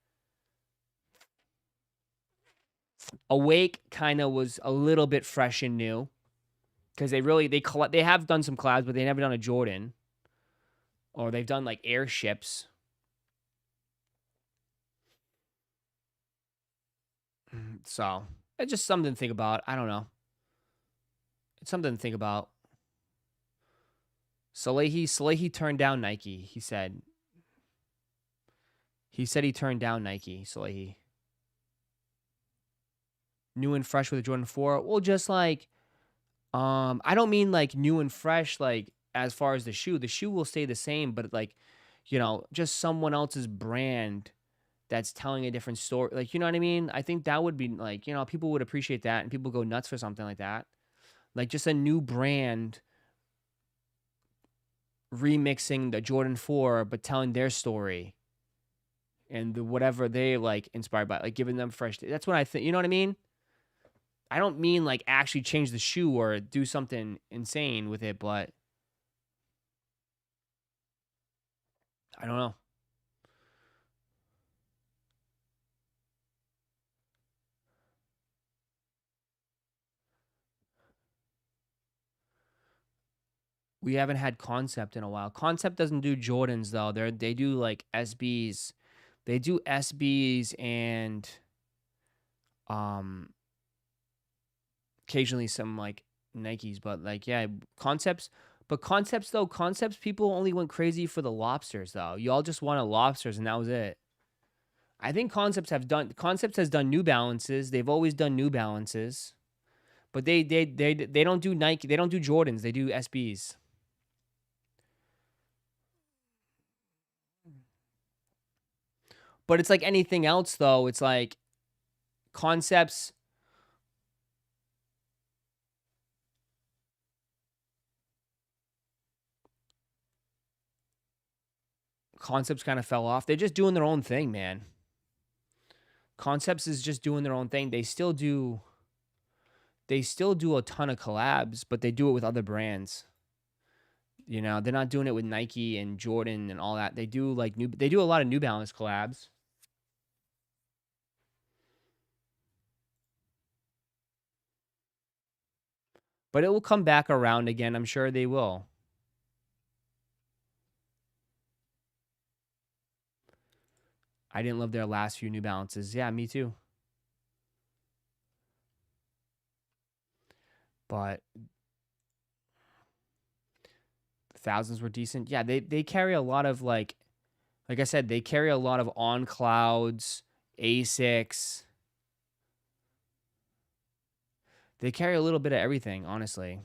Awake kind of was a little bit fresh and new because they have done some collabs, but they never done a Jordan, or they've done like airships. So it's just something to think about. I don't know. It's something to think about. Salehi turned down Nike. He said he turned down Nike. Salehi. New and fresh with a Jordan 4. Well, just like, I don't mean like new and fresh, like as far as the shoe. The shoe will stay the same, but like, you know, just someone else's brand that's telling a different story. Like, you know what I mean? I think that would be like, you know, people would appreciate that and people go nuts for something like that. Like just a new brand remixing the Jordan 4, but telling their story and whatever they like inspired by, like giving them fresh. That's what I think. You know what I mean? I don't mean like actually change the shoe or do something insane with it, but I don't know. We haven't had Concept in a while. Concept doesn't do Jordans though. They do like SBs. They do SBs and occasionally some like Nikes, but like yeah, Concepts. But Concepts though, Concepts people only went crazy for the lobsters though. Y'all just wanted lobsters and that was it. I think Concepts has done New Balances. They've always done New Balances. But they don't do Nike, they don't do Jordans, they do SBs. But it's like anything else though. It's like Concepts kind of fell off. They're just doing their own thing, man. Concepts is just doing their own thing. They still do a ton of collabs, but they do it with other brands. You know, they're not doing it with Nike and Jordan and all that. They do a lot of New Balance collabs. But it will come back around again. I'm sure they will. I didn't love their last few New Balances. Yeah, me too. But thousands were decent. Yeah, they carry a lot of like I said, they carry a lot of On Clouds, Asics. They carry a little bit of everything, honestly.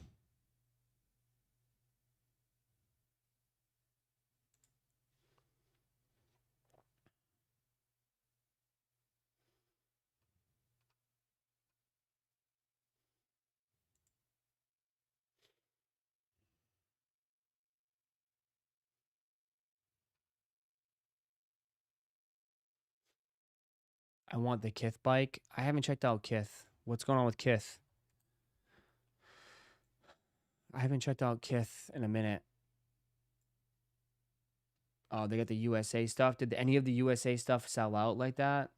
I want the Kith bike. I haven't checked out Kith. What's going on with Kith? I haven't checked out Kith in a minute. Oh, they got the USA stuff. Did any of the USA stuff sell out like that?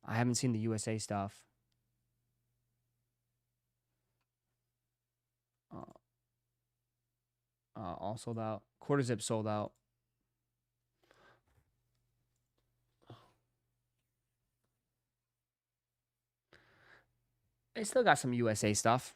I haven't seen the USA stuff. All sold out. Quarter zip sold out. They still got some USA stuff.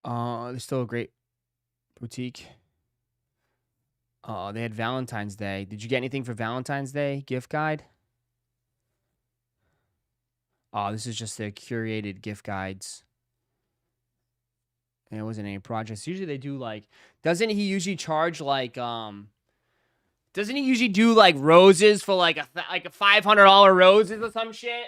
There's still a great boutique. They had Valentine's Day. Did you get anything for Valentine's Day? Gift guide? Oh, this is just the curated gift guides. And it wasn't any projects. Usually they do like, doesn't he usually charge like, doesn't he usually do like roses for like a $500 roses or some shit?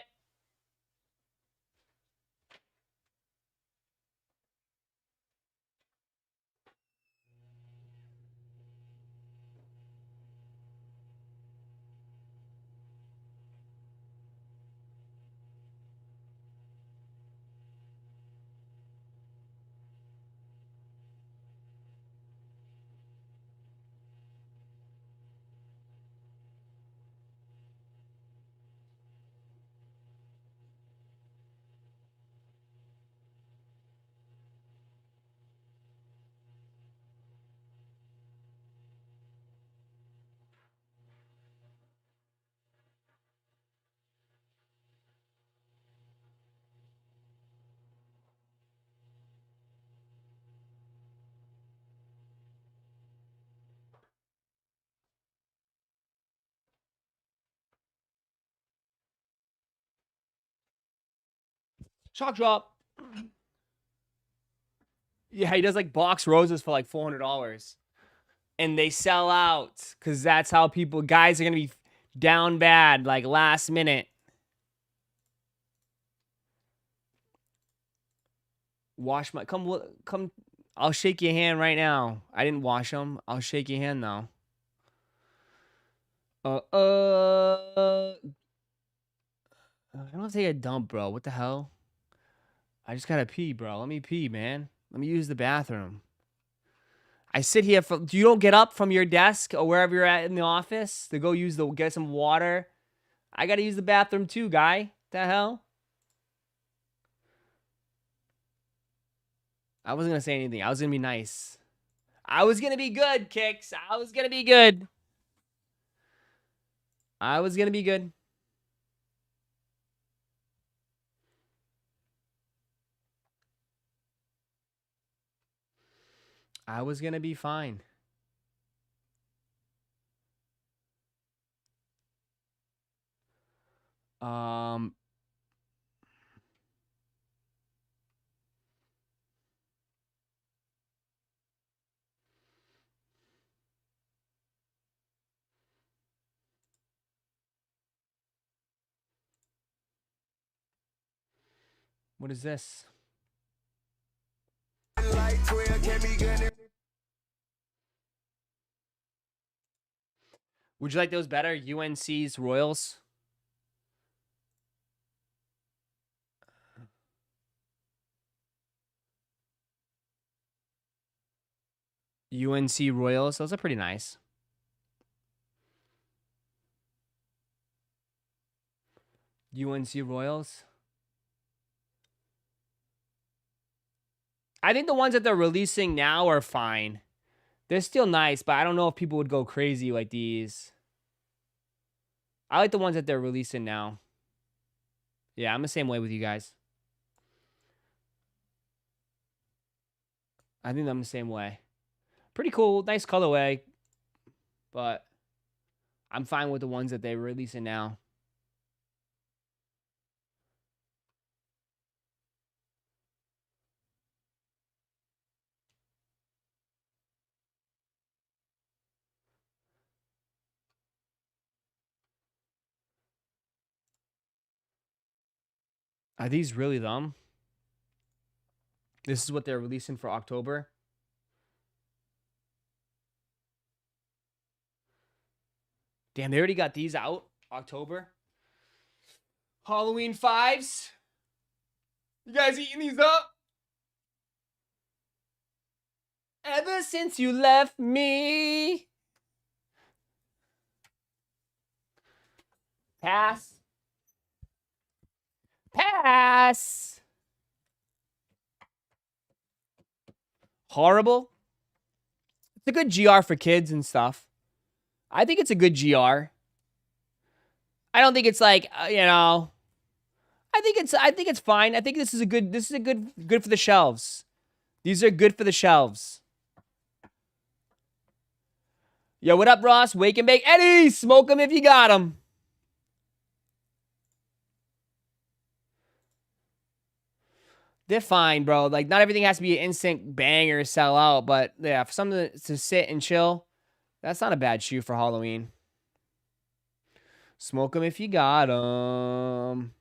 Shock drop. Yeah, he does like box roses for like $400. And they sell out because that's how guys are going to be down bad, like last minute. Wash my, come, I'll shake your hand right now. I didn't wash them. I'll shake your hand though. I don't have to take a dump, bro. What the hell? I just gotta pee, bro. Let me pee, man. Let me use the bathroom. I sit here for. You don't get up from your desk or wherever you're at in the office to go get some water. I gotta use the bathroom too, guy. The hell? I wasn't gonna say anything. I was gonna be nice. I was gonna be good, Kicks. I was gonna be good. I was gonna be good. I was gonna be fine. What is this? Would you like those better? UNC's Royals? UNC Royals. Those are pretty nice. UNC Royals. I think the ones that they're releasing now are fine. They're still nice, but I don't know if people would go crazy like these. I like the ones that they're releasing now. Yeah, I'm the same way with you guys. I think I'm the same way. Pretty cool, nice colorway, but I'm fine with the ones that they're releasing now. Are these really them? This is what they're releasing for October. Damn, they already got these out. October. Halloween 5s. You guys eating these up? Ever since you left me. Pass. Pass. Horrible. It's a good GR for kids and stuff. I think it's a good GR. I don't think it's like, you know, I think it's fine. I think this is good for the shelves. These are good for the shelves. Yo, what up, Ross? Wake and bake. Eddie, smoke them if you got them. They're fine, bro. Like, not everything has to be an instant banger sell out, but yeah, for something to sit and chill, that's not a bad shoe for Halloween. Smoke them if you got them.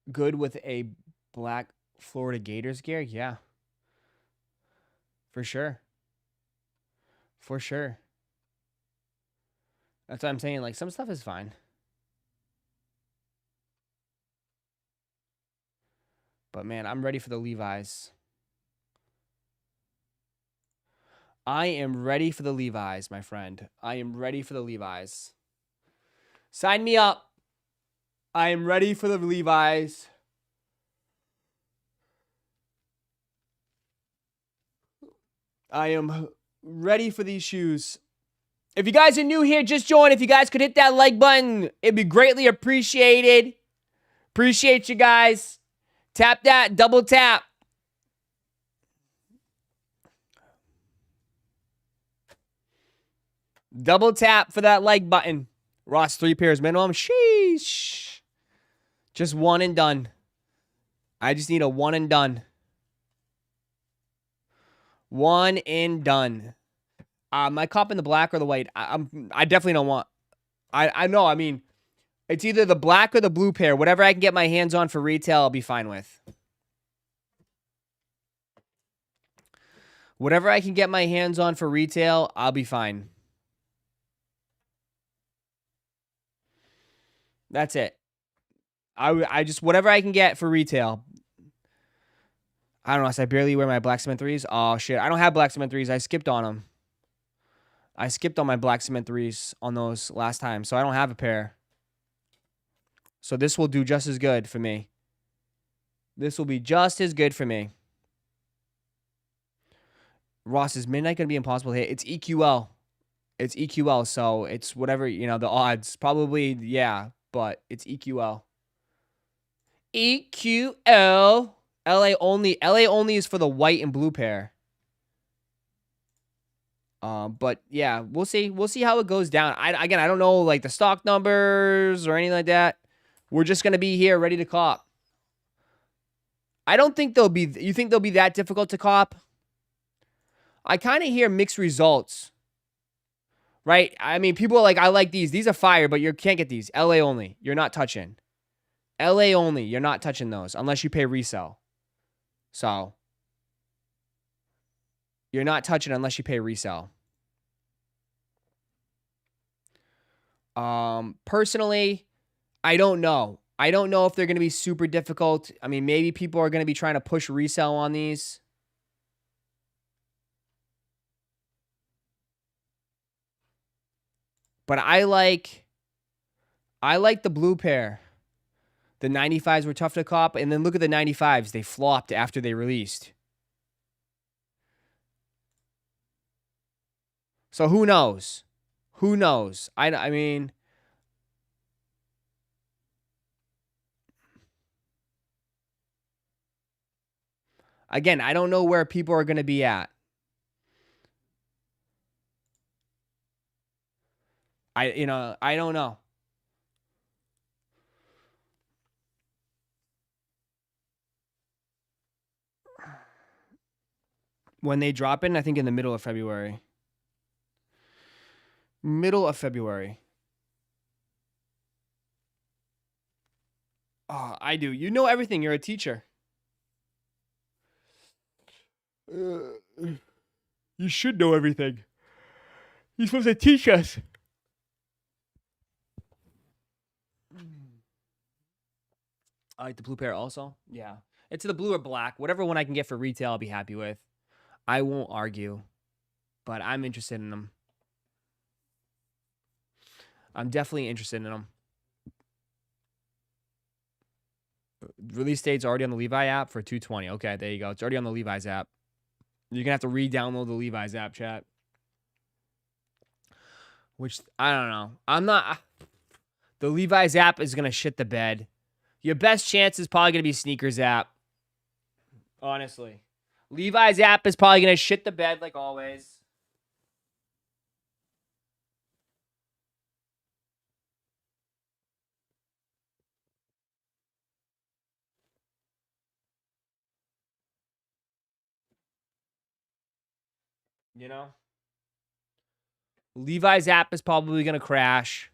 Good with a black Florida Gators gear? Yeah. For sure. For sure. That's what I'm saying. Like, some stuff is fine. But, man, I'm ready for the Levi's. I am ready for the Levi's, my friend. I am ready for the Levi's. Sign me up. I am ready for the Levi's. I am ready for these shoes. If you guys are new here, just join. If you guys could hit that like button, it'd be greatly appreciated. Appreciate you guys. Tap that, double tap. Double tap for that like button. Ross, 3 pairs minimum. Sheesh. Just one and done. I just need a one and done. One and done. My cop in the black or the white. I definitely don't want. I know. I mean, it's either the black or the blue pair. Whatever I can get my hands on for retail, I'll be fine with. Whatever I can get my hands on for retail, I'll be fine. That's it. I just, whatever I can get for retail. I don't know. So I barely wear my black cement 3s. Oh, shit. I don't have black cement 3s. I skipped on them. I skipped on my black cement 3s on those last time. So I don't have a pair. So this will do just as good for me. This will be just as good for me. Ross, is midnight going to be impossible to hit? It's EQL. It's EQL. So it's whatever, you know, the odds. Probably, yeah. But it's EQL. EQL. LA only. LA only is for the white and blue pair. But yeah, we'll see. We'll see how it goes down. I don't know like the stock numbers or anything like that. We're just gonna be here ready to cop. I don't think they'll be. You think they'll be that difficult to cop? I kind of hear mixed results. Right? I mean, people are like, I like these. These are fire, but you can't get these. LA only. You're not touching. LA only. You're not touching those unless you pay resell. So you're not touching unless you pay resell. Personally, I don't know. I don't know if they're going to be super difficult. I mean, maybe people are going to be trying to push resell on these. But I like I like the blue pair. The 95s were tough to cop, and then look at the 95s. They flopped after they released. So who knows? Who knows? I mean, again, I don't know where people are going to be at. I don't know. When they drop in, I think in the middle of February. Middle of February. Oh, I do. You know everything. You're a teacher. You should know everything. You're supposed to teach us. I like the blue pair also. Yeah. It's the blue or black. Whatever one I can get for retail, I'll be happy with. I won't argue, but I'm interested in them. I'm definitely interested in them. Release date's already on the Levi app for 220. Okay, there you go. It's already on the Levi's app. You're going to have to re-download the Levi's app, chat. Which, I don't know. I'm not... The Levi's app is going to shit the bed. Your best chance is probably going to be sneakers app. Honestly. Levi's app is probably going to shit the bed like always. You know? Levi's app is probably going to crash.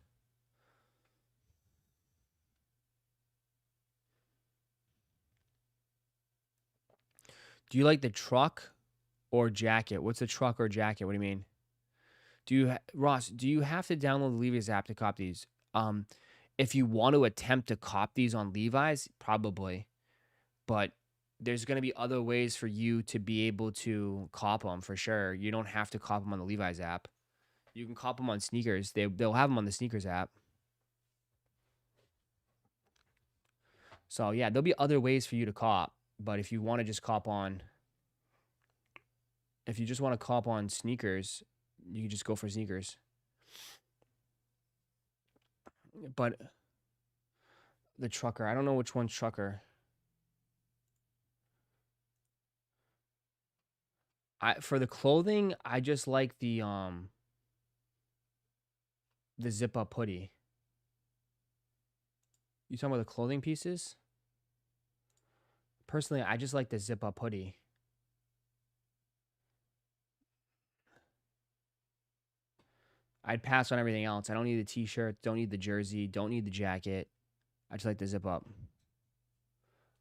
Do you like the truck or jacket? What's the truck or jacket? What do you mean? Ross, do you have to download the Levi's app to cop these? If you want to attempt to cop these on Levi's, probably. But there's going to be other ways for you to be able to cop them for sure. You don't have to cop them on the Levi's app. You can cop them on sneakers. They'll have them on the sneakers app. So, yeah, there'll be other ways for you to cop. But if you want to just cop on... If you just want to cop on sneakers, you can just go for sneakers. But the trucker, I don't know which one's trucker. For the clothing, I just like the zip up hoodie. You talking about the clothing pieces? Personally, I just like the zip up hoodie. I'd pass on everything else. I don't need the t-shirt, don't need the jersey, don't need the jacket. I just like the zip up.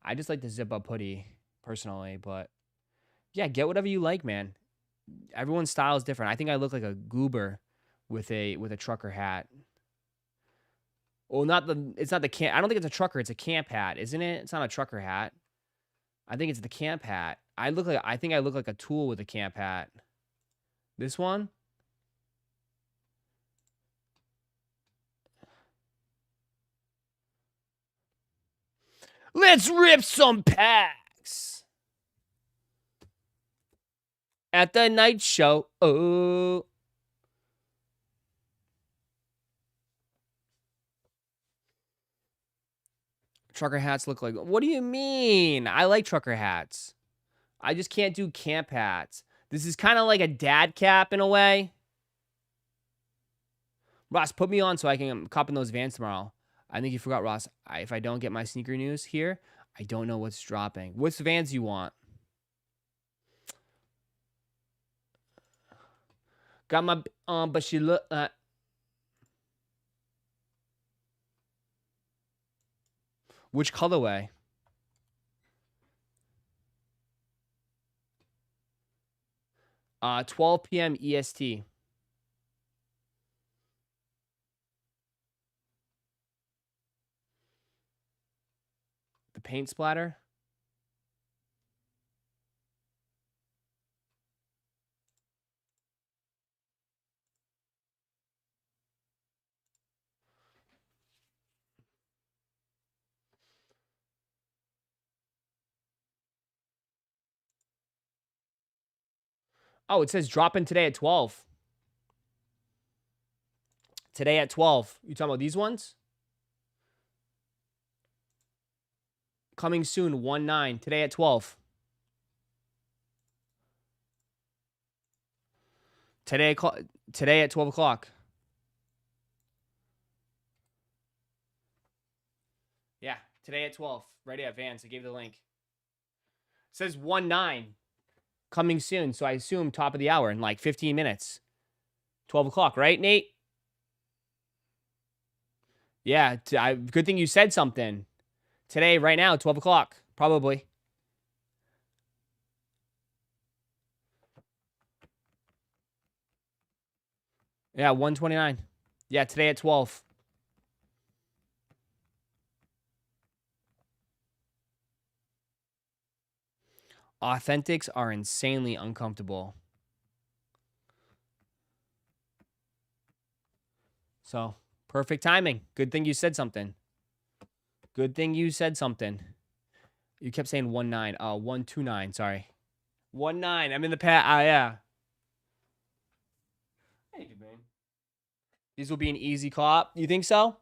I just like the zip up hoodie, personally, but yeah, get whatever you like, man. Everyone's style is different. I think I look like a goober with a trucker hat. Well, it's not the camp. I don't think it's a trucker, it's a camp hat, isn't it? It's not a trucker hat. I think it's the camp hat. I think I look like a tool with a camp hat. This one? Let's rip some packs at the night show. Oh. Trucker hats look like... What do you mean? I like trucker hats. I just can't do camp hats. This is kind of like a dad cap in a way. Ross, put me on so I can cop in those Vans tomorrow. I think you forgot, Ross. If I don't get my sneaker news here, I don't know what's dropping. What's Vans you want? Got my... but she look... Which colorway? Uh, 12 p.m. EST. The paint splatter? Oh, it says dropping today at 12. Today at 12. You talking about these ones? Coming soon, 1/9. Today at 12. Today at 12 o'clock. Yeah, today at 12. Right at Vans. I gave the link. It says 1/9. Coming soon. So I assume top of the hour in like 15 minutes. 12 o'clock, right, Nate? Yeah, good thing you said something. Today, right now, 12 o'clock, probably. Yeah, 129. Yeah, today at 12. Authentics are insanely uncomfortable. So, perfect timing. Good thing you said something. Good thing you said something. You kept saying 1/9. 129, sorry. 1/9. I'm in the past. Yeah. Thank you, man. These will be an easy cop. You think so?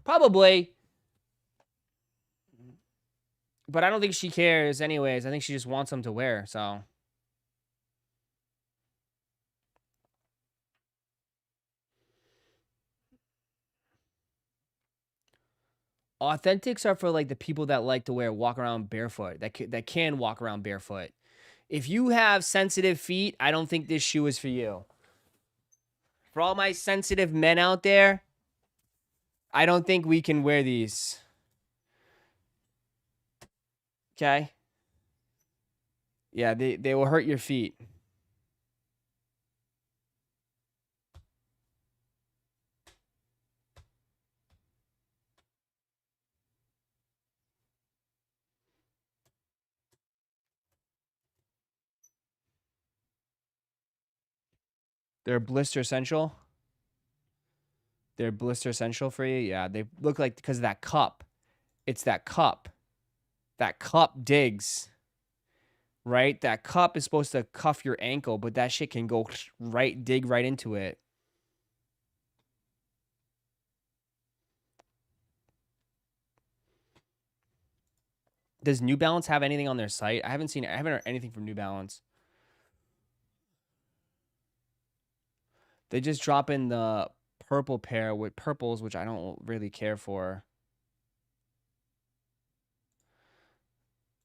Probably. But I don't think she cares anyways. I think she just wants them to wear, so. Authentics are for like the people that like to walk around barefoot, that can walk around barefoot. If you have sensitive feet, I don't think this shoe is for you. For all my sensitive men out there, I don't think we can wear these. Okay? Yeah, they will hurt your feet. They're blister essential. They're blister essential for you. Yeah, they look like because of that cup. It's that cup. That cup digs. Right? That cup is supposed to cuff your ankle, but that shit can go dig right into it. Does New Balance have anything on their site? I haven't heard anything from New Balance. They just drop in the purple pair with purples, which I don't really care for.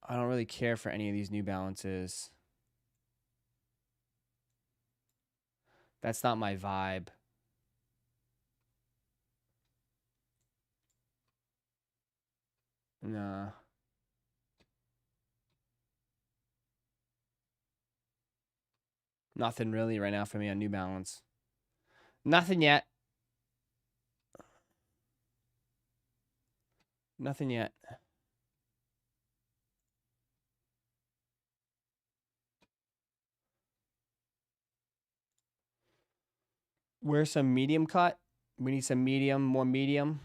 I don't really care for any of these New Balances. That's not my vibe. Nah. Nothing really right now for me on New Balance. Nothing yet. Nothing yet. Wear some medium cut. We need some medium, more medium.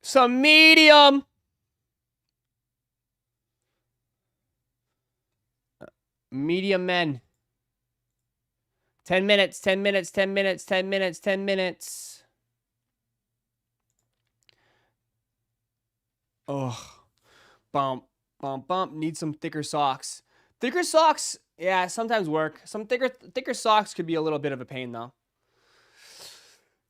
Some medium. Medium men. 10 minutes, 10 minutes, 10 minutes, 10 minutes, 10 minutes. Oh. Bump, bump, bump. Need some thicker socks. Thicker socks, yeah, sometimes work. Some thicker socks could be a little bit of a pain, though.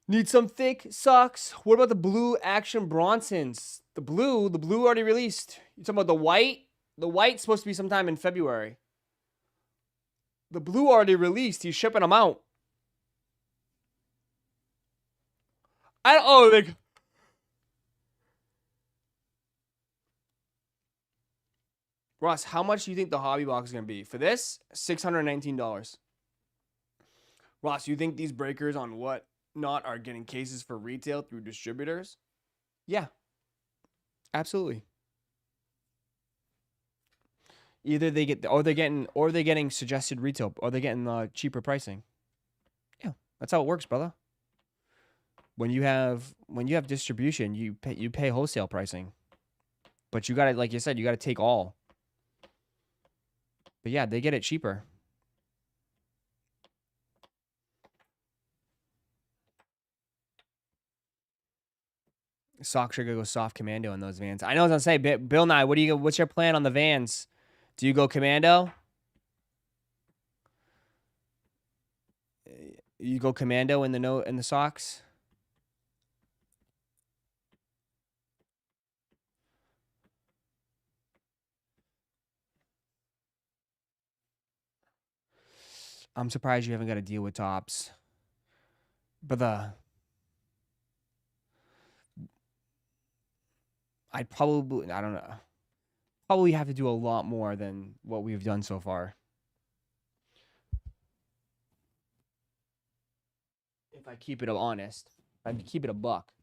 Need some thick socks. What about the blue Action Bronsons? The blue already released. You talking about the white? The white's supposed to be sometime in February. The blue already released. He's shipping them out. Ross, how much do you think the hobby box is going to be? For this, $619. Ross, you think these breakers on whatnot are getting cases for retail through distributors? Yeah. Absolutely. Either they're getting suggested retail, or they're getting cheaper pricing. Yeah, That's how it works, brother. When you have distribution, you pay wholesale pricing. But you gotta, like you said, you gotta take all. But yeah, they get it cheaper. Socks are gonna go soft commando in those Vans. I know what I'm saying. Bill Nye, what's your plan on the Vans? Do you go commando? You go commando in the socks? I'm surprised you haven't got to deal with tops. But I don't know. Probably have to do a lot more than what we've done so far. If I keep it honest, if I keep it a buck.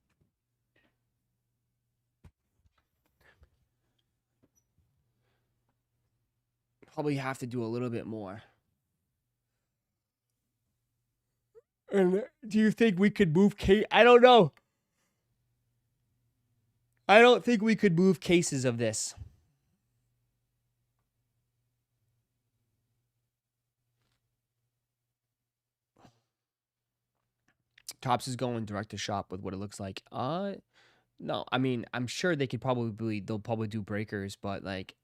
Probably have to do a little bit more. And do you think we could move case? I don't know. I don't think we could move cases of this. Tops is going direct to shop with what it looks like. No, I mean, I'm sure they'll probably do breakers, but like,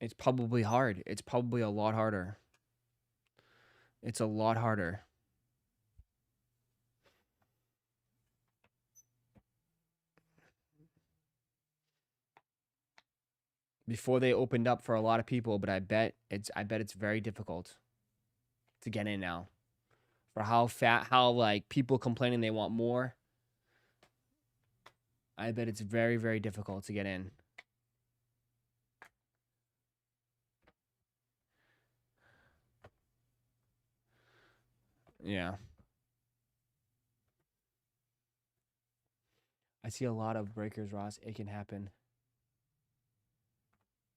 it's probably hard. It's probably a lot harder. It's a lot harder. Before they opened up for a lot of people, but I bet it's very difficult to get in now. For how like people complaining they want more. I bet it's very, very difficult to get in. Yeah. I see a lot of breakers, Ross. It can happen.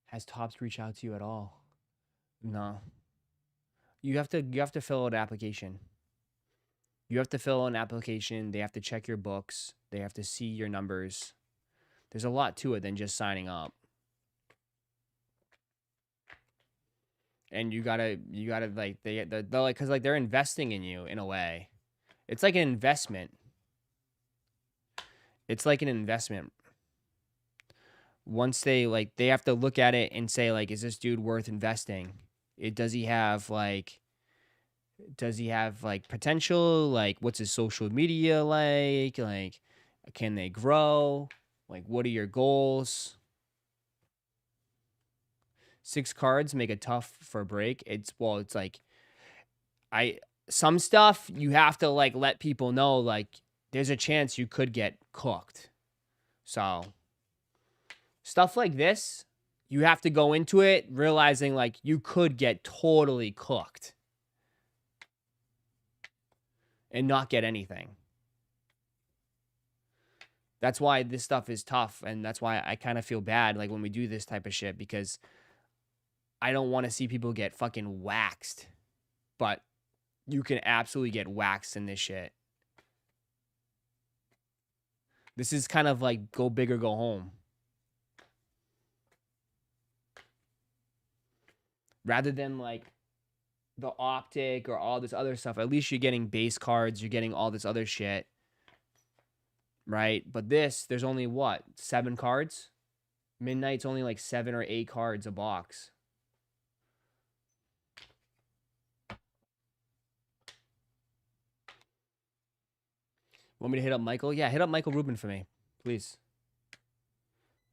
Has Tops reached out to you at all? No. You have to fill out an application. You have to fill out an application. They have to check your books. They have to see your numbers. There's a lot to it than just signing up. And you gotta like they're like, cause like they're investing in you in a way. It's like an investment. It's like an investment. Once they have to look at it and say like, is this dude worth investing? Does he have like potential? Like, what's his social media like? Like, can they grow? Like, what are your goals? 6 cards make it tough for a break. It's like some stuff you have to like let people know like there's a chance you could get cooked. So stuff like this, you have to go into it realizing like you could get totally cooked and not get anything. That's why this stuff is tough, and that's why I kind of feel bad like when we do this type of shit, because I don't want to see people get fucking waxed. But you can absolutely get waxed in this shit. This is kind of like go big or go home. Rather than like the optic or all this other stuff, at least you're getting base cards, you're getting all this other shit. Right? But this, there's only what? 7 cards? Midnight's only like 7 or 8 cards a box. Want me to hit up Michael? Yeah, hit up Michael Rubin for me, please.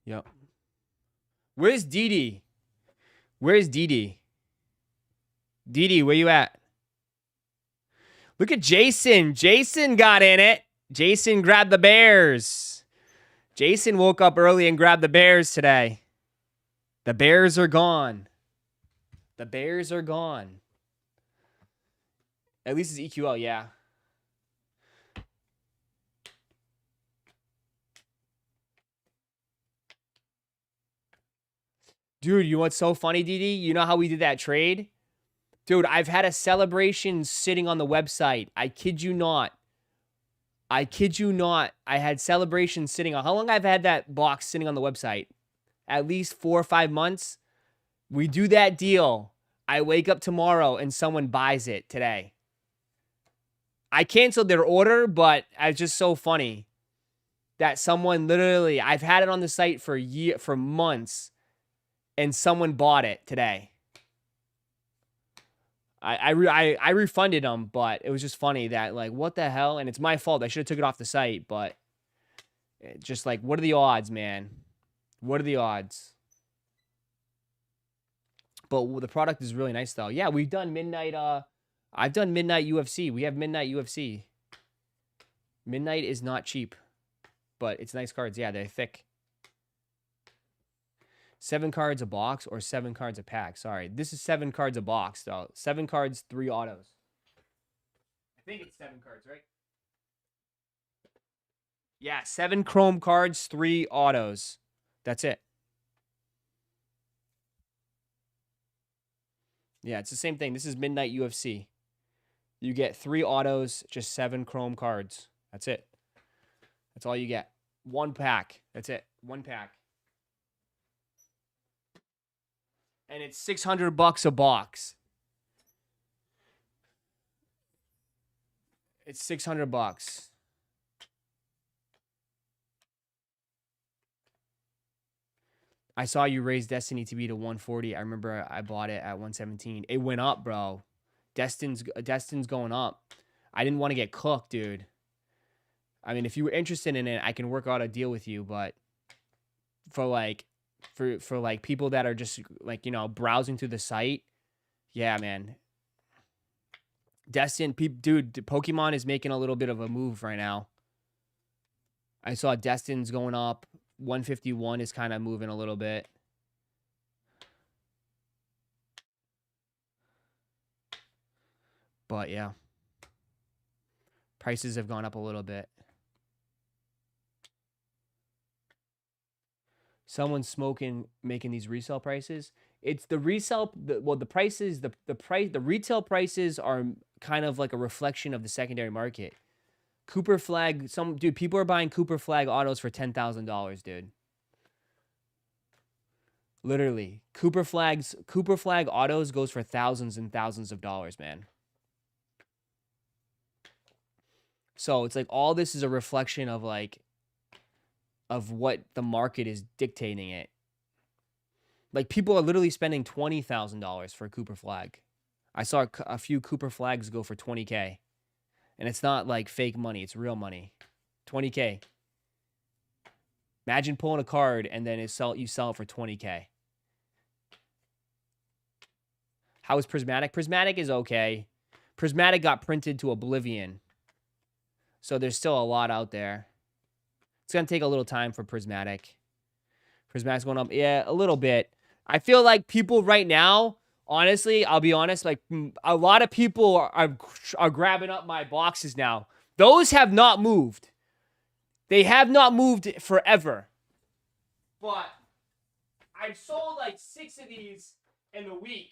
Yep. Where's Dee? Where's Dee? Dee, where you at? Look at Jason. Jason got in it. Jason grabbed the Bears. Jason woke up early and grabbed the Bears today. The Bears are gone. The Bears are gone. At least it's EQL, yeah. Dude, you know what's so funny, Dee? You know how we did that trade? Dude, I've had a celebration sitting on the website. I kid you not. I kid you not. I had celebrations sitting on. How long I've had that box sitting on the website? At least 4 or 5 months. We do that deal. I wake up tomorrow and someone buys it today. I canceled their order, but it's just so funny that someone literally, I've had it on the site for months, and someone bought it today. I refunded them, but it was just funny that, like, what the hell? And it's my fault. I should have took it off the site, but just like, what are the odds, man? What are the odds? But the product is really nice, though. Yeah, we've done midnight. I've done midnight UFC. We have midnight UFC. Midnight is not cheap, but it's nice cards. Yeah, they're thick. 7 cards a box or 7 cards a pack. Sorry, this is 7 cards a box, though. 7 cards, 3 autos. I think it's 7 cards, right? Yeah, 7 chrome cards, 3 autos. That's it. Yeah, it's the same thing. This is Midnight UFC. You get 3 autos, just 7 chrome cards. That's it. That's all you get. 1 pack. That's it. 1 pack. And it's $600 a box. It's $600. I saw you raise Destiny to be to 140. I remember I bought it at 117. It went up, bro. Destin's going up. I didn't want to get cooked, dude. I mean, if you were interested in it, I can work out a deal with you, but for like people that are just like, you know, browsing through the site, yeah, man. Dude, Pokemon is making a little bit of a move right now. I saw Destin's going up. 151 is kind of moving a little bit. But yeah. Prices have gone up a little bit. Someone's smoking, making these resale prices. It's the resale, the prices, the retail prices are kind of like a reflection of the secondary market. Cooper Flag, people are buying Cooper Flag autos for $10,000, dude. Literally, Cooper Flag autos goes for thousands and thousands of dollars, man. So it's like all this is a reflection of what the market is dictating it. Like, people are literally spending $20,000 for a Cooper Flag. I saw a few Cooper Flags go for $20K. And it's not like fake money. It's real money. $20K. Imagine pulling a card and then you sell it for $20K. How is Prismatic? Prismatic is okay. Prismatic got printed to oblivion. So there's still a lot out there. It's going to take a little time for Prismatic. Prismatic's going up. Yeah, a little bit. I feel like people right now, honestly, I'll be honest, like a lot of people are grabbing up my boxes now. Those have not moved. They have not moved forever. But I've sold like 6 of these in a week.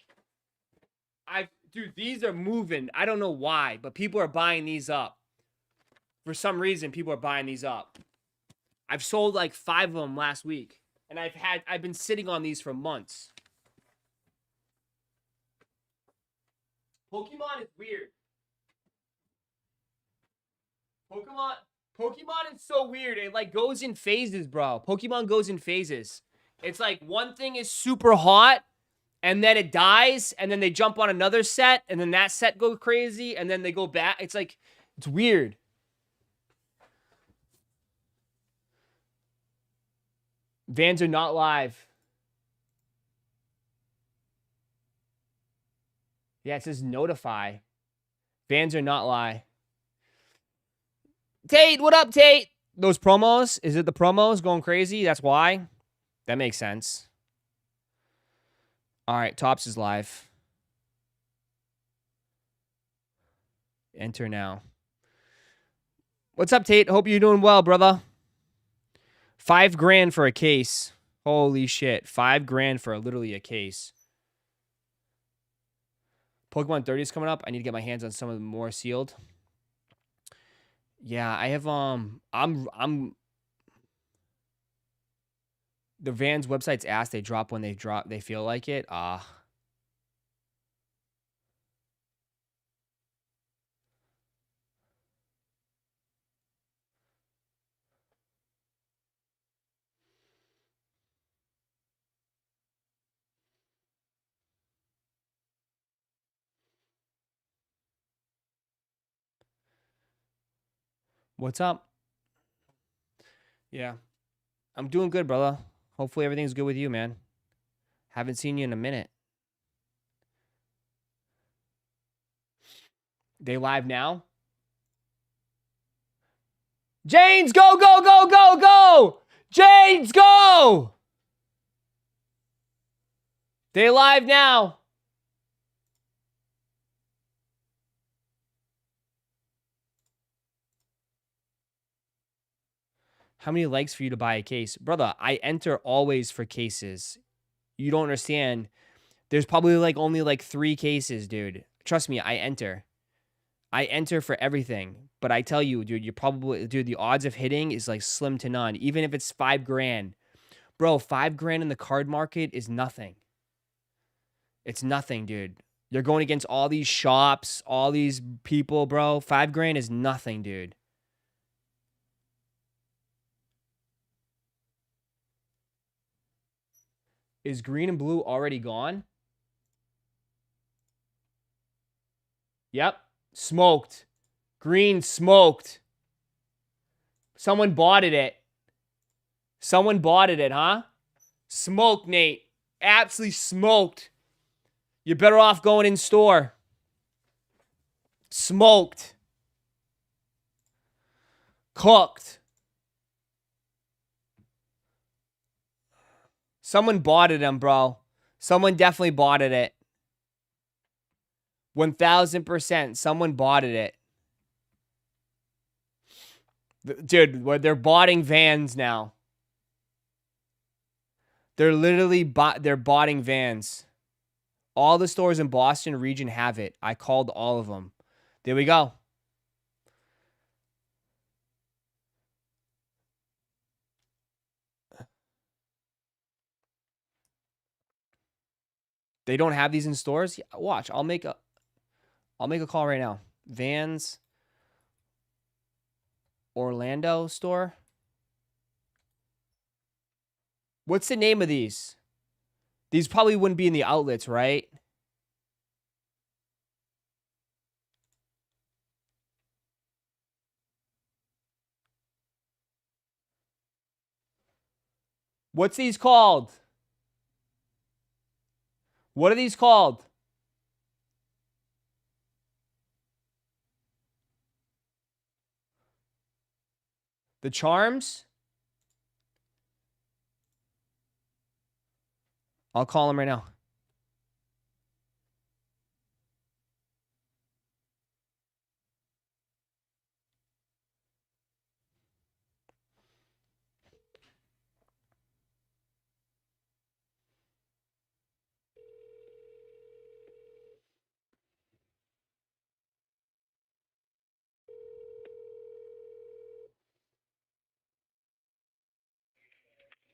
Dude, these are moving. I don't know why, but people are buying these up. For some reason, people are buying these up. I've sold like 5 of them last week. And I've been sitting on these for months. Pokemon is weird. Pokemon is so weird. It like goes in phases, bro. Pokemon goes in phases. It's like one thing is super hot, and then it dies, and then they jump on another set, and then that set goes crazy, and then they go back. It's like, it's weird. Vans are not live. Yeah, it says notify. Vans are not live. Tate, what up, Tate? Those promos? Is it the promos going crazy? That's why? That makes sense. All right, Tops is live. Enter now. What's up, Tate? Hope you're doing well, brother. $5,000 for a case. Holy shit. $5,000 for literally a case. Pokemon 30 is coming up. I need to get my hands on some of the more sealed. Yeah, I have I'm the Vans website's ass. They drop when they drop. They feel like it. What's up? Yeah. I'm doing good, brother. Hopefully everything's good with you, man. Haven't seen you in a minute. They live now? Janes, go, go, go, go, go! Janes, go! They live now. How many likes for you to buy a case? Brother, I enter always for cases. You don't understand. There's probably only 3 cases, dude. Trust me, I enter. I enter for everything. But I tell you, dude, the odds of hitting is slim to none. Even if it's $5,000. Bro, $5,000 in the card market is nothing. It's nothing, dude. You're going against all these shops, all these people, bro. $5,000 is nothing, dude. Is green and blue already gone? Yep. Smoked. Green smoked. Someone bought it. Someone bought it, huh? Smoked, Nate. Absolutely smoked. You're better off going in store. Smoked. Cooked. Someone bought it, bro. Someone definitely bought it. 1,000%. Someone bought it. Dude, they're botting Vans now. They're literally they're botting Vans. All the stores in Boston region have it. I called all of them. There we go. They don't have these in stores? Yeah, watch, I'll make a call right now. Vans Orlando store. What's the name of these? These probably wouldn't be in the outlets, right? What's these called? What are these called? The Charms? I'll call him right now.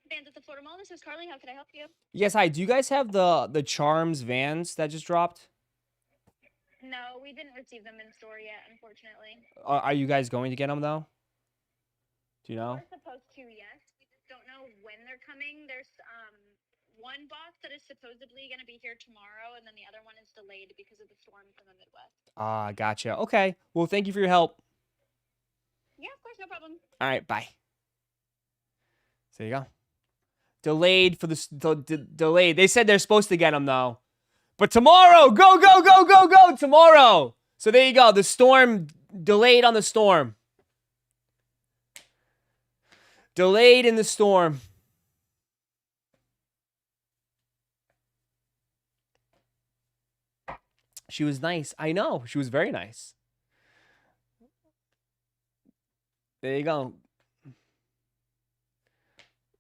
Vans at the Florida Mall. This is Carly. How can I help you? Yes, hi. Do you guys have the Charms Vans that just dropped? No, we didn't receive them in store yet, unfortunately. Are you guys going to get them though? Do you know? We're supposed to, yes. We just don't know when they're coming. There's one box that is supposedly going to be here tomorrow, and then the other one is delayed because of the storms in the Midwest. Gotcha. Okay. Well, thank you for your help. Yeah, of course, no problem. All right, bye. So there you go. Delayed for delayed. They said they're supposed to get them though. But tomorrow, go, go, go, go, go, tomorrow. So there you go. The storm, delayed on the storm. Delayed in the storm. She was nice. I know. She was very nice. There you go.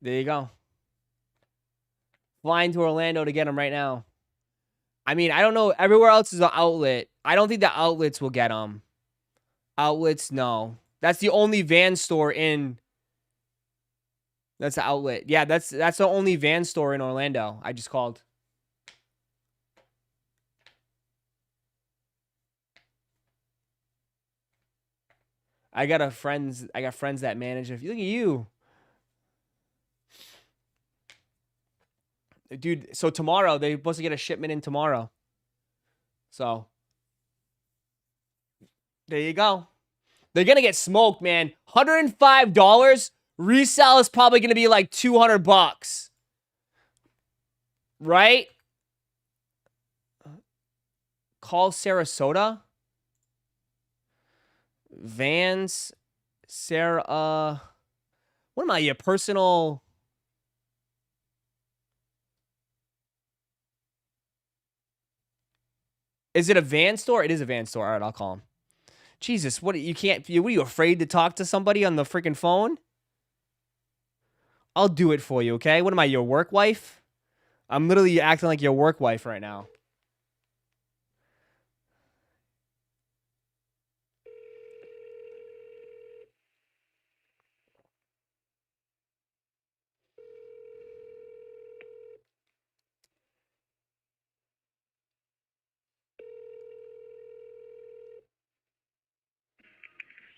There you go. Flying to Orlando to get them right now. I mean, I don't know. Everywhere else is an outlet. I don't think the outlets will get them. Outlets, no. That's the only van store in. That's the outlet. Yeah, that's the only van store in Orlando. I just called. I got friends that manage it. Look at you. Dude, so tomorrow, they're supposed to get a shipment in tomorrow. So, there you go. They're going to get smoked, man. $105. Resell is probably going to be like $200. Right? Call Sarasota. Vans. Sarah. What am I, your personal... Is it a van store? It is a van store. All right, I'll call him. Jesus, what, you can't... What, are you afraid to talk to somebody on the freaking phone? I'll do it for you, okay? What am I, your work wife? I'm literally acting like your work wife right now.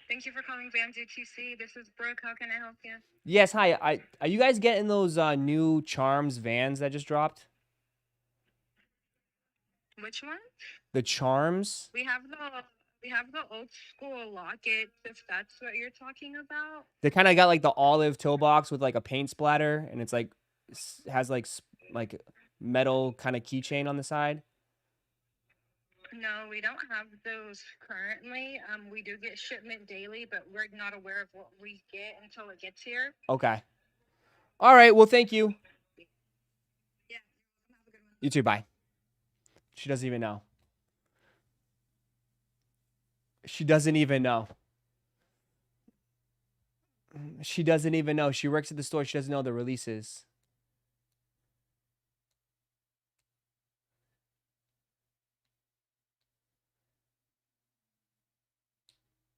Thank you for calling Vans UTC. This is Brooke. How can I help you? Yes, hi. Are you guys getting those new Charms Vans that just dropped? Which one? The Charms? We have the old school locket, if that's what you're talking about. They kind of got like the olive toe box with like a paint splatter, and it's like has like metal kind of keychain on the side. No, we don't have those currently. We do get shipment daily, but we're not aware of what we get until it gets here. Okay. All right. Well, thank you. Yeah. Have a good one. You too. Bye. She doesn't even know. She doesn't even know. She doesn't even know. She works at the store. She doesn't know the releases.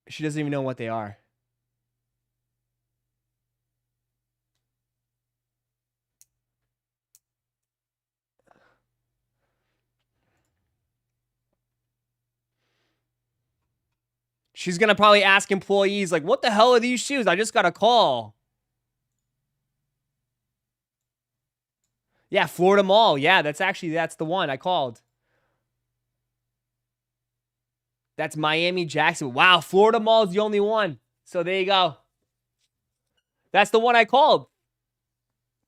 She doesn't even know what they are. She's going to probably ask employees, like, what the hell are these shoes? I just got a call. Yeah, Florida Mall. Yeah, that's the one I called. That's Miami Jackson. Wow, Florida Mall is the only one. So there you go. That's the one I called.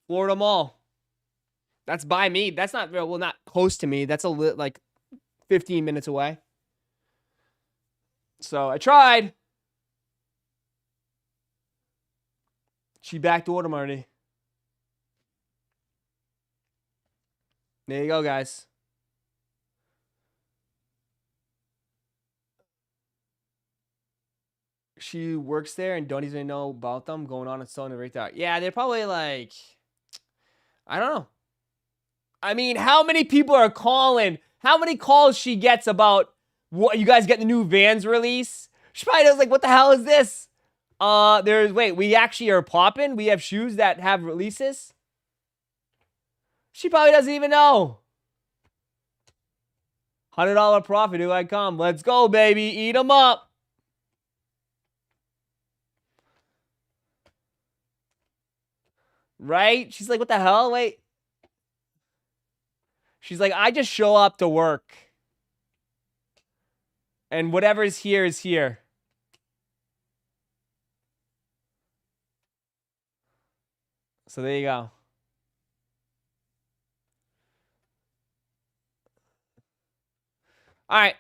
Florida Mall. That's by me. That's not real. Well, not close to me. That's like 15 minutes away. So I tried. She backdoored him already. There you go, guys. She works there and don't even know about them going on and selling it right there. Yeah, they're probably like, I don't know. I mean, how many people are calling? How many calls she gets about what you guys get the new Vans release? She probably does like, what the hell is this? Wait, we actually are popping? We have shoes that have releases? She probably doesn't even know. $100 profit, here I come. Let's go, baby. Eat them up. Right? She's like, what the hell? Wait. She's like, I just show up to work. And whatever is here is here. So there you go. All right.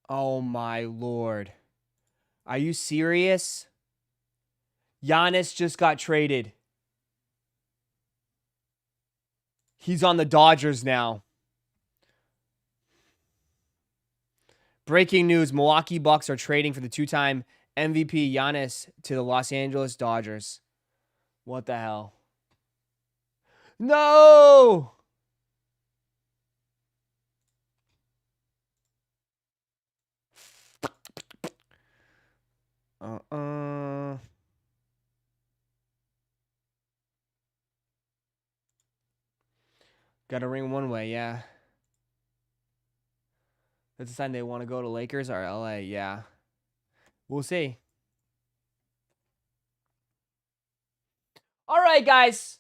Oh my Lord. Are you serious? Giannis just got traded. He's on the Dodgers now. Breaking news: Milwaukee Bucks are trading for the two-time MVP Giannis to the Los Angeles Dodgers. What the hell? No! Got to ring one way, yeah. That's the sign they want to go to Lakers or LA, yeah. We'll see. All right, guys.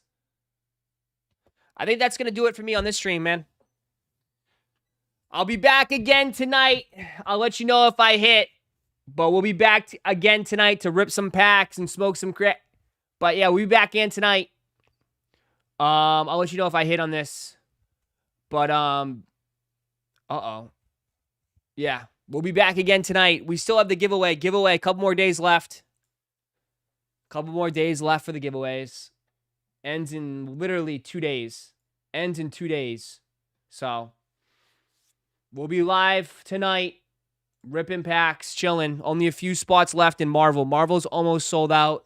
I think that's going to do it for me on this stream, man. I'll be back again tonight. I'll let you know if I hit. But we'll be back again tonight to rip some packs and smoke some crack. But yeah, we'll be back in tonight. I'll let you know if I hit on this. But, uh-oh. Yeah, we'll be back again tonight. We still have the giveaway. A couple more days left. Couple more days left for the giveaways. Ends in literally 2 days. Ends in 2 days. So, we'll be live tonight. Ripping packs, chilling. Only a few spots left in Marvel. Marvel's almost sold out.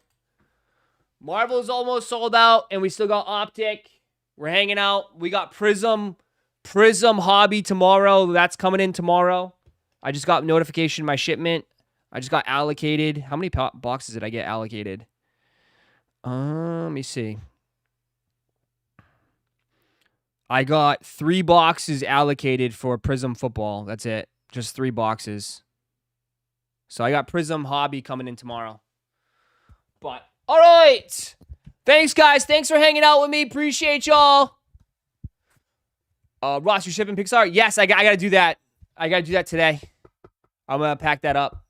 And we still got Optic. We're hanging out. We got Prism Hobby tomorrow. That's coming in tomorrow. I just got notification my shipment. I just got allocated. How many boxes did I get allocated? Let me see. I got 3 boxes allocated for Prism Football. That's it. Just 3 boxes. So I got Prism Hobby coming in tomorrow. But, all right. Thanks, guys. Thanks for hanging out with me. Appreciate y'all. Ross, you shipping Pixar? Yes, I got to do that. I got to do that today. I'm going to pack that up.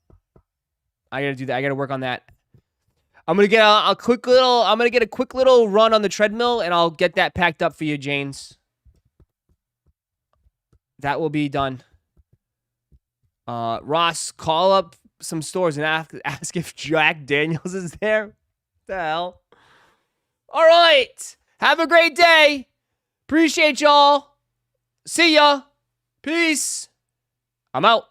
I got to do that. I got to work on that. I'm going to get a quick little run on the treadmill, and I'll get that packed up for you, James. That will be done. Ross, call up some stores and ask if Jack Daniels is there. What the hell? All right. Have a great day. Appreciate y'all. See ya. Peace. I'm out.